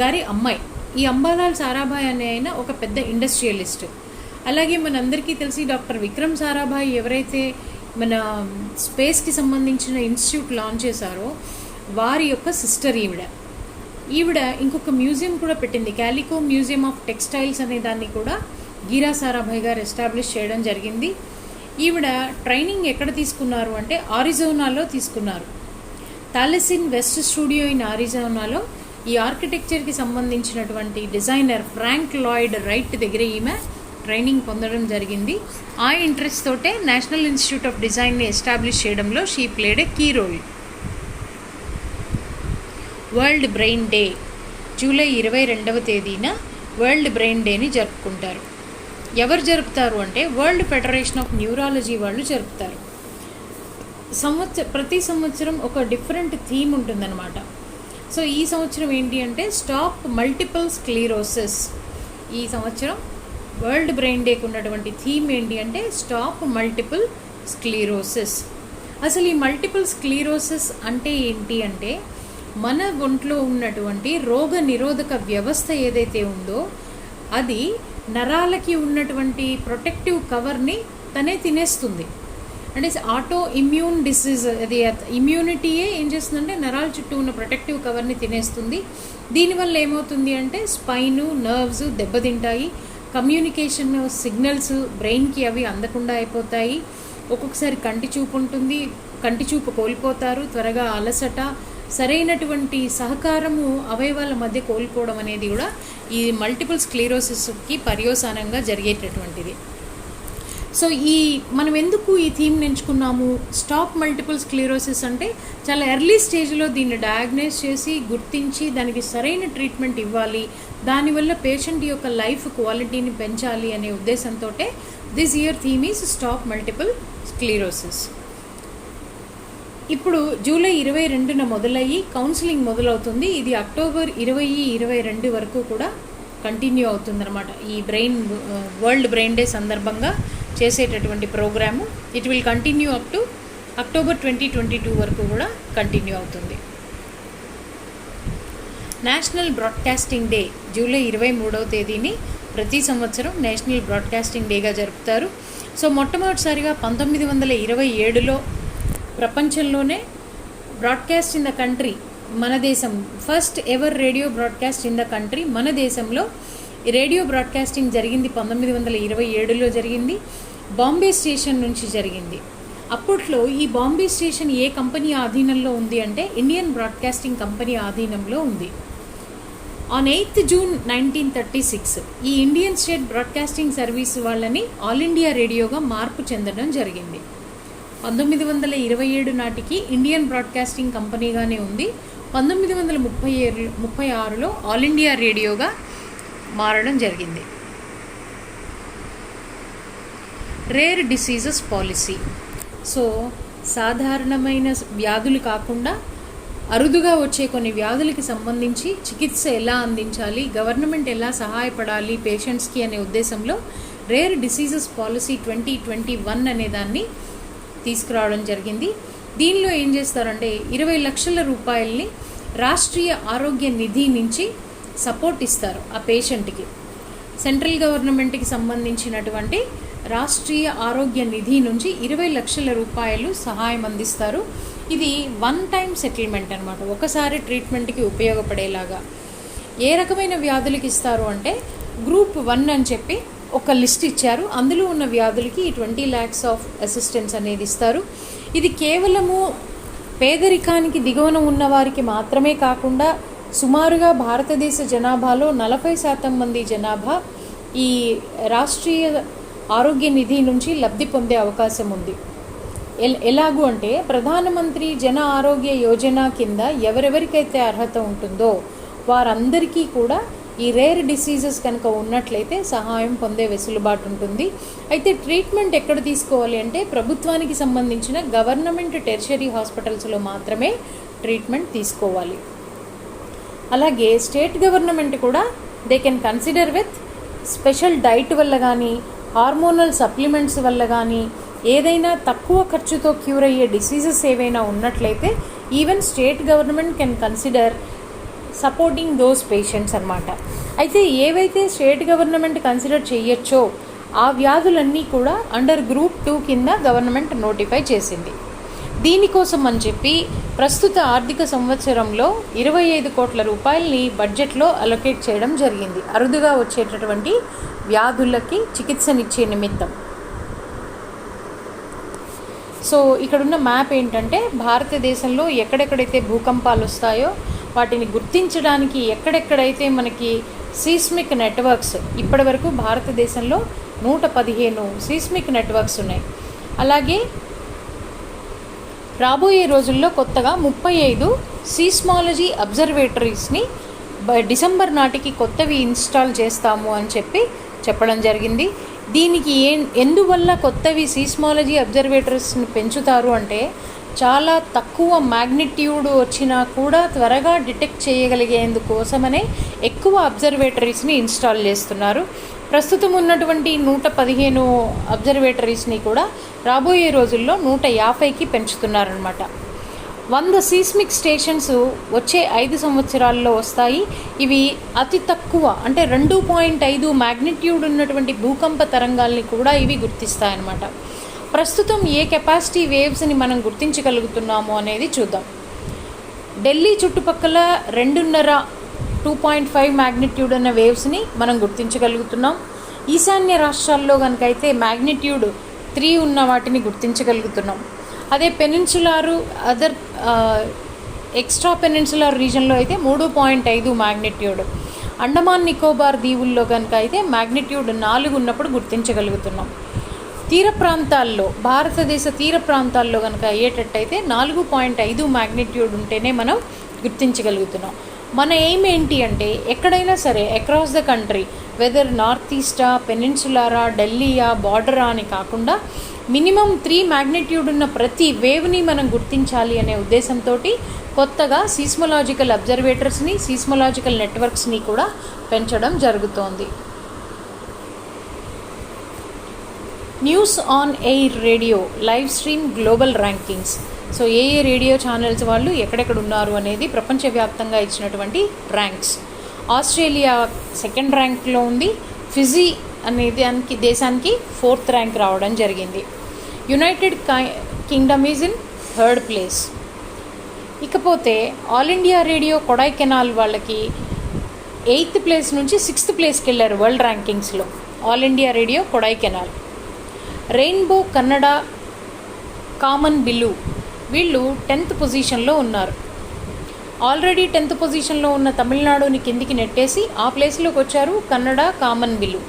గారి అమ్మాయి. ఈ అంబాలాల్ సారాభాయ్ అనే ఆయన ఒక పెద్ద ఇండస్ట్రియలిస్ట్. అలాగే మనందరికీ తెలిసి డాక్టర్ విక్రమ్ సారాభాయ్ ఎవరైతే మన స్పేస్కి సంబంధించిన ఇన్స్టిట్యూట్ లాంచ్ చేశారో వారి యొక్క సిస్టర్ ఈవిడ ఇంకొక మ్యూజియం కూడా పెట్టింది. క్యాలికో మ్యూజియం ఆఫ్ టెక్స్టైల్స్ అనే దాన్ని కూడా గీరా సారాభాయ్ గారు ఎస్టాబ్లిష్ చేయడం జరిగింది. ఈవిడ ట్రైనింగ్ ఎక్కడ తీసుకున్నారు అంటే ఆరిజోనాలో తీసుకున్నారు. థాలెసిన్ వెస్ట్ స్టూడియో ఇన్ ఆరిజోనాలో ఈ ఆర్కిటెక్చర్కి సంబంధించినటువంటి డిజైనర్ ఫ్రాంక్ లాయిడ్ రైట్ దగ్గర ఈమె ట్రైనింగ్ పొందడం జరిగింది. ఆ ఇంట్రెస్ట్ తోటే నేషనల్ ఇన్స్టిట్యూట్ ఆఫ్ డిజైన్ని ఎస్టాబ్లిష్ చేయడంలో she played a key role. World Brain Day July 22వ తేదీన వరల్డ్ బ్రెయిన్ డేని జరుపుకుంటారు. ఎవరు జరుపుతారు అంటే వరల్డ్ ఫెడరేషన్ ఆఫ్ న్యూరాలజీ వాళ్ళు జరుపుతారు. ప్రతి సంవత్సరం ఒక డిఫరెంట్ థీమ్ ఉంటుందన్నమాట. సో ఈ సంవత్సరం ఏంటి అంటే స్టాప్ మల్టిపుల్ స్క్లీరోసిస్. ఈ సంవత్సరం వరల్డ్ బ్రెయిన్ డేకి ఉన్నటువంటి థీమ్ ఏంటి అంటే స్టాప్ మల్టిపుల్ స్క్లీరోసిస్. అసలు ఈ మల్టిపుల్ స్క్లీరోసిస్ అంటే ఏంటి అంటే మన ఒంట్లో ఉన్నటువంటి రోగ నిరోధక వ్యవస్థ ఏదైతే ఉందో అది నరాలకి ఉన్నటువంటి ప్రొటెక్టివ్ కవర్ని తనే తినేస్తుంది. అంటే ఆటో ఇమ్యూన్ డిసీజ్, అది ఇమ్యూనిటీయే ఏం చేస్తుందంటే నరాల చుట్టూ ఉన్న ప్రొటెక్టివ్ కవర్ని తినేస్తుంది. దీనివల్ల ఏమవుతుంది అంటే స్పైను, నర్వ్స్ దెబ్బతింటాయి. కమ్యూనికేషన్ సిగ్నల్స్ బ్రెయిన్కి అవి అందకుండా అయిపోతాయి. ఒక్కొక్కసారి కంటి చూపు ఉంటుంది, కంటి చూపు కోల్పోతారు. త్వరగా అలసట, సరైనటువంటి సహకారము అవయవాల మధ్య కోల్పోవడం అనేది కూడా ఈ మల్టిపుల్ స్క్లీరోసిస్కి పర్యవసానంగా జరిగేటటువంటిది. సో మనం ఎందుకు ఈ థీమ్ ఎంచుకున్నాము? స్టాప్ మల్టిపుల్ స్క్లీరోసిస్ అంటే చాలా ఎర్లీ స్టేజ్లో దీన్ని డయాగ్నోస్ చేసి గుర్తించి దానికి సరైన ట్రీట్మెంట్ ఇవ్వాలి, దానివల్ల పేషెంట్ యొక్క లైఫ్ క్వాలిటీని పెంచాలి అనే ఉద్దేశంతో this year theme is stop multiple sclerosis. ఇప్పుడు జూలై 22న మొదలయ్యి కౌన్సిలింగ్ మొదలవుతుంది. ఇది అక్టోబర్ 20-22 వరకు కూడా కంటిన్యూ అవుతుందన్నమాట. ఈ వరల్డ్ బ్రెయిన్ డే సందర్భంగా చేసేటటువంటి programme it will continue up to October 2022 వరకు కూడా కంటిన్యూ అవుతుంది. నేషనల్ బ్రాడ్కాస్టింగ్ డే జూలై 23వ తేదీని ప్రతి సంవత్సరం నేషనల్ బ్రాడ్కాస్టింగ్ డేగా జరుపుతారు. సో మొట్టమొదటిసారిగా 1927లో ప్రపంచంలోనే బ్రాడ్కాస్ట్ ఇన్ ద కంట్రీ, మన దేశం, first ever radio broadcast in the country, మన దేశంలో రేడియో బ్రాడ్కాస్టింగ్ జరిగింది 1927లో జరిగింది. బాంబే స్టేషన్ నుంచి జరిగింది. అప్పట్లో ఈ బాంబే స్టేషన్ ఏ కంపెనీ ఆధీనంలో ఉంది అంటే ఇండియన్ బ్రాడ్కాస్టింగ్ కంపెనీ ఆధీనంలో ఉంది. ఆన్ 8th June 1936 ఈ ఇండియన్ స్టేట్ బ్రాడ్కాస్టింగ్ సర్వీస్ వాళ్ళని ఆల్ ఇండియా రేడియోగా మార్పు చెందడం జరిగింది. 1927 నాటికి ఇండియన్ బ్రాడ్కాస్టింగ్ కంపెనీగానే ఉంది. 1936లో ఆల్ ఇండియా రేడియోగా మారడం జరిగింది. Rare diseases policy. సో సాధారణమైన వ్యాధులు కాకుండా అరుదుగా వచ్చే కొన్ని వ్యాధులకి సంబంధించి చికిత్స ఎలా అందించాలి, గవర్నమెంట్ ఎలా సహాయపడాలి పేషెంట్స్కి అనే ఉద్దేశంలో రేర్ డిసీజెస్ పాలసీ 2021 అనే దాన్ని తీసుకురావడం జరిగింది. దీనిలో ఏం చేస్తారంటే 20 లక్షల రూపాయలని రాష్ట్రీయ ఆరోగ్య నిధి నుంచి సపోర్ట్ ఇస్తారు ఆ పేషెంట్కి. సెంట్రల్ గవర్నమెంట్కి సంబంధించినటువంటి రాష్ట్రీయ ఆరోగ్య నిధి నుంచి 20 లక్షల రూపాయలు సహాయం అందిస్తారు. ఇది వన్ టైం సెటిల్మెంట్ అనమాట, ఒకసారి ట్రీట్మెంట్కి ఉపయోగపడేలాగా. ఏ రకమైన వ్యాధులకి ఇస్తారు అంటే గ్రూప్ 1 అని చెప్పి ఒక లిస్ట్ ఇచ్చారు. అందులో ఉన్న వ్యాధులకి 20 lakhs ఆఫ్ అసిస్టెన్స్ అనేది ఇస్తారు. ఇది కేవలము పేదరికానికి దిగువన ఉన్న వారికి మాత్రమే కాకుండా సుమారుగా భారతదేశ జనాభాలో 40% మంది జనాభా ఈ రాష్ట్రీయ ఆరోగ్య నిధి నుంచి లబ్ధి పొందే అవకాశం ఉంది. ఎలాగూ అంటే ప్రధానమంత్రి జన ఆరోగ్య యోజన కింద ఎవరెవరికైతే అర్హత ఉంటుందో వారందరికీ కూడా ఈ రేర్ డిసీజెస్ కనుక ఉన్నట్లయితే సహాయం పొందే వెసులుబాటు ఉంటుంది. అయితే ట్రీట్మెంట్ ఎక్కడ తీసుకోవాలి అంటే ప్రభుత్వానికి సంబంధించిన గవర్నమెంట్ టెర్షరీ హాస్పిటల్స్లో మాత్రమే ట్రీట్మెంట్ తీసుకోవాలి. అలాగే స్టేట్ గవర్నమెంట్ కూడా they can consider with special diet వల్ల కానీ హార్మోనల్ సప్లిమెంట్స్ వల్ల కానీ ఏదైనా తక్కువ ఖర్చుతో క్యూర్ అయ్యే డిసీజెస్ ఏవైనా ఉన్నట్లయితే even state government can consider supporting those patients అన్నమాట. అయితే ఏవైతే స్టేట్ గవర్నమెంట్ కన్సిడర్ చేయొచ్చో ఆ వ్యాధులన్నీ కూడా అండర్ గ్రూప్ 2 కింద గవర్నమెంట్ నోటిఫై చేసింది. దీనికోసం అని చెప్పి ప్రస్తుత ఆర్థిక సంవత్సరంలో 25 కోట్ల రూపాయలని బడ్జెట్లో అలొకేట్ చేయడం జరిగింది అరుదుగా వచ్చేటటువంటి వ్యాధులకి చికిత్సనిచ్చే నిమిత్తం. సో ఇక్కడున్న మ్యాప్ ఏంటంటే భారతదేశంలో ఎక్కడెక్కడైతే భూకంపాలు వస్తాయో వాటిని గుర్తించడానికి ఎక్కడెక్కడైతే మనకి సీస్మిక్ నెట్వర్క్స్, ఇప్పటి వరకు భారతదేశంలో 115 సీస్మిక్ నెట్వర్క్స్ ఉన్నాయి. అలాగే రాబోయే రోజుల్లో కొత్తగా 35 సీస్మాలజీ అబ్జర్వేటరీస్ని డిసెంబర్ నాటికి కొత్తవి ఇన్స్టాల్ చేస్తాము అని చెప్పడం జరిగింది. దీనికి ఎందువల్ల కొత్తవి సీస్మాలజీ అబ్జర్వేటరీస్ని పెంచుతారు అంటే చాలా తక్కువ మ్యాగ్నిట్యూడ్ వచ్చినా కూడా త్వరగా డిటెక్ట్ చేయగలిగేందుకోసమనే ఎక్కువ అబ్జర్వేటరీస్ని ఇన్స్టాల్ చేస్తున్నారు. ప్రస్తుతం ఉన్నటువంటి 115 అబ్జర్వేటరీస్ని కూడా రాబోయే రోజుల్లో 150కి పెంచుతున్నారనమాట. 100 సీస్మిక్ స్టేషన్స్ వచ్చే 5 సంవత్సరాల్లో వస్తాయి. ఇవి అతి తక్కువ అంటే 2.5 మ్యాగ్నిట్యూడ్ ఉన్నటువంటి భూకంప తరంగాల్ని కూడా ఇవి గుర్తిస్తాయన్నమాట. ప్రస్తుతం ఏ కెపాసిటీ వేవ్స్ని మనం గుర్తించగలుగుతున్నాము అనేది చూద్దాం. ఢిల్లీ చుట్టుపక్కల 2.5 మ్యాగ్నిట్యూడ్ అన్న వేవ్స్ని మనం గుర్తించగలుగుతున్నాం. ఈశాన్య రాష్ట్రాల్లో కనుక అయితే మ్యాగ్నిట్యూడ్ 3 ఉన్న వాటిని గుర్తించగలుగుతున్నాం. అదే పెనిన్సులారు అదర్ ఎక్స్ట్రా పెనిన్సులార్ రీజన్లో అయితే 3.5 మ్యాగ్నిట్యూడ్. అండమాన్ నికోబార్ దీవుల్లో కనుక అయితే మ్యాగ్నిట్యూడ్ 4 ఉన్నప్పుడు గుర్తించగలుగుతున్నాం. తీర ప్రాంతాల్లో భారతదేశ తీర ప్రాంతాల్లో కనుక అయ్యేటట్టయితే 4.5 మ్యాగ్నిట్యూడ్ ఉంటేనే మనం గుర్తించగలుగుతున్నాం. మన ఎయిమ్ ఏంటి అంటే ఎక్కడైనా సరే across the country, weather north ఈస్టా, పెనిన్సులారా, ఢిల్లీయా, బార్డరా అని కాకుండా మినిమం 3 మ్యాగ్నిట్యూడ్ ఉన్న ప్రతి వేవ్ని మనం గుర్తించాలి అనే ఉద్దేశంతో కొత్తగా సీస్మలాజికల్ అబ్జర్వేటర్స్ని, సీస్మలాజికల్ నెట్వర్క్స్ని కూడా పెంచడం జరుగుతోంది. News on air radio live stream global rankings. So A radio channels వాళ్ళు ఎక్కడెక్కడ ఉన్నారు అనేది ప్రపంచవ్యాప్తంగా ఇచ్చినటువంటి ర్యాంక్స్. ఆస్ట్రేలియా 2nd ర్యాంక్లో ఉంది, ఫిజీ అనే దేశానికి 4th ర్యాంక్ రావడం జరిగింది. United Kingdom is in 3rd place. ఇకపోతే ఆల్ ఇండియా రేడియో కొడైకెనాల్ వాళ్ళకి 8th ప్లేస్ నుంచి 6th ప్లేస్కి వెళ్ళారు వరల్డ్ ర్యాంకింగ్స్లో. All India Radio Kodaikanal. Rainbow Kannada Kamanabillu వీళ్ళు 10th పొజిషన్లో ఉన్నారు. ఆల్రెడీ 10th పొజిషన్లో ఉన్న తమిళనాడుని కిందికి నెట్టేసి ఆ ప్లేస్లోకి వచ్చారు Kannada Kamanabillu.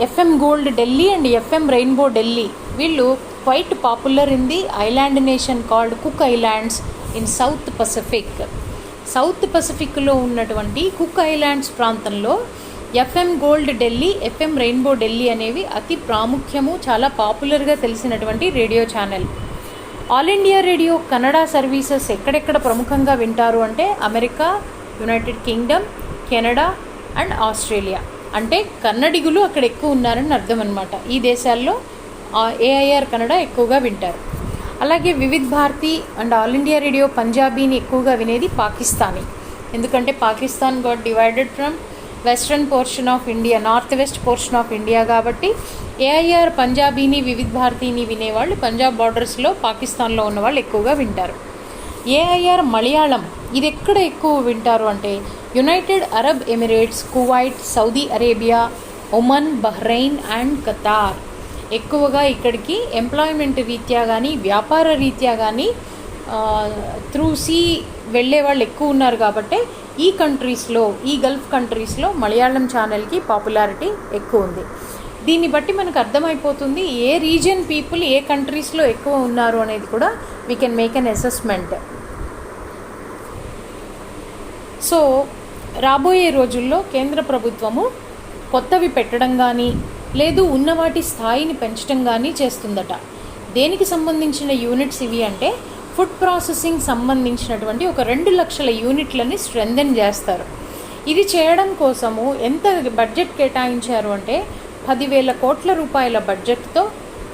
FM Gold Delhi and FM Rainbow Delhi వీళ్ళు quite popular in the island nation called Cook Islands in South Pacific. South పసిఫిక్లో ఉన్నటువంటి కుక్ ఐలాండ్స్ ప్రాంతంలో FM Gold Delhi, FM Rainbow Delhi అనేవి అతి ప్రాముఖ్యము, చాలా పాపులర్గా తెలిసినటువంటి radio channel. All India Radio Kannada services ఎక్కడెక్కడ ప్రముఖంగా వింటారు అంటే America, United Kingdom, Canada and Australia. అంటే కన్నడిగులు అక్కడ ఎక్కువ ఉన్నారని అర్థం అనమాట. ఈ దేశాల్లో ఏఐఆర్ కన్నడ ఎక్కువగా వింటారు. అలాగే Vividh Bharati and All India Radio పంజాబీని ఎక్కువగా వినేది పాకిస్తానీ. ఎందుకంటే Pakistan got divided from western portion of India, north west portion of India కాబట్టి ఏఐఆర్ పంజాబీని వివిధ్ భారతీని వినేవాళ్ళు పంజాబ్ బార్డర్స్లో పాకిస్తాన్లో ఉన్న వాళ్ళు ఎక్కువగా వింటారు. ఏఐఆర్ మలయాళం ఇది ఎక్కడ ఎక్కువ వింటారు అంటే United Arab Emirates, Kuwait, Saudi Arabia, Oman, Bahrain and Qatar. ఎక్కువగా ఇక్కడికి ఎంప్లాయ్మెంట్ రీత్యా కానీ వ్యాపార రీత్యా కానీ త్రూ సీ వెళ్ళే వాళ్ళు ఎక్కువ ఉన్నారు కాబట్టి ఈ కంట్రీస్లో, ఈ గల్ఫ్ కంట్రీస్లో మలయాళం ఛానల్కి పాపులారిటీ ఎక్కువ ఉంది. దీన్ని బట్టి మనకు అర్థమైపోతుంది ఏ రీజియన్ పీపుల్ ఏ కంట్రీస్లో ఎక్కువ ఉన్నారు అనేది కూడా we can make an assessment. So రాబోయే రోజుల్లో కేంద్ర ప్రభుత్వము కొత్తవి పెట్టడం కానీ లేదు ఉన్న వాటి స్థాయిని పెంచడం కానీ చేస్తుందట. దేనికి సంబంధించిన యూనిట్స్ ఇవి అంటే ఫుడ్ ప్రాసెసింగ్ సంబంధించినటువంటి ఒక 2 లక్షల యూనిట్లని స్ట్రెంథెన్ చేస్తారు. ఇది చేయడం కోసము ఎంత బడ్జెట్ కేటాయించారు అంటే 10,000 కోట్ల రూపాయల బడ్జెట్తో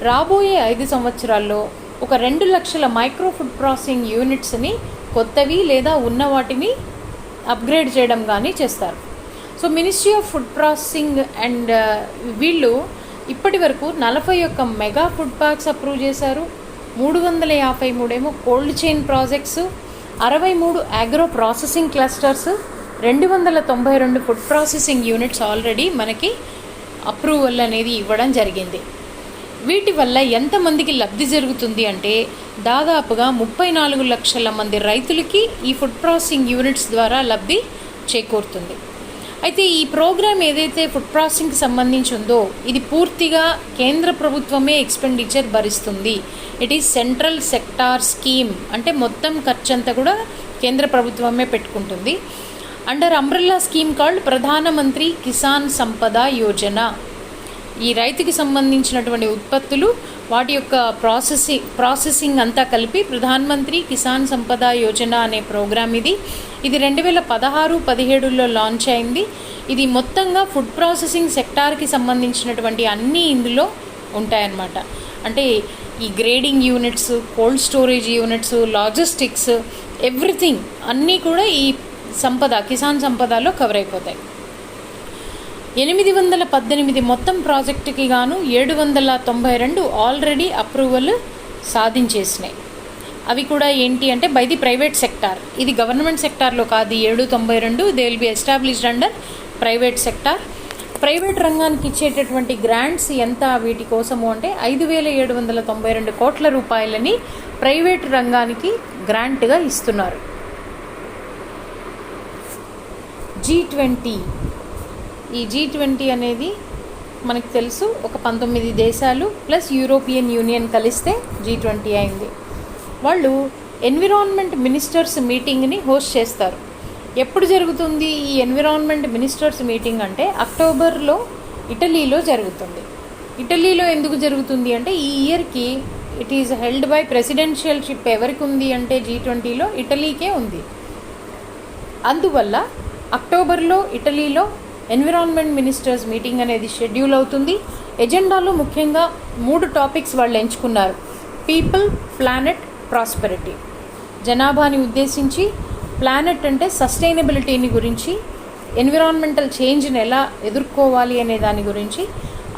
రాబోయే 5 సంవత్సరాల్లో ఒక 2 లక్షల మైక్రో ఫుడ్ ప్రాసెసింగ్ యూనిట్స్ని కొత్తవి లేదా ఉన్న వాటిని అప్గ్రేడ్ చేయడం కానీ చేస్తారు. So ministry of food processing and వీళ్ళు ఇప్పటి వరకు 41 మెగా ఫుడ్ పార్క్స్ అప్రూవ్ చేశారు. 353 ఏమో cold chain projects, 63 agro processing clusters, 292 food processing units already మనకి అప్రూవల్ అనేది ఇవ్వడం జరిగింది. వీటి వల్ల ఎంతమందికి లబ్ధి జరుగుతుంది అంటే దాదాపుగా 34 లక్షల మంది రైతులకి ఈ ఫుడ్ ప్రాసెసింగ్ యూనిట్స్ ద్వారా లబ్ధి చేకూరుతుంది. అయితే ఈ ప్రోగ్రామ్ ఏదైతే ఫుడ్ ప్రాసెసింగ్కి సంబంధించి ఉందో ఇది పూర్తిగా కేంద్ర ప్రభుత్వమే ఎక్స్పెండిచర్ భరిస్తుంది. It is central sector scheme, అంటే మొత్తం ఖర్చంతా కూడా కేంద్ర ప్రభుత్వమే పెట్టుకుంటుంది. అండర్ అంబ్రెల్లా స్కీమ్ కాల్డ్ ప్రధానమంత్రి కిసాన్ సంపద యోజన. ఈ రైతుకి సంబంధించినటువంటి ఉత్పత్తులు వాటి యొక్క ప్రాసెసింగ్ అంతా కలిపి ప్రధానమంత్రి కిసాన్ సంపద యోజన అనే ప్రోగ్రామ్ ఇది 2016-17లో లాంచ్ అయింది. ఇది మొత్తంగా ఫుడ్ ప్రాసెసింగ్ సెక్టార్కి సంబంధించినటువంటి అన్నీ ఇందులో ఉంటాయన్నమాట. అంటే ఈ grading units, cold storage units, logistics, everything అన్నీ కూడా ఈ కిసాన్ సంపదలో కవర్ అయిపోతాయి. 818 మొత్తం ప్రాజెక్టుకి గాను 792 ఆల్రెడీ అప్రూవల్ సాధించేసినాయి. అవి కూడా ఏంటి అంటే బై ది ప్రైవేట్ సెక్టార్. ఇది గవర్నమెంట్ సెక్టార్లో కాదు. 792 they will be established under private sector. Private రంగానికి ఇచ్చేటటువంటి గ్రాంట్స్ ఎంత వీటి కోసము అంటే 5,792 కోట్ల రూపాయలని ప్రైవేట్ రంగానికి గ్రాంట్గా ఇస్తున్నారు. G20 ఈ G20 అనేది మనకు తెలుసు ఒక 19 దేశాలు ప్లస్ యూరోపియన్ యూనియన్ కలిస్తే G20 అయింది. వాళ్ళు ఎన్విరాన్మెంట్ మినిస్టర్స్ మీటింగ్ని హోస్ట్ చేస్తారు. ఎప్పుడు జరుగుతుంది ఈ ఎన్విరాన్మెంట్ మినిస్టర్స్ మీటింగ్ అంటే అక్టోబర్లో ఇటలీలో జరుగుతుంది. ఇటలీలో ఎందుకు జరుగుతుంది అంటే ఈ ఇయర్కి it is held by presidential ship ఎవరికి ఉంది అంటే G20లో ఇటలీకే ఉంది. అందువల్ల అక్టోబర్లో ఇటలీలో ఎన్విరాన్మెంట్ మినిస్టర్స్ మీటింగ్ అనేది షెడ్యూల్ అవుతుంది. ఎజెండాలో ముఖ్యంగా 3 టాపిక్స్ వాళ్ళు ఎంచుకున్నారు. People, planet, prosperity. జనాభాని ఉద్దేశించి, ప్లానెట్ అంటే సస్టైనబిలిటీని గురించి, ఎన్విరాన్మెంటల్ చేంజ్ని ఎలా ఎదుర్కోవాలి అనే దాని గురించి,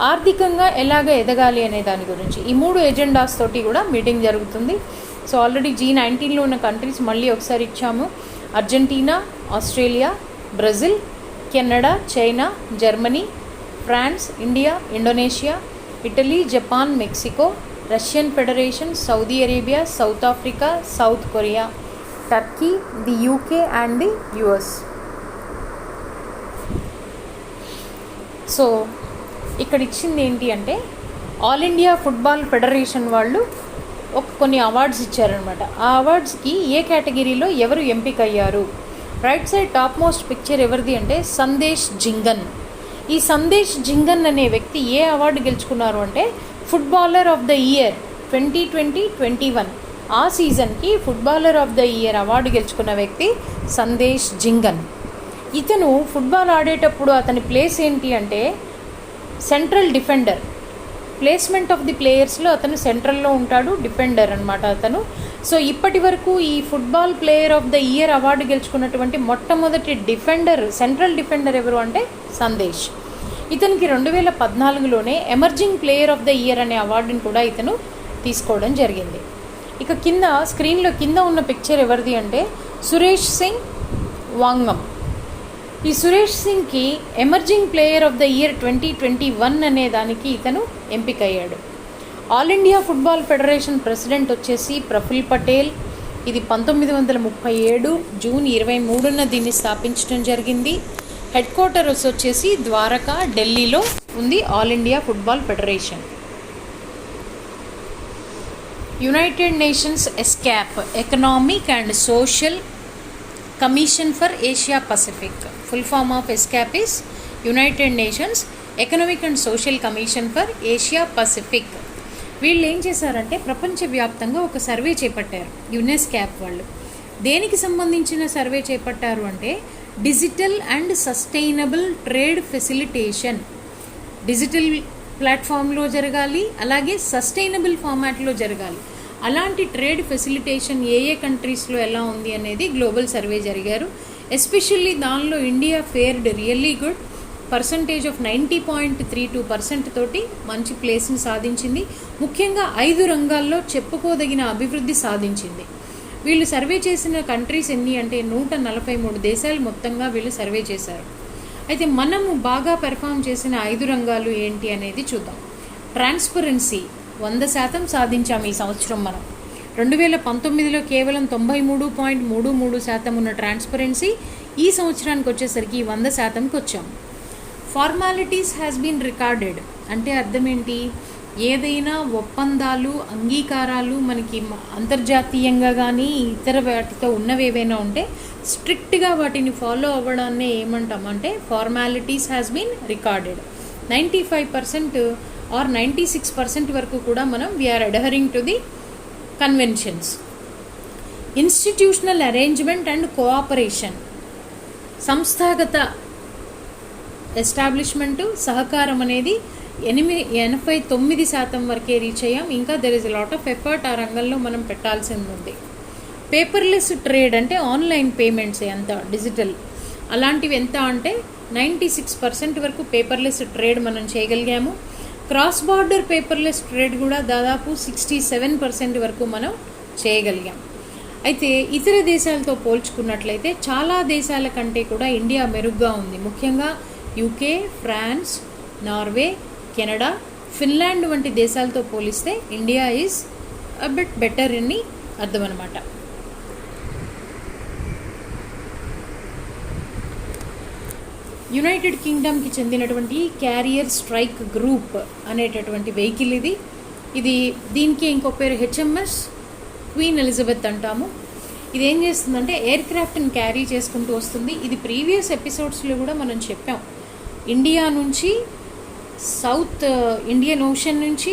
ఆర్థికంగా ఎలాగ ఎదగాలి అనే దాని గురించి, ఈ 3 ఎజెండాస్ తోటి కూడా మీటింగ్ జరుగుతుంది. సో ఆల్రెడీ G19లో ఉన్న కంట్రీస్ మళ్ళీ ఒకసారి ఇచ్చాము. Argentina, Australia, Brazil, Canada, China, Germany, France, India, Indonesia, Italy, Japan, Mexico, Russian Federation, Saudi Arabia, South Africa, South Korea, Turkey, the UK and the US. So ఇక్కడ ఇచ్చింది ఏంటి అంటే, ఆల్ ఇండియా ఫుట్బాల్ ఫెడరేషన్ వాళ్ళు కొన్ని అవార్డ్స్ ఇచ్చారనమాట. ఆ అవార్డ్స్కి ఏ కేటగిరీలో ఎవరు ఎంపిక అయ్యారు. Right side top most picture ఎవరిది అంటే సందేశ్ జింగన్. ఈ సందేశ్ జింగన్ అనే వ్యక్తి ఏ అవార్డు గెలుచుకున్నారు అంటే ఫుట్బాలర్ ఆఫ్ ద ఇయర్ 2020-21 ఆ సీజన్కి footballer of the year award గెలుచుకున్న వ్యక్తి సందేశ్ జింగన్. ఇతను ఫుట్బాల్ ఆడేటప్పుడు అతని ప్లేస్ ఏంటి అంటే central defender. Placement of the ప్లేయర్స్లో అతను సెంట్రల్లో ఉంటాడు, డిఫెండర్ అనమాట అతను. సో ఇప్పటి వరకు ఈ football player of the year award గెలుచుకున్నటువంటి మొట్టమొదటి డిఫెండర్, సెంట్రల్ డిఫెండర్ ఎవరు అంటే సందేశ్. ఇతనికి 2014లోనే emerging player of the year అనే అవార్డుని కూడా ఇతను తీసుకోవడం జరిగింది. ఇక కింద స్క్రీన్లో కింద ఉన్న పిక్చర్ ఎవరిది అంటే సురేష్ సింగ్ వాంగం. ఈ సురేష్ సింగ్కి emerging player of the year 2021 అనే దానికి ఇతను ఎంపిక అయ్యాడు. All India football Federation president వచ్చేసి ప్రఫుల్ పటేల్. ఇది 1937 జూన్ 23న దీన్ని స్థాపించడం జరిగింది. హెడ్ క్వార్టర్స్ వచ్చేసి ద్వారకా, ఢిల్లీలో ఉంది all India football federation. United Nations ESCAP economic and social commission for Asia Pacific. Full form of ESCAP is United Nations economic and social commission for Asia Pacific. వీళ్ళు ఏం చేశారంటే ప్రపంచవ్యాప్తంగా ఒక సర్వే చేపట్టారు యునెస్కాప్ వాళ్ళు. దేనికి సంబంధించిన సర్వే చేపట్టారు అంటే digital and sustainable trade facilitation. Digital ప్లాట్ఫామ్లో జరగాలి, అలాగే సస్టైనబుల్ ఫార్మాట్లో జరగాలి. అలాంటి ట్రేడ్ ఫెసిలిటేషన్ ఏ ఏ కంట్రీస్లో ఎలా ఉంది అనేది గ్లోబల్ సర్వే జరిగారు. ఎస్పెషల్లీ దానిలో India ఫేర్డ్ really good. Percentage of 90.32% తోటి మంచి ప్లేస్ని సాధించింది. ముఖ్యంగా 5 రంగాల్లో చెప్పుకోదగిన అభివృద్ధి సాధించింది. వీళ్ళు సర్వే చేసిన కంట్రీస్ ఎన్ని అంటే 143 దేశాలు మొత్తంగా వీళ్ళు సర్వే చేశారు. అయితే మనము బాగా పెర్ఫామ్ చేసిన 5 రంగాలు ఏంటి అనేది చూద్దాం. ట్రాన్స్పరెన్సీ 100% సాధించాం ఈ సంవత్సరం మనం. 2019లో కేవలం 93.33% ఉన్న ట్రాన్స్పరెన్సీ ఈ సంవత్సరానికి వచ్చేసరికి 100%కి వచ్చాం. ఫార్మాలిటీస్ హ్యాస్ బీన్ రికార్డెడ్ అంటే అర్థం ఏంటి, ఏదైనా ఒప్పందాలు, అంగీకారాలు మనకి అంతర్జాతీయంగా కానీ ఇతర వాటితో ఉన్నవి ఏవైనా ఉంటే స్ట్రిక్ట్గా వాటిని ఫాలో అవ్వడాన్నే ఏమంటామంటే formalities has been recorded. 95% or 96% వరకు కూడా మనం we are adhering to the conventions. Institutional arrangement and cooperation, సంస్థాగత ఎస్టాబ్లిష్మెంటు, సహకారం అనేది 89% వరకే రీచ్ అయ్యాం. ఇంకా there is a lot of effort ఆ రంగంలో మనం పెట్టాల్సింది ఉంది. పేపర్లెస్ ట్రేడ్ అంటే ఆన్లైన్ పేమెంట్స్ ఎంత, డిజిటల్ అలాంటివి ఎంత అంటే 96% వరకు పేపర్లెస్ ట్రేడ్ మనం చేయగలిగాము. క్రాస్ బార్డర్ పేపర్లెస్ ట్రేడ్ కూడా దాదాపు 67% వరకు మనం చేయగలిగాం. అయితే ఇతర దేశాలతో పోల్చుకున్నట్లయితే చాలా దేశాల కంటే కూడా ఇండియా మెరుగ్గా ఉంది. ముఖ్యంగా UK, France, Norway, Canada, Finland వంటి దేశాలతో పోలిస్తే India is a bit better అని అర్థం అనమాట. యునైటెడ్ కింగ్డమ్కి చెందినటువంటి క్యారియర్ స్ట్రైక్ గ్రూప్ అనేటటువంటి వెహికల్ ఇది దీనికి ఇంకో పేరు HMS క్వీన్ ఎలిజబెత్ అంటాము. ఇది ఏం చేస్తుందంటే ఎయిర్ క్రాఫ్ట్ని క్యారీ చేసుకుంటూ వస్తుంది. ఇది ప్రీవియస్ ఎపిసోడ్స్లో కూడా మనం చెప్పాం. ఇండియా నుంచి సౌత్ ఇండియన్ ఓషన్ నుంచి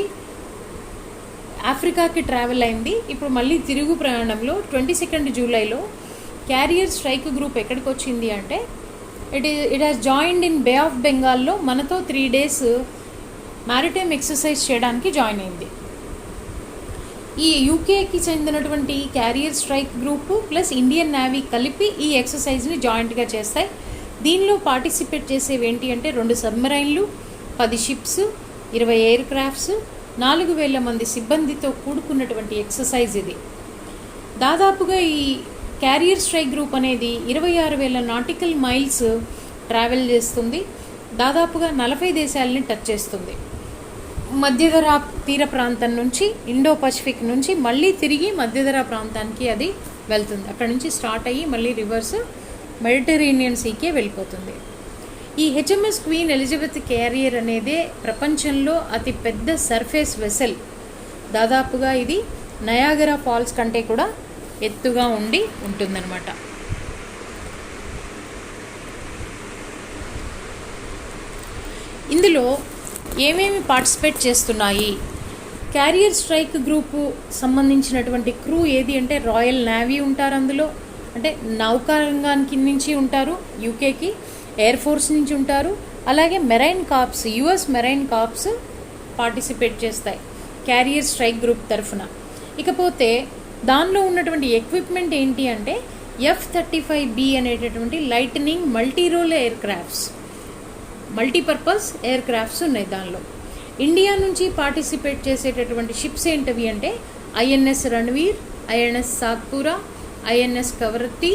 ఆఫ్రికాకి ట్రావెల్ అయింది. ఇప్పుడు మళ్ళీ తిరుగు ప్రయాణంలో 22 జూలైలో క్యారియర్ స్ట్రైక్ గ్రూప్ ఎక్కడికి వచ్చింది అంటే it has joined in Bay of బెంగాల్లో మనతో 3 days మ్యారిటైమ్ ఎక్సర్సైజ్ చేయడానికి జాయిన్ అయింది. ఈ యూకేకి చెందినటువంటి క్యారియర్ స్ట్రైక్ గ్రూప్ ప్లస్ ఇండియన్ నేవీ కలిపి ఈ ఎక్సర్సైజ్ని జాయింట్గా చేస్తాయి. దీనిలో పార్టిసిపేట్ చేసేవి ఏంటి అంటే 2 సబ్మెరైన్లు, 10 షిప్స్, 20 ఎయిర్ క్రాఫ్ట్స్, 4,000 మంది సిబ్బందితో కూడుకున్నటువంటి ఎక్సర్సైజ్ ఇది. దాదాపుగా ఈ క్యారియర్ స్ట్రైక్ గ్రూప్ అనేది 26,000 నాటికల్ మైల్స్ ట్రావెల్ చేస్తుంది. దాదాపుగా 40 దేశాలని టచ్ చేస్తుంది. మధ్యధరా తీర ప్రాంతం నుంచి, ఇండో పసిఫిక్ నుంచి మళ్ళీ తిరిగి మధ్యధరా ప్రాంతానికి అది వెళ్తుంది. అక్కడ నుంచి స్టార్ట్ అయ్యి మళ్ళీ రివర్స్ మెడిటరేనియన్ సీకే వెళ్ళిపోతుంది. ఈ హెచ్ఎంఎస్ క్వీన్ ఎలిజబెత్ క్యారియర్ అనేది ప్రపంచంలో అతి పెద్ద సర్ఫేస్ వెసెల్. దాదాపుగా ఇది నయాగరా ఫాల్స్ కంటే కూడా ఎత్తుగా ఉంటుందన్నమాట. ఇందులో ఏమేమి పార్టిసిపేట్ చేస్తున్నాయి? క్యారియర్ స్ట్రైక్ గ్రూపు సంబంధించినటువంటి క్రూ ఏది అంటే రాయల్ నేవీ ఉంటారు అందులో, అంటే నౌకారంగానికి నుంచి ఉంటారు యూకేకి, ఎయిర్ ఫోర్స్ నుంచి ఉంటారు, అలాగే marine corps, US marine corps participate చేస్తాయి క్యారియర్ స్ట్రైక్ గ్రూప్ తరఫున. ఇకపోతే దానిలో ఉన్నటువంటి ఎక్విప్మెంట్ ఏంటి అంటే F-35B అనేటటువంటి lightning multirole air crafts, multipurpose air crafts ఉన్నాయి దానిలో. ఇండియా నుంచి పార్టిసిపేట్ చేసేటటువంటి షిప్స్ ఏంటవి అంటే INS Ranveer, INS Satpura, INS Kavaratti,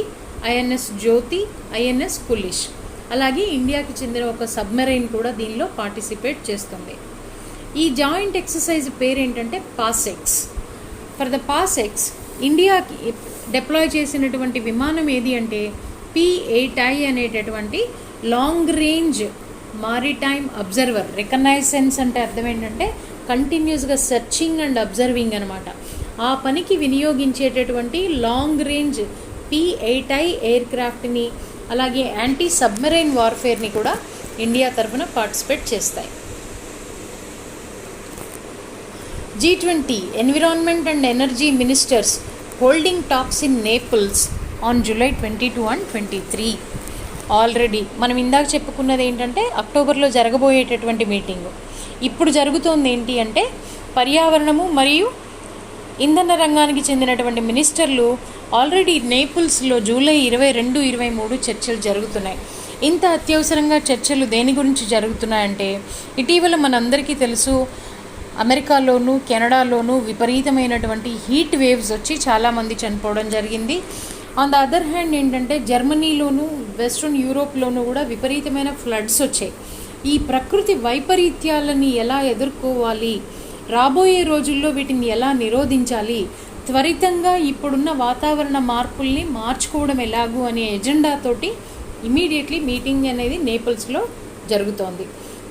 INS జ్యోతి, INS కులిష్. అలాగే ఇండియాకి చెందిన ఒక సబ్మెరైన్ కూడా దీనిలో పార్టిసిపేట్ చేస్తుంది. ఈ జాయింట్ ఎక్సర్సైజ్ పేరు ఏంటంటే పాసెక్స్. ఫర్ ద పాసెక్స్ ఇండియాకి డిప్లాయ్ చేసినటువంటి విమానం ఏది అంటే P-8I అనేటటువంటి లాంగ్ రేంజ్ మారిటైమ్ అబ్జర్వర్. రికగ్నైసెన్స్ అంటే అర్థం ఏంటంటే కంటిన్యూస్గా సెర్చింగ్ అండ్ అబ్జర్వింగ్ అనమాట. ఆ పనికి వినియోగించేటటువంటి లాంగ్ రేంజ్ P-8I ఎయిర్ క్రాఫ్ట్ని, అలాగే యాంటీ సబ్మెరైన్ వార్ఫేర్ని కూడా ఇండియా తరఫున పార్టిసిపేట్ చేస్తాయి. G20 environment and energy ministers holding talks in Naples on July 22 and 23. Already మనం ఇందాక చెప్పుకున్నది ఏంటంటే అక్టోబర్లో జరగబోయేటటువంటి మీటింగు. ఇప్పుడు జరుగుతోంది ఏంటి అంటే పర్యావరణము మరియు ఇంధన రంగానికి చెందినటువంటి మినిస్టర్లు ఆల్రెడీ నేపుల్స్లో July 22, 23 చర్చలు జరుగుతున్నాయి. ఇంత అత్యవసరంగా చర్చలు దేని గురించి జరుగుతున్నాయంటే ఇటీవల మనందరికీ తెలుసు అమెరికాలోను కెనడాలోను విపరీతమైనటువంటి హీట్ వేవ్స్ వచ్చి చాలామంది చనిపోవడం జరిగింది. ఆన్ ద అదర్ హ్యాండ్ ఏంటంటే జర్మనీలోను వెస్ట్రన్ యూరోప్లోనూ కూడా విపరీతమైన ఫ్లడ్స్ వచ్చాయి. ఈ ప్రకృతి వైపరీత్యాలని ఎలా ఎదుర్కోవాలి, రాబోయే రోజుల్లో వీటిని ఎలా నిరోధించాలి, త్వరితంగా ఇప్పుడున్న వాతావరణ మార్పుల్ని మార్చుకోవడం ఎలాగూ అనే ఎజెండాతోటి ఇమీడియట్లీ మీటింగ్ అనేది నేపుల్స్లో జరుగుతోంది.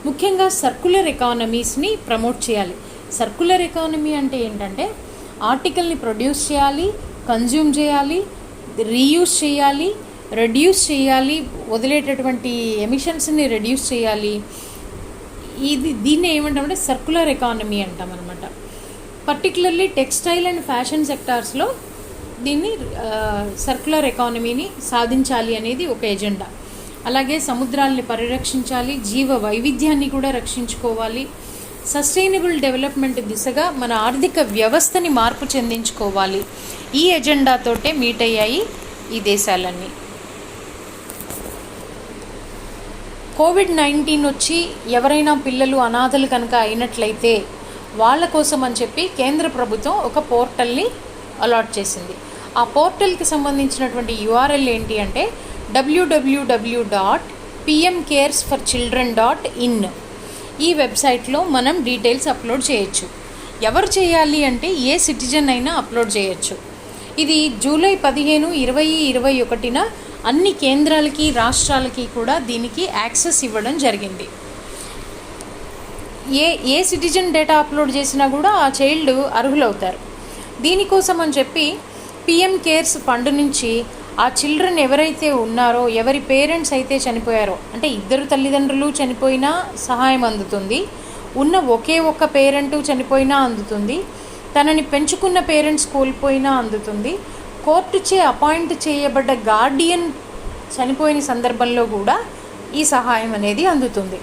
ముఖ్యంగా సర్క్యులర్ ఎకానమీస్ని ప్రమోట్ చేయాలి. సర్క్యులర్ ఎకానమీ అంటే ఏంటంటే ఆర్టికల్ని ప్రొడ్యూస్ చేయాలి, కన్జ్యూమ్ చేయాలి, రీయూస్ చేయాలి, రెడ్యూస్ చేయాలి, వదిలేటటువంటి ఎమిషన్స్ని రెడ్యూస్ చేయాలి. దీన్ని ఏమంటామంటే సర్క్యులర్ ఎకానమీ అంటాం అనమాట. పర్టికులర్లీ టెక్స్టైల్ అండ్ ఫ్యాషన్ సెక్టార్స్లో దీన్ని సర్క్యులర్ ఎకానమీని సాధించాలి అనేది ఒక ఎజెండా. అలాగే సముద్రాల్ని పరిరక్షించాలి, జీవ వైవిధ్యాన్ని కూడా రక్షించుకోవాలి, సస్టైనబుల్ డెవలప్మెంట్ దిశగా మన ఆర్థిక వ్యవస్థని మార్పు చెందించుకోవాలి. ఈ ఎజెండాతోటే మీట్ అయ్యాయి ఈ దేశాలన్నీ. COVID-19 వచ్చి ఎవరైనా పిల్లలు అనాథలు కనుక అయినట్లయితే వాళ్ళ కోసం అని చెప్పి కేంద్ర ప్రభుత్వం ఒక పోర్టల్ని అలాట్ చేసింది. ఆ పోర్టల్కి సంబంధించినటువంటి URL ఏంటి అంటే www.pmcaresforchildren.in. ఈ వెబ్సైట్లో మనం డీటెయిల్స్ అప్లోడ్ చేయొచ్చు. ఎవరు చేయాలి అంటే ఏ సిటిజన్ అయినా అప్లోడ్ చేయొచ్చు. ఇది July 15, 20, 21 అన్ని కేంద్రాలకి రాష్ట్రాలకి కూడా దీనికి యాక్సెస్ ఇవ్వడం జరిగింది. ఏ సిటిజన్ డేటా అప్లోడ్ చేసినా కూడా ఆ చైల్డ్ అర్హులవుతారు. దీనికోసం అని చెప్పి PM కేర్స్ ఫండ్ నుంచి ఆ చిల్డ్రన్ ఎవరైతే ఉన్నారో, ఎవరి పేరెంట్స్ అయితే చనిపోయారో, అంటే ఇద్దరు తల్లిదండ్రులు చనిపోయినా సహాయం అందుతుంది, ఉన్న ఒకే ఒక్క పేరెంటు చనిపోయినా అందుతుంది, తనని పెంచుకున్న పేరెంట్స్ కోల్పోయినా అందుతుంది, కోర్టుచే అపాయింట్ చేయబడ్డ గార్డియన్ చనిపోయిన సందర్భంలో కూడా ఈ సహాయం అనేది అందుతుంది.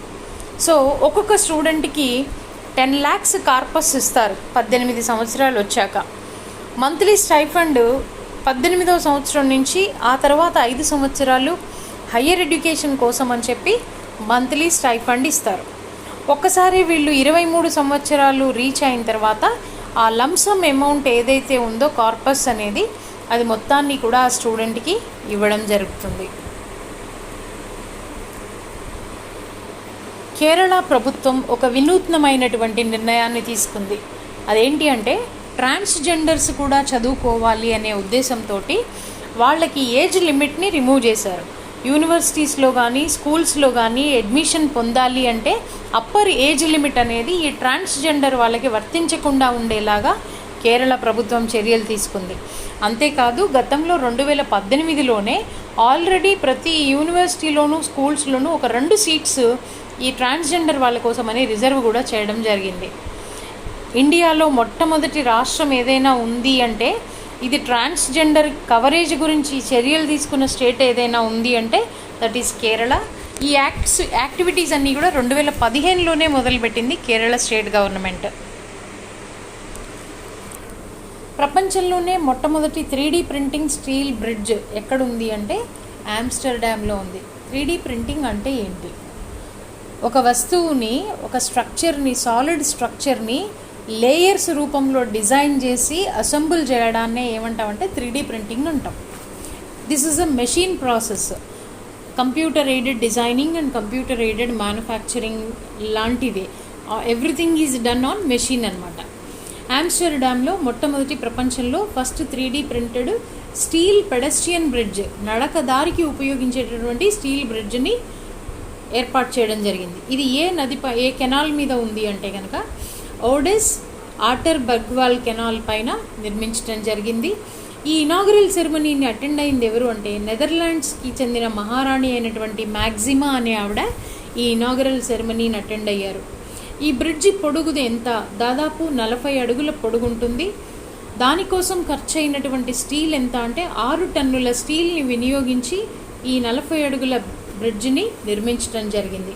సో ఒక్కొక్క స్టూడెంట్కి 10 lakhs కార్పస్ ఇస్తారు 18 సంవత్సరాలు వచ్చాక. మంత్లీ స్టైఫండ్ 18వ సంవత్సరం నుంచి ఆ తర్వాత 5 సంవత్సరాలు హయ్యర్ ఎడ్యుకేషన్ కోసం అని చెప్పి మంత్లీ స్టైఫండ్ ఇస్తారు. ఒక్కసారి వీళ్ళు 23 సంవత్సరాలు రీచ్ అయిన తర్వాత ఆ లంసమ్ అమౌంట్ ఏదైతే ఉందో కార్పస్ అనేది, అది మొత్తాన్ని కూడా ఆ స్టూడెంట్కి ఇవ్వడం జరుగుతుంది. కేరళ ప్రభుత్వం ఒక వినూత్నమైనటువంటి నిర్ణయాన్ని తీసుకుంది. అదేంటి అంటే ట్రాన్స్జెండర్స్ కూడా చదువుకోవాలి అనే ఉద్దేశంతో వాళ్ళకి ఏజ్ లిమిట్ని రిమూవ్ చేశారు. యూనివర్సిటీస్లో కానీ స్కూల్స్లో కానీ అడ్మిషన్ పొందాలి అంటే అప్పర్ ఏజ్ లిమిట్ అనేది ఈ ట్రాన్స్జెండర్ వాళ్ళకి వర్తించకుండా ఉండేలాగా కేరళ ప్రభుత్వం చర్యలు తీసుకుంది. అంతేకాదు గతంలో 2018లోనే ఆల్రెడీ ప్రతి యూనివర్సిటీలోనూ స్కూల్స్లోనూ ఒక 2 సీట్స్ ఈ ట్రాన్స్జెండర్ వాళ్ళ కోసమని రిజర్వ్ కూడా చేయడం జరిగింది. ఇండియాలో మొట్టమొదటి రాష్ట్రం ఏదైనా ఉంది అంటే ఇది ట్రాన్స్జెండర్ కవరేజ్ గురించి చర్యలు తీసుకున్న స్టేట్ ఏదైనా ఉంది అంటే దట్ ఈస్ కేరళ. ఈ యాక్టివిటీస్ అన్నీ కూడా 2015లోనే మొదలుపెట్టింది కేరళ స్టేట్ గవర్నమెంట్. ప్రపంచంలోనే మొట్టమొదటి 3D ప్రింటింగ్ స్టీల్ బ్రిడ్జ్ ఎక్కడుంది అంటే ఆమ్స్టర్డామ్లో ఉంది. 3D ప్రింటింగ్ అంటే ఏంటి? ఒక వస్తువుని, ఒక స్ట్రక్చర్ని, సాలిడ్ స్ట్రక్చర్ని లేయర్స్ రూపంలో డిజైన్ చేసి అసెంబుల్ చేయడాన్నే ఏమంటామంటే 3D ప్రింటింగ్ అంటాం. This is a machine process. Computer aided designing and computer aided manufacturing లాంటిదే. Everything is done on machine అనమాట. ఆమ్స్టర్డామ్లో మొట్టమొదటి ప్రపంచంలో first 3D printed steel pedestrian bridge, నడక దారికి ఉపయోగించేటటువంటి స్టీల్ బ్రిడ్జ్ని ఏర్పాటు చేయడం జరిగింది. ఇది ఏ కెనాల్ మీద ఉంది అంటే కనుక ఓడెస్ ఆటర్ బర్గ్వాల్ కెనాల్ పైన నిర్మించడం జరిగింది. ఈ ఇనాగరల్ సెరమనీని అటెండ్ అయింది ఎవరు అంటే నెదర్లాండ్స్కి చెందిన మహారాణి అయినటువంటి మ్యాక్సిమా అనే ఆవిడ ఈ ఇనాగరల్ సెరమనీని అటెండ్ అయ్యారు. ఈ బ్రిడ్జి పొడుగు ఎంత? దాదాపు 40 అడుగుల పొడుగు ఉంటుంది. దానికోసం ఖర్చు అయినటువంటి స్టీల్ ఎంత అంటే 6 టన్నుల స్టీల్ని వినియోగించి ఈ 40 అడుగుల బ్రిడ్జిని నిర్మించడం జరిగింది.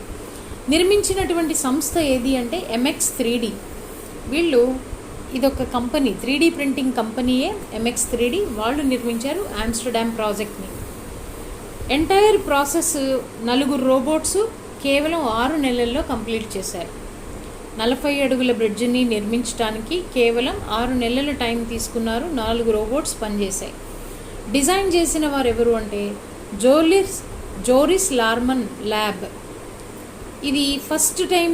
నిర్మించినటువంటి సంస్థ ఏది అంటే MX3D. వీళ్ళు ఇదొక కంపెనీ, 3D ప్రింటింగ్ కంపెనీయే MX3D. వాళ్ళు నిర్మించారు ఆమ్స్టర్డామ్ ప్రాజెక్ట్ని. ఎంటైర్ ప్రాసెస్ 4 రోబోట్స్ కేవలం 6 నెలల్లో కంప్లీట్ చేశారు. 40 అడుగుల బ్రిడ్జిని నిర్మించడానికి కేవలం 6 నెలల టైం తీసుకున్నారు. 4 రోబోట్స్ పనిచేశాయి. డిజైన్ చేసిన వారు ఎవరు అంటే జోరిస్ లార్మన్ ల్యాబ్. ఇది ఫస్ట్ టైం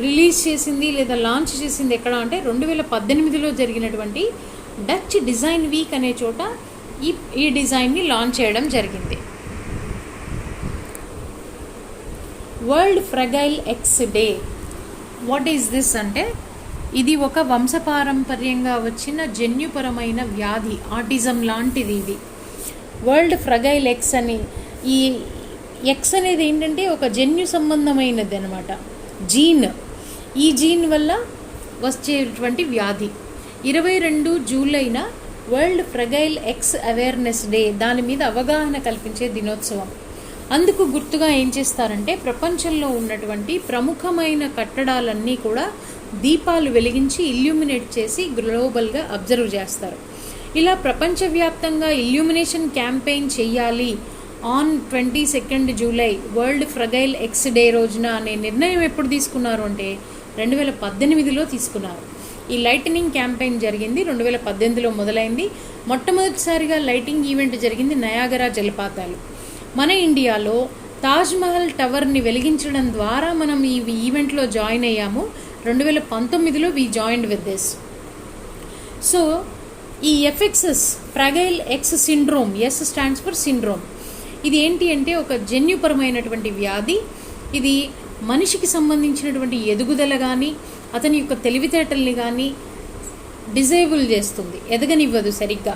రిలీజ్ చేసింది లేదా లాంచ్ చేసింది ఎక్కడ అంటే 2018లో జరిగినటువంటి డచ్ డిజైన్ వీక్ అనే చోట ఈ డిజైన్ని లాంచ్ చేయడం జరిగింది. World Fragile X Day. What is this అంటే ఇది ఒక వంశపారంపర్యంగా వచ్చిన జన్యుపరమైన వ్యాధి, ఆటిజం లాంటిది. ఇది వరల్డ్ ఫ్రగైల్ ఎగ్స్ అని. ఈ ఎక్స్ అనేది ఏంటంటే ఒక జన్యు సంబంధమైనది అనమాట, జీన్. ఈ జీన్ వల్ల వచ్చేటువంటి వ్యాధి. 22 జూలైన world Fragile eggs awareness day, దాని మీద అవగాహన కల్పించే దినోత్సవం. అందుకు గుర్తుగా ఏం చేస్తారంటే ప్రపంచంలో ఉన్నటువంటి ప్రముఖమైన కట్టడాలన్నీ కూడా దీపాలు వెలిగించి ఇల్యూమినేట్ చేసి గ్లోబల్గా అబ్జర్వ్ చేస్తారు. ఇలా ప్రపంచవ్యాప్తంగా ఇల్యూమినేషన్ క్యాంపెయిన్ చెయ్యాలి on 22 July World Fragile X Day రోజున అనే నిర్ణయం ఎప్పుడు తీసుకున్నారు అంటే 2018లో తీసుకున్నారు. ఈ లైటనింగ్ క్యాంపెయిన్ జరిగింది 2018లో మొదలైంది. మొట్టమొదటిసారిగా లైటింగ్ ఈవెంట్ జరిగింది నయాగరా జలపాతాలు. మన ఇండియాలో తాజ్మహల్ టవర్ని వెలిగించడం ద్వారా మనం ఈ ఈవెంట్లో జాయిన్ అయ్యాము. 2019లో we joined with this. So ఈ FXS fragile X syndrome, S stands for syndrome. ఇది ఏంటి అంటే ఒక జన్యుపరమైనటువంటి వ్యాధి. ఇది మనిషికి సంబంధించినటువంటి ఎదుగుదల కానీ అతని యొక్క తెలివితేటల్ని కానీ డిజేబుల్ చేస్తుంది, ఎదగనివ్వదు సరిగ్గా.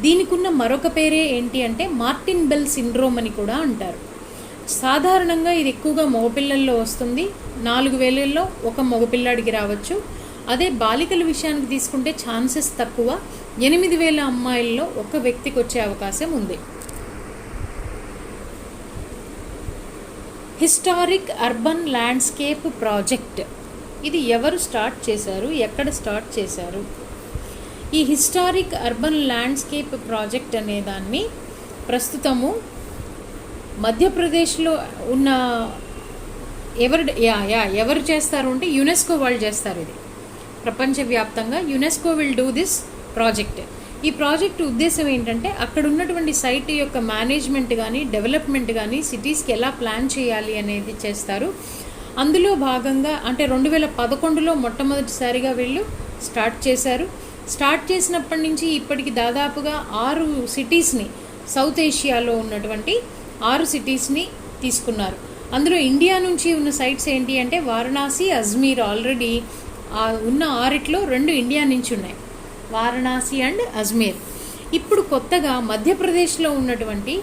దీనికున్న మరొక పేరే ఏంటి అంటే మార్టిన్ బెల్ సిండ్రోమ్ అని కూడా అంటారు. సాధారణంగా ఇది ఎక్కువగా మగపిల్లల్లో వస్తుంది. 4000లో ఒక మగపిల్లాడికి రావచ్చు. అదే బాలికల విషయానికి తీసుకుంటే ఛాన్సెస్ తక్కువ. 8000 అమ్మాయిల్లో ఒక వ్యక్తికి వచ్చే అవకాశం ఉంది. Historic urban landscape project. ఇది ఎవరు స్టార్ట్ చేశారు, ఎక్కడ స్టార్ట్ చేశారు? ఈ హిస్టారిక్ అర్బన్ ల్యాండ్స్కేప్ ప్రాజెక్ట్ అనే దాన్ని ప్రస్తుతము మధ్యప్రదేశ్లో ఉన్న ఎవరు చేస్తారు అంటే యునెస్కో వాళ్ళు చేస్తారు. ఇది ప్రపంచవ్యాప్తంగా UNESCO will do this project. ఈ ప్రాజెక్ట్ ఉద్దేశం ఏంటంటే అక్కడ ఉన్నటువంటి సైట్ యొక్క మేనేజ్మెంట్ కానీ డెవలప్మెంట్ కానీ సిటీస్కి ఎలా ప్లాన్ చేయాలి అనేది చేస్తారు. అందులో భాగంగా అంటే 2011లో మొట్టమొదటిసారిగా వీళ్ళు స్టార్ట్ చేశారు. స్టార్ట్ చేసినప్పటి నుంచి ఇప్పటికి దాదాపుగా 6 సిటీస్ని, సౌత్ ఏషియాలో ఉన్నటువంటి 6 సిటీస్ని తీసుకున్నారు. అందులో ఇండియా నుంచి ఉన్న సైట్స్ ఏంటి అంటే వారణాసి, అజ్మీర్. ఆల్రెడీ ఉన్న 6లో 2 ఇండియా నుంచి ఉన్నాయి, వారణాసి అండ్ అజ్మీర్. ఇప్పుడు కొత్తగా మధ్యప్రదేశ్లో ఉన్నటువంటి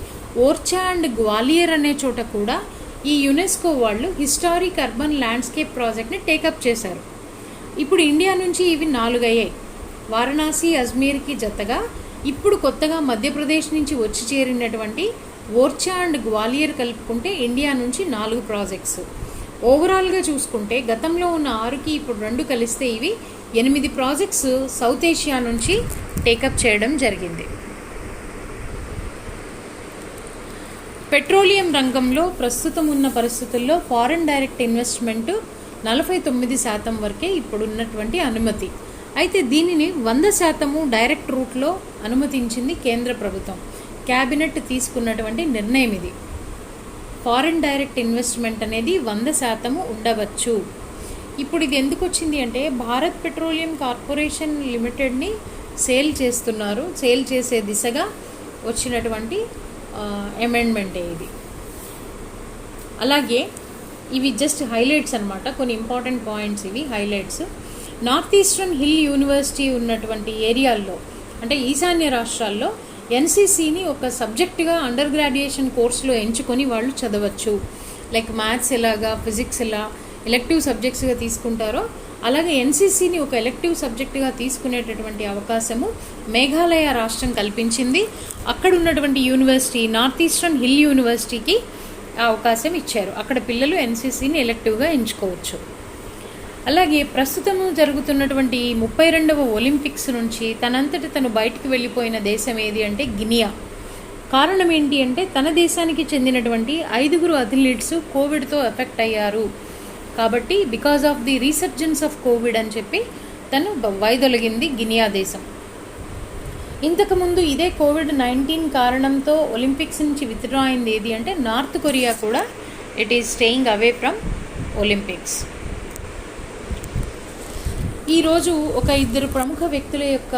ఓర్చా అండ్ గ్వాలియర్ అనే చోట కూడా ఈ యునెస్కో వాళ్ళు హిస్టారిక్ అర్బన్ ల్యాండ్స్కేప్ ప్రాజెక్ట్ని టేకప్ చేశారు. ఇప్పుడు ఇండియా నుంచి ఇవి 4 అయ్యాయి. వారణాసి, అజ్మీర్కి జతగా ఇప్పుడు కొత్తగా మధ్యప్రదేశ్ నుంచి వచ్చి చేరినటువంటి ఓర్చా అండ్ గ్వాలియర్ కలుపుకుంటే ఇండియా నుంచి 4 ప్రాజెక్ట్స్. ఓవరాల్గా చూసుకుంటే గతంలో ఉన్న 6కి ఇప్పుడు 2 కలిస్తే ఇవి 8 ప్రాజెక్ట్స్ సౌత్ ఏషియా నుంచి టేకప్ చేయడం జరిగింది. పెట్రోలియం రంగంలో ప్రస్తుతం ఉన్న పరిస్థితుల్లో ఫారెన్ డైరెక్ట్ ఇన్వెస్ట్మెంట్ 49% వరకే ఇప్పుడున్నటువంటి అనుమతి. అయితే దీనిని 100% డైరెక్ట్ రూట్లో అనుమతించింది కేంద్ర ప్రభుత్వం. క్యాబినెట్ తీసుకున్నటువంటి నిర్ణయం ఇది. ఫారెన్ డైరెక్ట్ ఇన్వెస్ట్మెంట్ అనేది 100% ఉండవచ్చు. ఇప్పుడు ఇది ఎందుకు వచ్చింది అంటే భారత్ పెట్రోలియం కార్పొరేషన్ లిమిటెడ్ని సేల్ చేస్తున్నారు. సేల్ చేసే దిశగా వచ్చినటువంటి అమెండ్మెంటే ఇది. అలాగే ఇవి జస్ట్ హైలైట్స్ అనమాట, కొన్ని ఇంపార్టెంట్ పాయింట్స్ ఇవి highlights. North eastern hill university ఉన్నటువంటి ఏరియాల్లో అంటే ఈశాన్య రాష్ట్రాల్లో ఎన్సీసీని ఒక సబ్జెక్టుగా అండర్ గ్రాడ్యుయేషన్ కోర్సులో ఎంచుకొని వాళ్ళు చదవచ్చు. లైక్ మ్యాథ్స్ ఎలాగా, ఫిజిక్స్ ఎలా ఎలెక్టివ్ సబ్జెక్ట్స్గా తీసుకుంటారో అలాగే ఎన్సీసీని ఒక ఎలెక్టివ్ సబ్జెక్టుగా తీసుకునేటటువంటి అవకాశము మేఘాలయ రాష్ట్రం కల్పించింది. అక్కడ ఉన్నటువంటి యూనివర్సిటీ నార్త్ ఈస్టర్న్ హిల్ యూనివర్సిటీకి ఆ అవకాశం ఇచ్చారు. అక్కడ పిల్లలు ఎన్సీసీని ఎలెక్టివ్గా ఎంచుకోవచ్చు. అలాగే ప్రస్తుతము జరుగుతున్నటువంటి 32వ ఒలింపిక్స్ నుంచి తనంతట తను బయటికి వెళ్ళిపోయిన దేశం ఏది అంటే గినియా. కారణం ఏంటి అంటే తన దేశానికి చెందినటువంటి 5 అథ్లీట్స్ కోవిడ్తో ఎఫెక్ట్ అయ్యారు కాబట్టి because of the resurgence of Covid అని చెప్పి తను వైదొలిగింది గినియా దేశం. ఇంతకుముందు ఇదే కోవిడ్-19 కారణంతో ఒలింపిక్స్ నుంచి విత్డ్రా అయింది ఏది అంటే నార్త్ కొరియా కూడా it is staying away from Olympics. ఈరోజు ఒక 2 ప్రముఖ వ్యక్తుల యొక్క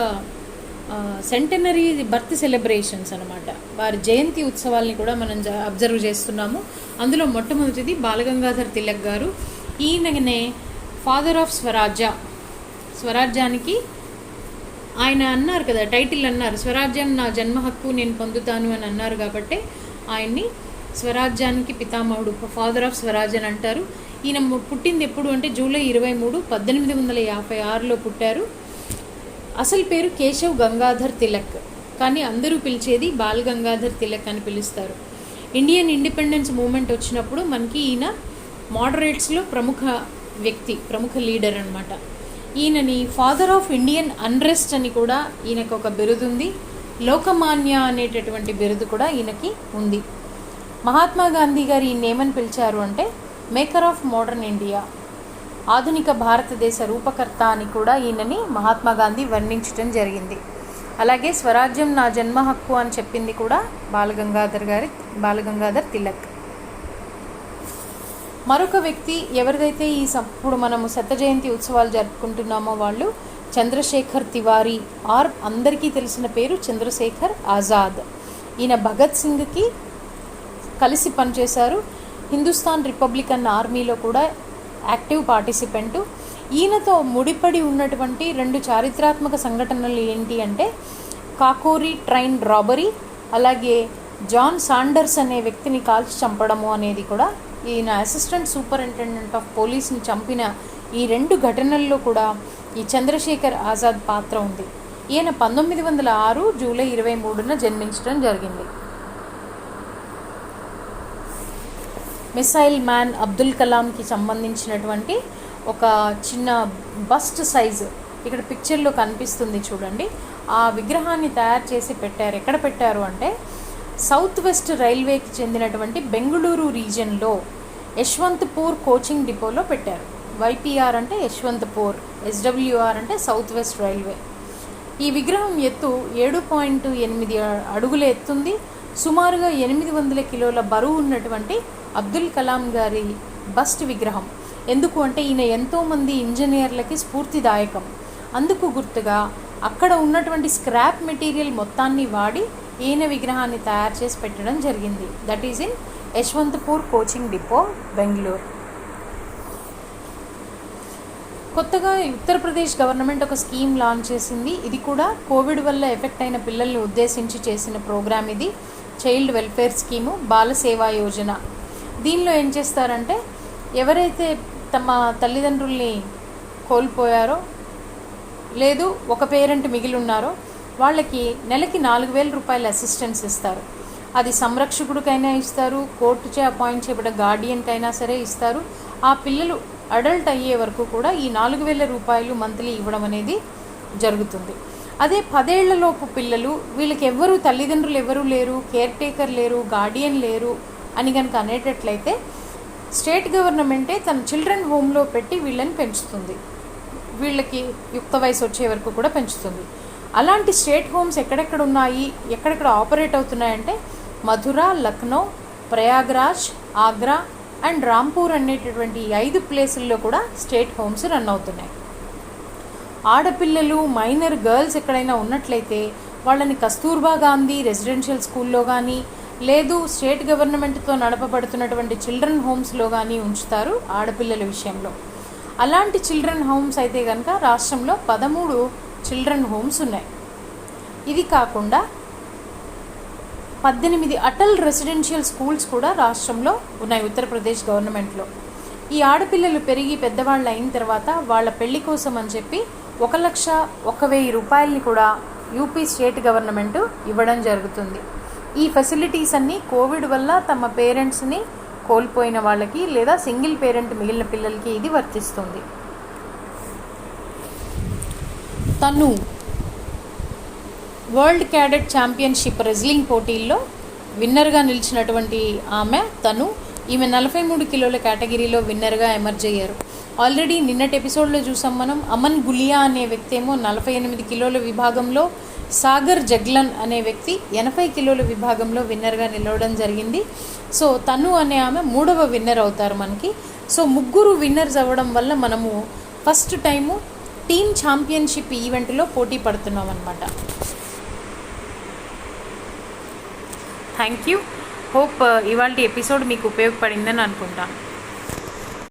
సెంటనరీ బర్త్ సెలబ్రేషన్స్ అనమాట, వారి జయంతి ఉత్సవాల్ని కూడా మనం అబ్జర్వ్ చేస్తున్నాము. అందులో మొట్టమొదటిది బాలగంగాధర్ తిలక్ గారు. ఈయననే ఫాదర్ ఆఫ్ స్వరాజ్యానికి ఆయన అన్నారు కదా, టైటిల్ అన్నారు, స్వరాజ్యం నా జన్మ హక్కు నేను పొందుతాను అని అన్నారు కాబట్టి ఆయన్ని స్వరాజ్యానికి పితామహుడు, ఫాదర్ ఆఫ్ స్వరాజ్ అని అంటారు. ఈయన పుట్టింది ఎప్పుడు అంటే జూలై 23, 1856లో పుట్టారు. అసలు పేరు కేశవ్ గంగాధర్ తిలక్, కానీ అందరూ పిలిచేది బాల్ గంగాధర్ తిలక్ అని పిలుస్తారు. ఇండియన్ ఇండిపెండెన్స్ మూమెంట్ వచ్చినప్పుడు మనకి ఈయన మోడరేట్స్లో ప్రముఖ వ్యక్తి, ప్రముఖ లీడర్ అనమాట. ఈయనని ఫాదర్ ఆఫ్ ఇండియన్ అన్రెస్ట్ అని కూడా ఈయనకు ఒక బిరుదు ఉంది. లోకమాన్య అనేటటువంటి బిరుదు కూడా ఈయనకి ఉంది. మహాత్మా గాంధీ గారు ఈయన ఏమని పిలిచారు అంటే మేకర్ ఆఫ్ మోడర్న్ ఇండియా, ఆధునిక భారతదేశ రూపకర్త అని కూడా ఈయనని మహాత్మా గాంధీ వర్ణించడం జరిగింది. అలాగే స్వరాజ్యం నా జన్మ హక్కు అని చెప్పింది కూడా బాలగంగాధర్ తిలక్. మరొక వ్యక్తి ఎవరిదైతే ఇప్పుడు మనము శత జయంతి ఉత్సవాలు జరుపుకుంటున్నామో వాళ్ళు చంద్రశేఖర్ తివారీ, ఆర్ అందరికీ తెలిసిన పేరు చంద్రశేఖర్ ఆజాద్. ఈయన భగత్ సింగ్కి కలిసి పనిచేశారు. హిందుస్థాన్ రిపబ్లికన్ ఆర్మీలో కూడా యాక్టివ్ పార్టిసిపెంటు. ఈయనతో ముడిపడి ఉన్నటువంటి 2 చారిత్రాత్మక సంఘటనలు ఏంటి అంటే కాకోరీ ట్రైన్ రాబరీ, అలాగే జాన్ సాండర్స్ అనే వ్యక్తిని కాల్చి చంపడము అనేది కూడా. ఈయన అసిస్టెంట్ సూపరింటెండెంట్ ఆఫ్ పోలీస్ని చంపిన ఈ 2 ఘటనల్లో కూడా ఈ చంద్రశేఖర్ ఆజాద్ పాత్ర ఉంది. ఈయన 1906 జూలై 23న జన్మించడం జరిగింది. మిసైల్ మ్యాన్ అబ్దుల్ కలాంకి సంబంధించినటువంటి ఒక చిన్న బస్ట్ సైజు ఇక్కడ పిక్చర్లో కనిపిస్తుంది చూడండి. ఆ విగ్రహాన్ని తయారు చేసి పెట్టారు. ఎక్కడ పెట్టారు అంటే సౌత్ వెస్ట్ రైల్వేకి చెందినటువంటి బెంగళూరు రీజియన్లో యశ్వంత్పూర్ కోచింగ్ డిపోలో పెట్టారు. వైపీఆర్ అంటే యశ్వంత్పూర్, ఎస్డబ్ల్యూఆర్ అంటే సౌత్ వెస్ట్ రైల్వే. ఈ విగ్రహం ఎత్తు 7.8 అడుగుల ఎత్తుంది. సుమారుగా 800 కిలోల బరువు ఉన్నటువంటి అబ్దుల్ కలాం గారి బస్ట్ విగ్రహం. ఎందుకు అంటే ఈయన ఎంతోమంది ఇంజనీర్లకి స్ఫూర్తిదాయకం. అందుకు గుర్తుగా అక్కడ ఉన్నటువంటి స్క్రాప్ మెటీరియల్ మొత్తాన్ని వాడి ఈయన విగ్రహాన్ని తయారు చేసి పెట్టడం జరిగింది. That is in Yeshwantpur coaching depot, Bengaluru. కొత్తగా ఉత్తరప్రదేశ్ గవర్నమెంట్ ఒక స్కీమ్ లాంచ్ చేసింది. ఇది కూడా కోవిడ్ వల్ల ఎఫెక్ట్ అయిన పిల్లల్ని ఉద్దేశించి చేసిన ప్రోగ్రామ్ ఇది. చైల్డ్ వెల్ఫేర్ స్కీము, బాల సేవా యోజన. దీనిలో ఏం చేస్తారంటే ఎవరైతే తమ తల్లిదండ్రుల్ని కోల్పోయారో లేదు ఒక పేరెంట్ మిగిలి ఉన్నారో వాళ్ళకి నెలకి 4,000 రూపాయల అసిస్టెన్స్ ఇస్తారు. అది సంరక్షకుడికైనా ఇస్తారు, కోర్టుచే అపాయింట్ చేయబడ్డ గార్డియన్కైనా సరే ఇస్తారు. ఆ పిల్లలు అడల్ట్ అయ్యే వరకు కూడా ఈ 4,000 రూపాయలు మంత్లీ ఇవ్వడం అనేది జరుగుతుంది. అదే 10 ఏళ్లలోపు పిల్లలు, వీళ్ళకి ఎవరు తల్లిదండ్రులు ఎవరు లేరు, కేర్ టేకర్ లేరు, గార్డియన్ లేరు అని కనుక అనేటట్లయితే స్టేట్ గవర్నమెంటే తన చిల్డ్రన్ హోమ్లో పెట్టి వీళ్ళని పెంచుతుంది. వీళ్ళకి యుక్త వయసు వచ్చే వరకు కూడా పెంచుతుంది. అలాంటి స్టేట్ హోమ్స్ ఎక్కడెక్కడ ఉన్నాయి, ఎక్కడెక్కడ ఆపరేట్ అవుతున్నాయంటే మధుర, లక్నో, ప్రయాగ్రాజ్, ఆగ్రా అండ్ రాంపూర్ అనేటటువంటి 5 ప్లేసుల్లో కూడా స్టేట్ హోమ్స్ రన్ అవుతున్నాయి. ఆడపిల్లలు, మైనర్ గర్ల్స్ ఎక్కడైనా ఉన్నట్లయితే వాళ్ళని కస్తూర్బా గాంధీ రెసిడెన్షియల్ స్కూల్లో కానీ లేదు స్టేట్ గవర్నమెంట్తో నడపబడుతున్నటువంటి చిల్డ్రన్ హోమ్స్లో కానీ ఉంచుతారు ఆడపిల్లల విషయంలో. అలాంటి చిల్డ్రన్ హోమ్స్ అయితే కనుక రాష్ట్రంలో 13 చిల్డ్రన్ హోమ్స్ ఉన్నాయి. ఇది కాకుండా 18 అటల్ రెసిడెన్షియల్ స్కూల్స్ కూడా రాష్ట్రంలో ఉన్నాయి ఉత్తరప్రదేశ్ గవర్నమెంట్లో. ఈ ఆడపిల్లలు పెరిగి పెద్దవాళ్ళు అయిన తర్వాత వాళ్ళ పెళ్లి కోసం అని చెప్పి 1,01,000 రూపాయలని కూడా యూపీ స్టేట్ గవర్నమెంట్ ఇవ్వడం జరుగుతుంది. ఈ ఫెసిలిటీస్ అన్నీ కోవిడ్ వల్ల తమ పేరెంట్స్ని కోల్పోయిన వాళ్ళకి లేదా సింగిల్ పేరెంట్ మిగిలిన పిల్లలకి ఇది వర్తిస్తుంది. తను వరల్డ్ క్యాడెట్ ఛాంపియన్షిప్ రెజ్లింగ్ పోటీల్లో విన్నర్గా నిలిచినటువంటి ఈమె 43 కిలోల కేటగిరీలో విన్నర్గా ఎమర్జ్ అయ్యారు. ఆల్రెడీ నిన్నటి ఎపిసోడ్లో చూసాం మనం. అమన్ గులియా అనే వ్యక్తి ఏమో 48 కిలోల విభాగంలో, సాగర్ జగ్లన్ అనే వ్యక్తి 80 కిలోల విభాగంలో విన్నర్గా నిలవడం జరిగింది. సో తను అనే ఆమె 3వ విన్నర్ అవుతారు మనకి. సో 3 విన్నర్స్ అవ్వడం వల్ల మనము ఫస్ట్ టైము టీమ్ ఛాంపియన్షిప్ ఈవెంట్లో పోటీ పడుతున్నాం అన్నమాట. Thank you. హోప్ ఇవాళ ఎపిసోడ్ మీకు ఉపయోగపడిందని అనుకుంటాను.